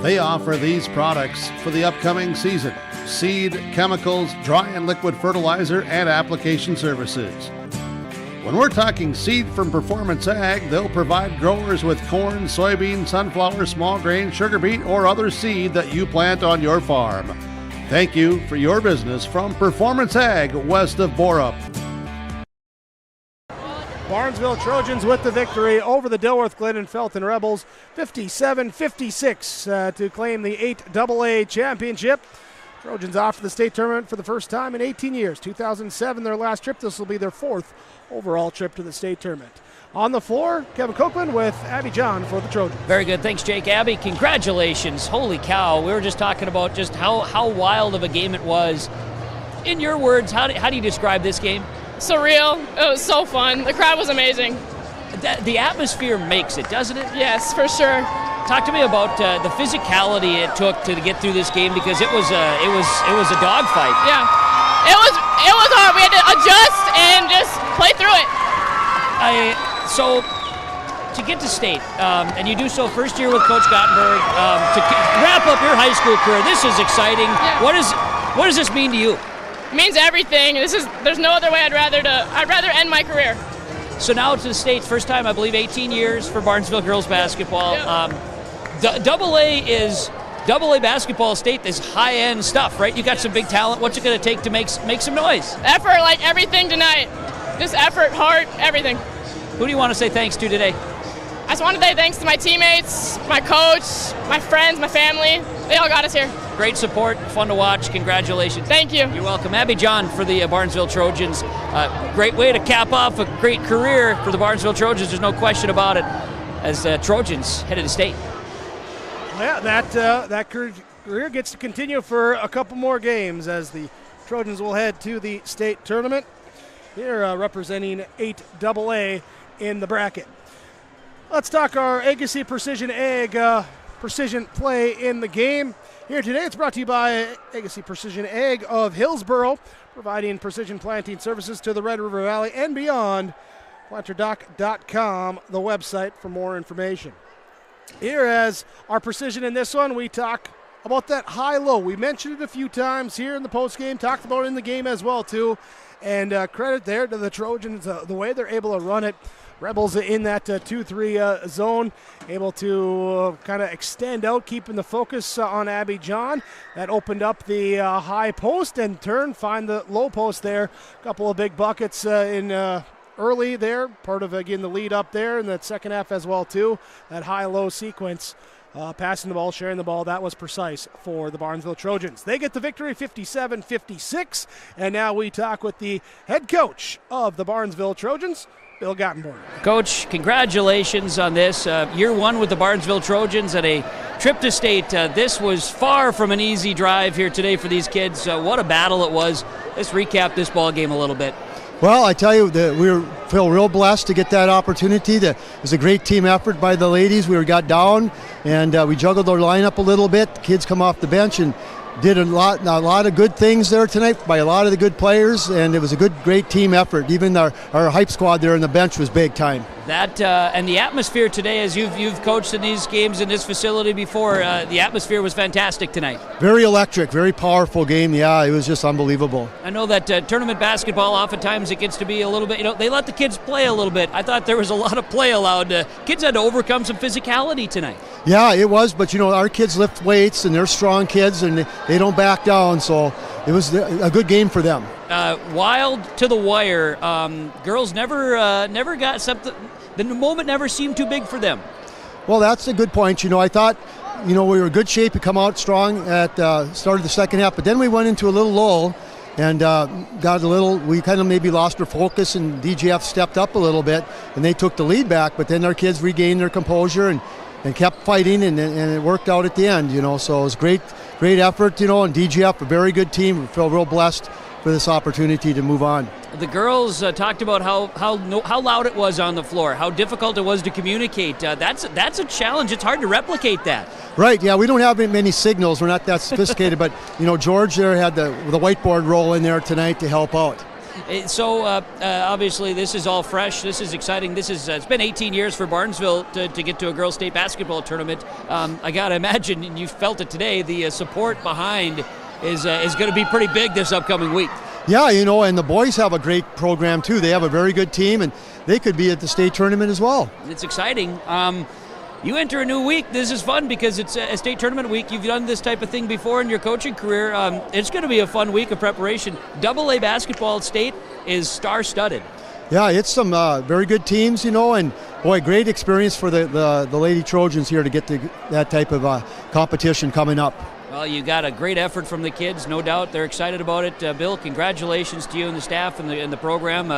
They offer these products for the upcoming season: seed, chemicals, dry and liquid fertilizer, and application services. When we're talking seed from Performance Ag, they'll provide growers with corn, soybean, sunflower, small grain, sugar beet, or other seed that you plant on your farm. Thank you for your business from Performance Ag west of Borup. Barnesville Trojans with the victory over the Dilworth-Glyndon-Felton Rebels, 57-56 to claim the 8AA championship. Trojans off to the state tournament for the first time in 18 years. 2007, their last trip. This will be their fourth overall trip to the state tournament. On the floor, Kevin Copeland with Abby John for the Trojans. Very good. Thanks, Jake. Abby, congratulations. Holy cow. We were just talking about just how wild of a game it was. In your words, how do you describe this game? Surreal. It was so fun. The crowd was amazing. The atmosphere makes it, doesn't it? Yes, for sure. Talk to me about the physicality it took to get through this game, because it was a dogfight. Yeah, it was hard. We had to adjust and just play through it. So to get to state, and you do so first year with Coach Guttenberg, to wrap up your high school career. This is exciting. Yeah. What does this mean to you? It means everything. There's no other way I'd rather end my career. So now to the States, first time, I believe, 18 years for Barnesville girls basketball. AA basketball state is high-end stuff, right? You got some big talent. What's it going to take to make some noise? Effort, like everything tonight. Just effort, heart, everything. Who do you want to say thanks to today? I just want to say thanks to my teammates, my coach, my friends, my family. They all got us here. Great support, fun to watch. Congratulations. Thank you. You're welcome. Abby John for the Barnesville Trojans. Great way to cap off a great career for the Barnesville Trojans. There's no question about it, as Trojans headed to state. Yeah, that career gets to continue for a couple more games as the Trojans will head to the state tournament. Here representing 8AA in the bracket. Let's talk our Agassi Precision Ag precision play in the game. Here today, it's brought to you by Agassi Precision Ag of Hillsboro, providing precision planting services to the Red River Valley and beyond. PlanterDoc.com, the website for more information. Here as our precision in this one, we talk about that high-low. We mentioned it a few times here in the postgame, talked about it in the game as well too, and credit there to the Trojans, the way they're able to run it. Rebels in that 2-3 zone, able to kind of extend out, keeping the focus on Abby John. That opened up the high post and find the low post there. A couple of big buckets in early there, part of, again, the lead up there in that second half as well, too. That high-low sequence, passing the ball, sharing the ball, that was precise for the Barnesville Trojans. They get the victory, 57-56, and now we talk with the head coach of the Barnesville Trojans, Bill Guttenberg. Coach, congratulations on this. Year one with the Barnesville Trojans at a trip to state. This was far from an easy drive here today for these kids. What a battle it was. Let's recap this ball game a little bit. Well, I tell you that we feel real blessed to get that opportunity. It was a great team effort by the ladies. We got down and we juggled our lineup a little bit. The kids come off the bench and did a lot of good things there tonight by a lot of the good players, and it was a great team effort. Even our hype squad there on the bench was big time. That and the atmosphere today, as you've coached in these games in this facility before, the atmosphere was fantastic tonight. Very electric, very powerful game. Yeah, it was just unbelievable. I know that tournament basketball, oftentimes it gets to be a little bit, they let the kids play a little bit. I thought there was a lot of play allowed. Kids had to overcome some physicality tonight. Yeah, it was, but our kids lift weights and they're strong kids and they don't back down, so it was a good game for them. Wild to the wire. Girls never got something. The moment never seemed too big for them. Well, that's a good point. I thought, we were in good shape to come out strong at start of the second half, but then we went into a little lull and we kind of maybe lost our focus, and DGF stepped up a little bit and they took the lead back, but then our kids regained their composure and and kept fighting, and it worked out at the end, So it was great effort, and DGF, a very good team. We feel real blessed for this opportunity to move on. The girls talked about how loud it was on the floor, how difficult it was to communicate. That's a challenge. It's hard to replicate that. Right, yeah, we don't have many signals. We're not that sophisticated, but, George there had the whiteboard roll in there tonight to help out. So obviously this is all fresh. This is exciting. It's been 18 years for Barnesville to get to a girls' state basketball tournament. I got to imagine, and you felt it today, the support behind is going to be pretty big this upcoming week. Yeah, and the boys have a great program too. They have a very good team, and they could be at the state tournament as well. It's exciting. You enter a new week. This is fun because it's a state tournament week. You've done this type of thing before in your coaching career. It's going to be a fun week of preparation. AA basketball at state is star-studded. Yeah, it's some very good teams, and boy, great experience for the Lady Trojans here to get to that type of competition coming up. Well, you got a great effort from the kids, no doubt. They're excited about it. Bill, congratulations to you and the staff and the program.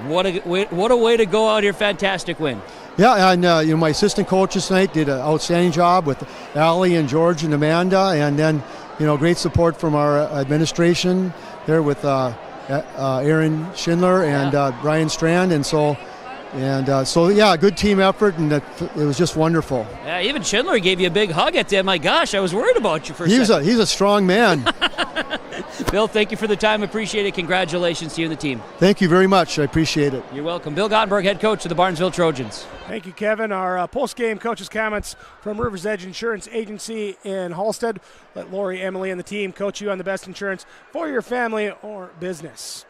What a way to go out here. Fantastic win. Yeah, and my assistant coaches tonight did an outstanding job with Allie and George and Amanda, and then great support from our administration there with Aaron Schindler and Brian Strand, and so yeah, good team effort, and it was just wonderful. Yeah, even Schindler gave you a big hug at the end. My gosh, I was worried about you for a second. He's a strong man. Bill, thank you for the time. Appreciate it. Congratulations to you and the team. Thank you very much. I appreciate it. You're welcome. Bill Guttenberg, head coach of the Barnesville Trojans. Thank you, Kevin. Our post-game coaches' comments from River's Edge Insurance Agency in Halstead. Let Lori, Emily, and the team coach you on the best insurance for your family or business.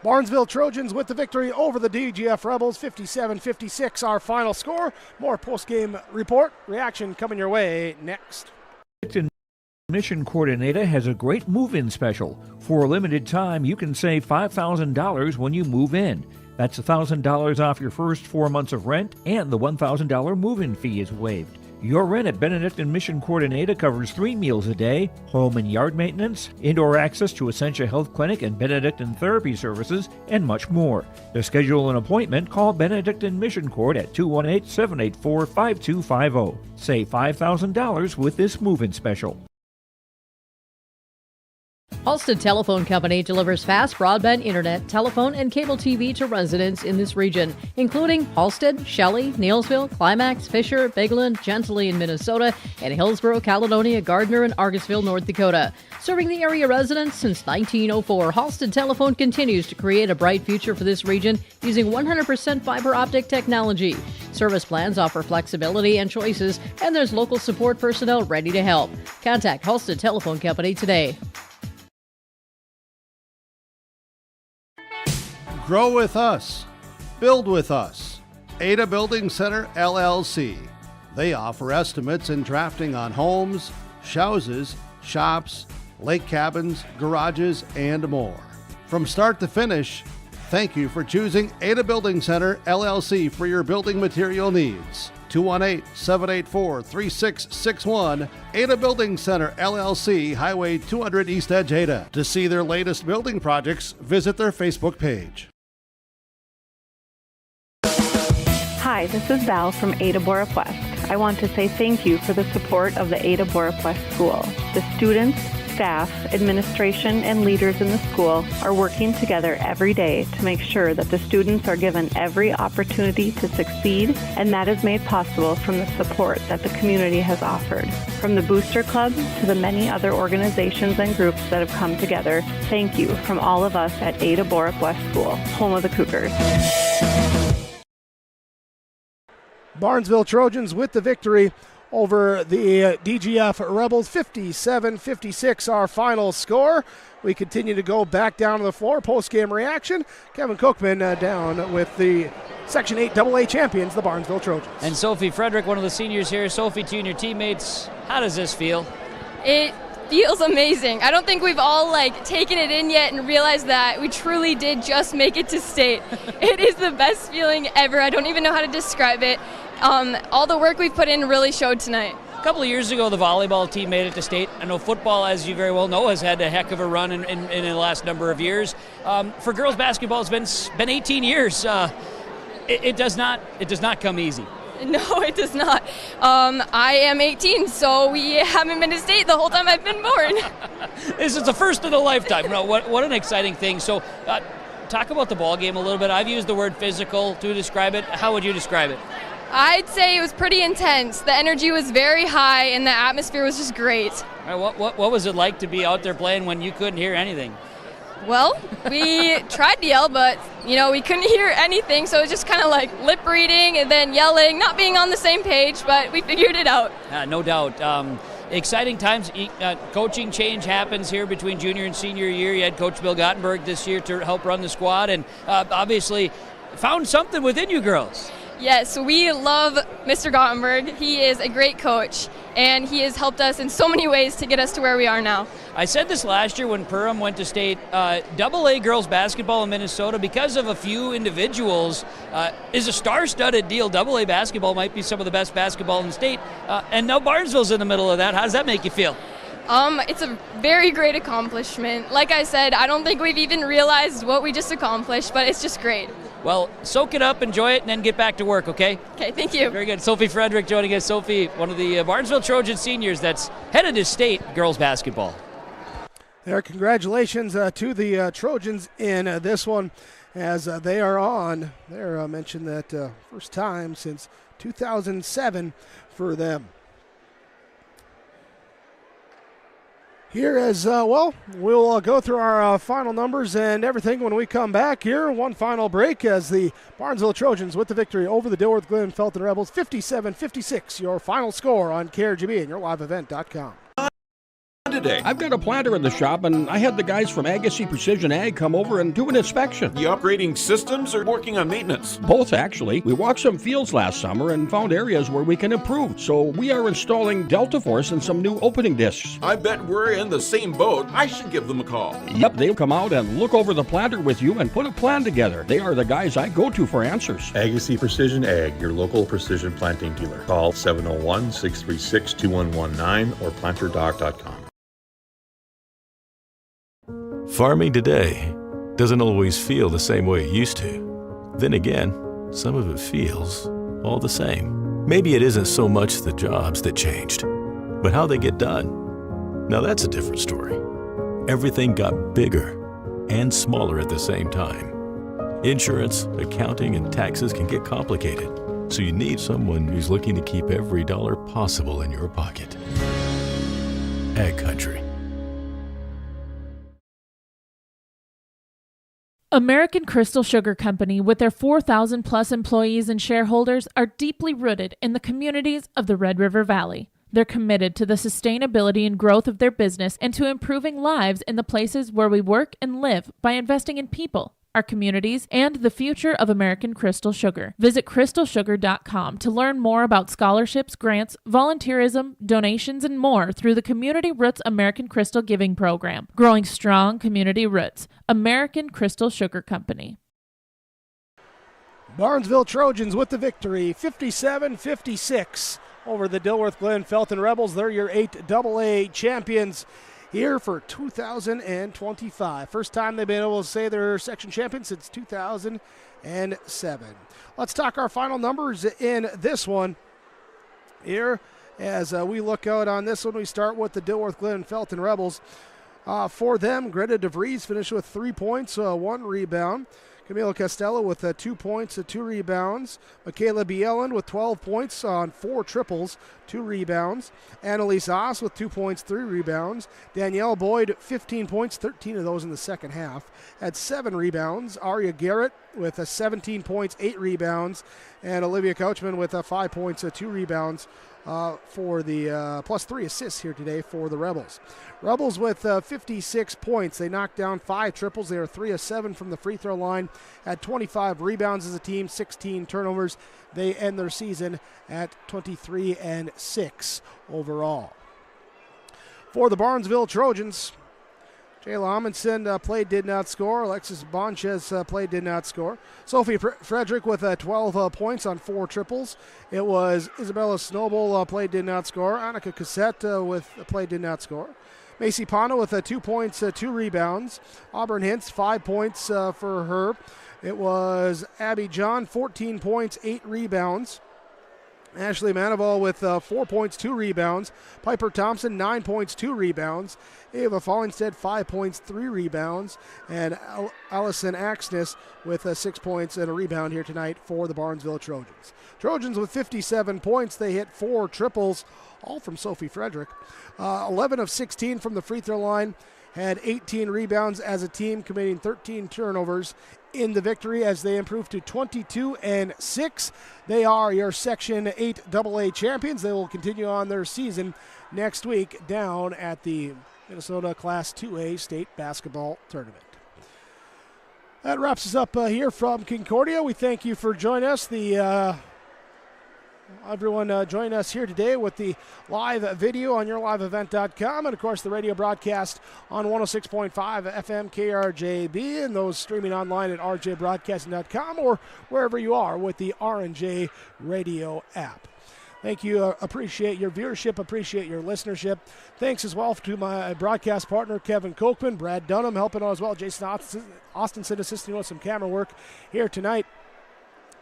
Barnesville Trojans with the victory over the DGF Rebels, 57-56, our final score. More post-game report, reaction coming your way next. Mission Coordinator has a great move-in special. For a limited time, you can save $5,000 when you move in. That's $1,000 off your first 4 months of rent, and the $1,000 move-in fee is waived. Your rent at Benedictine Mission Coordinator covers 3 meals a day, home and yard maintenance, indoor access to Essentia Health Clinic and Benedictine Therapy Services, and much more. To schedule an appointment, call Benedictine Mission Court at 218-784-5250. Save $5,000 with this move-in special. Halstead Telephone Company delivers fast broadband internet, telephone, and cable TV to residents in this region, including Halstead, Shelley, Neilsville, Climax, Fisher, Bigland, Gentilly in Minnesota, and Hillsborough, Caledonia, Gardner, and Argosville, North Dakota. Serving the area residents since 1904, Halstead Telephone continues to create a bright future for this region using 100% fiber optic technology. Service plans offer flexibility and choices, and there's local support personnel ready to help. Contact Halstead Telephone Company today. Grow with us. Build with us. Ada Building Center, LLC. They offer estimates and drafting on homes, houses, shops, lake cabins, garages, and more. From start to finish, thank you for choosing Ada Building Center, LLC for your building material needs. 218-784-3661. Ada Building Center, LLC, Highway 200 East Edge, Ada. To see their latest building projects, visit their Facebook page. Hi, this is Val from Ada Borup West. I want to say thank you for the support of the Ada Borup West School. The students, staff, administration, and leaders in the school are working together every day to make sure that the students are given every opportunity to succeed, and that is made possible from the support that the community has offered. From the Booster Club to the many other organizations and groups that have come together, thank you from all of us at Ada Borup West School, home of the Cougars. Barnesville Trojans with the victory over the DGF Rebels, 57-56, our final score. We continue to go back down to the floor, post-game reaction. Kevin Cookman down with the Section 8 AA champions, the Barnesville Trojans. And Sophie Frederick, one of the seniors here. Sophie, to you and your teammates, how does this feel? It feels amazing. I don't think we've all taken it in yet and realized that we truly did just make it to state. It is the best feeling ever. I don't even know how to describe it. All the work we've put in really showed tonight. A couple of years ago, the volleyball team made it to state. I know football, as you very well know, has had a heck of a run in the last number of years. For girls basketball, it's been 18 years. It does not come easy. No, it does not. I am 18, so we haven't been to state the whole time I've been born. This is the first in a lifetime. No, what an exciting thing. So talk about the ball game a little bit. I've used the word physical to describe it. How would you describe it? I'd say it was pretty intense. The energy was very high, and the atmosphere was just great. All right, what was it like to be out there playing when you couldn't hear anything? Well, we tried to yell, but, we couldn't hear anything, so it was just kind of like lip reading and then yelling, not being on the same page, but we figured it out. No doubt. Exciting times. Coaching change happens here between junior and senior year. You had Coach Bill Guttenberg this year to help run the squad, and obviously found something within you girls. Yes, we love Mr. Guttenberg. He is a great coach, and he has helped us in so many ways to get us to where we are now. I said this last year when Perham went to state, AA girls basketball in Minnesota, because of a few individuals, is a star-studded deal. AA basketball might be some of the best basketball in the state, and now Barnesville's in the middle of that. How does that make you feel? It's a very great accomplishment. Like I said, I don't think we've even realized what we just accomplished, but it's just great. Well, soak it up, enjoy it, and then get back to work, okay? Okay, thank you. Very good. Sophie Frederick joining us. Sophie, one of the Barnesville Trojan seniors that's headed to state girls basketball. There, congratulations to the Trojans in this one as they are on. They're mentioned that first time since 2007 for them. Here as we'll go through our final numbers and everything when we come back here. One final break as the Barnesville Trojans with the victory over the Dilworth-Glyndon-Felton Rebels, 57-56, your final score on KRGB and yourliveevent.com. Today, I've got a planter in the shop, and I had the guys from Agassiz Precision Ag come over and do an inspection. You upgrading systems or working on maintenance? Both, actually. We walked some fields last summer and found areas where we can improve. So we are installing Delta Force and some new opening discs. I bet we're in the same boat. I should give them a call. Yep, they'll come out and look over the planter with you and put a plan together. They are the guys I go to for answers. Agassiz Precision Ag, your local precision planting dealer. Call 701-636-2119 or planterdoc.com. Farming today doesn't always feel the same way it used to. Then again, some of it feels all the same. Maybe it isn't so much the jobs that changed, but how they get done. Now that's a different story. Everything got bigger and smaller at the same time. Insurance, accounting, and taxes can get complicated, so you need someone who's looking to keep every dollar possible in your pocket. Ag Country. American Crystal Sugar Company, with their 4,000-plus employees and shareholders, are deeply rooted in the communities of the Red River Valley. They're committed to the sustainability and growth of their business and to improving lives in the places where we work and live by investing in people, our communities, and the future of American Crystal Sugar. Visit crystalsugar.com to learn more about scholarships, grants, volunteerism, donations, and more through the Community Roots American Crystal Giving Program. Growing strong community roots. American Crystal Sugar Company. Barnesville Trojans with the victory, 57-56 over the Dilworth-Glyndon-Felton Rebels. They're your 8AA champions here for 2025. First time they've been able to say they're section champions since 2007. Let's talk our final numbers in this one here. As we look out on this one, we start with the Dilworth-Glyndon-Felton Rebels. For them, Greta DeVries finished with 3 points, 1 rebound. Camila Costello with 2 points, 2 rebounds. Michaela Bieland with 12 points on 4 triples, 2 rebounds. Annalise Haas with 2 points, 3 rebounds. Danielle Boyd, 15 points, 13 of those in the second half, had 7 rebounds. Aria Garrett with 17 points, 8 rebounds. And Olivia Couchman with 5 points, 2 rebounds for the plus 3 assists here today for the Rebels. Rebels with 56 points. They knocked down 5 triples. They are 3 of 7 from the free throw line. Had 25 rebounds as a team, 16 turnovers. They end their season at 23-6 overall. For the Barnesville Trojans, Jayla Amundsen played, did not score. Alexis Bonchez played, did not score. Sophie Frederick with 12 points on 4 triples. It was Isabella Snowball played, did not score. Annika Cassette with played, did not score. Macy Pano with 2 points, 2 rebounds. Auburn Hintz, 5 points for her. It was Abby John, 14 points, 8 rebounds. Ashley Manival with 4 points, 2 rebounds. Piper Thompson, 9 points, 2 rebounds. Ava Fallenstead, 5 points, 3 rebounds. And Allison Axness with 6 points and a rebound here tonight for the Barnesville Trojans. Trojans with 57 points. They hit 4 triples, all from Sophie Frederick. 11 of 16 from the free throw line. Had 18 rebounds as a team, committing 13 turnovers in the victory as they improve to 22-6. They are your Section 8 AA champions. They will continue on their season next week down at the Minnesota Class 2A State Basketball Tournament. That wraps us up here from Concordia. We thank you for joining us. Everyone join us here today with the live video on yourliveevent.com and, of course, the radio broadcast on 106.5 FM KRJB and those streaming online at rjbroadcasting.com or wherever you are with the R&J radio app. Thank you. Appreciate your viewership. Appreciate your listenership. Thanks as well to my broadcast partner, Kevin Kochman, Brad Dunham helping out as well, Jason Austinson assisting with some camera work here tonight.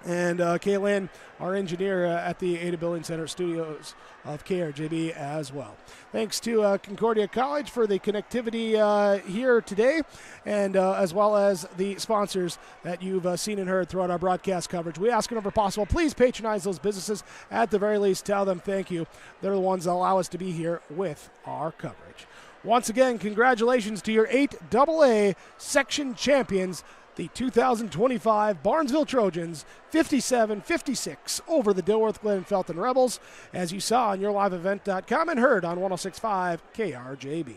And Kaylin, our engineer at the Ada Building Center studios of KRJB as well. Thanks to Concordia College for the connectivity here today, and as well as the sponsors that you've seen and heard throughout our broadcast coverage. We ask whenever possible, please patronize those businesses. At the very least, tell them thank you. They're the ones that allow us to be here with our coverage. Once again, congratulations to your 8AA section champions, the 2025 Barnesville Trojans, 57-56 over the Dilworth-Glyndon-Felton Rebels, as you saw on yourliveevent.com and heard on 106.5 KRJB.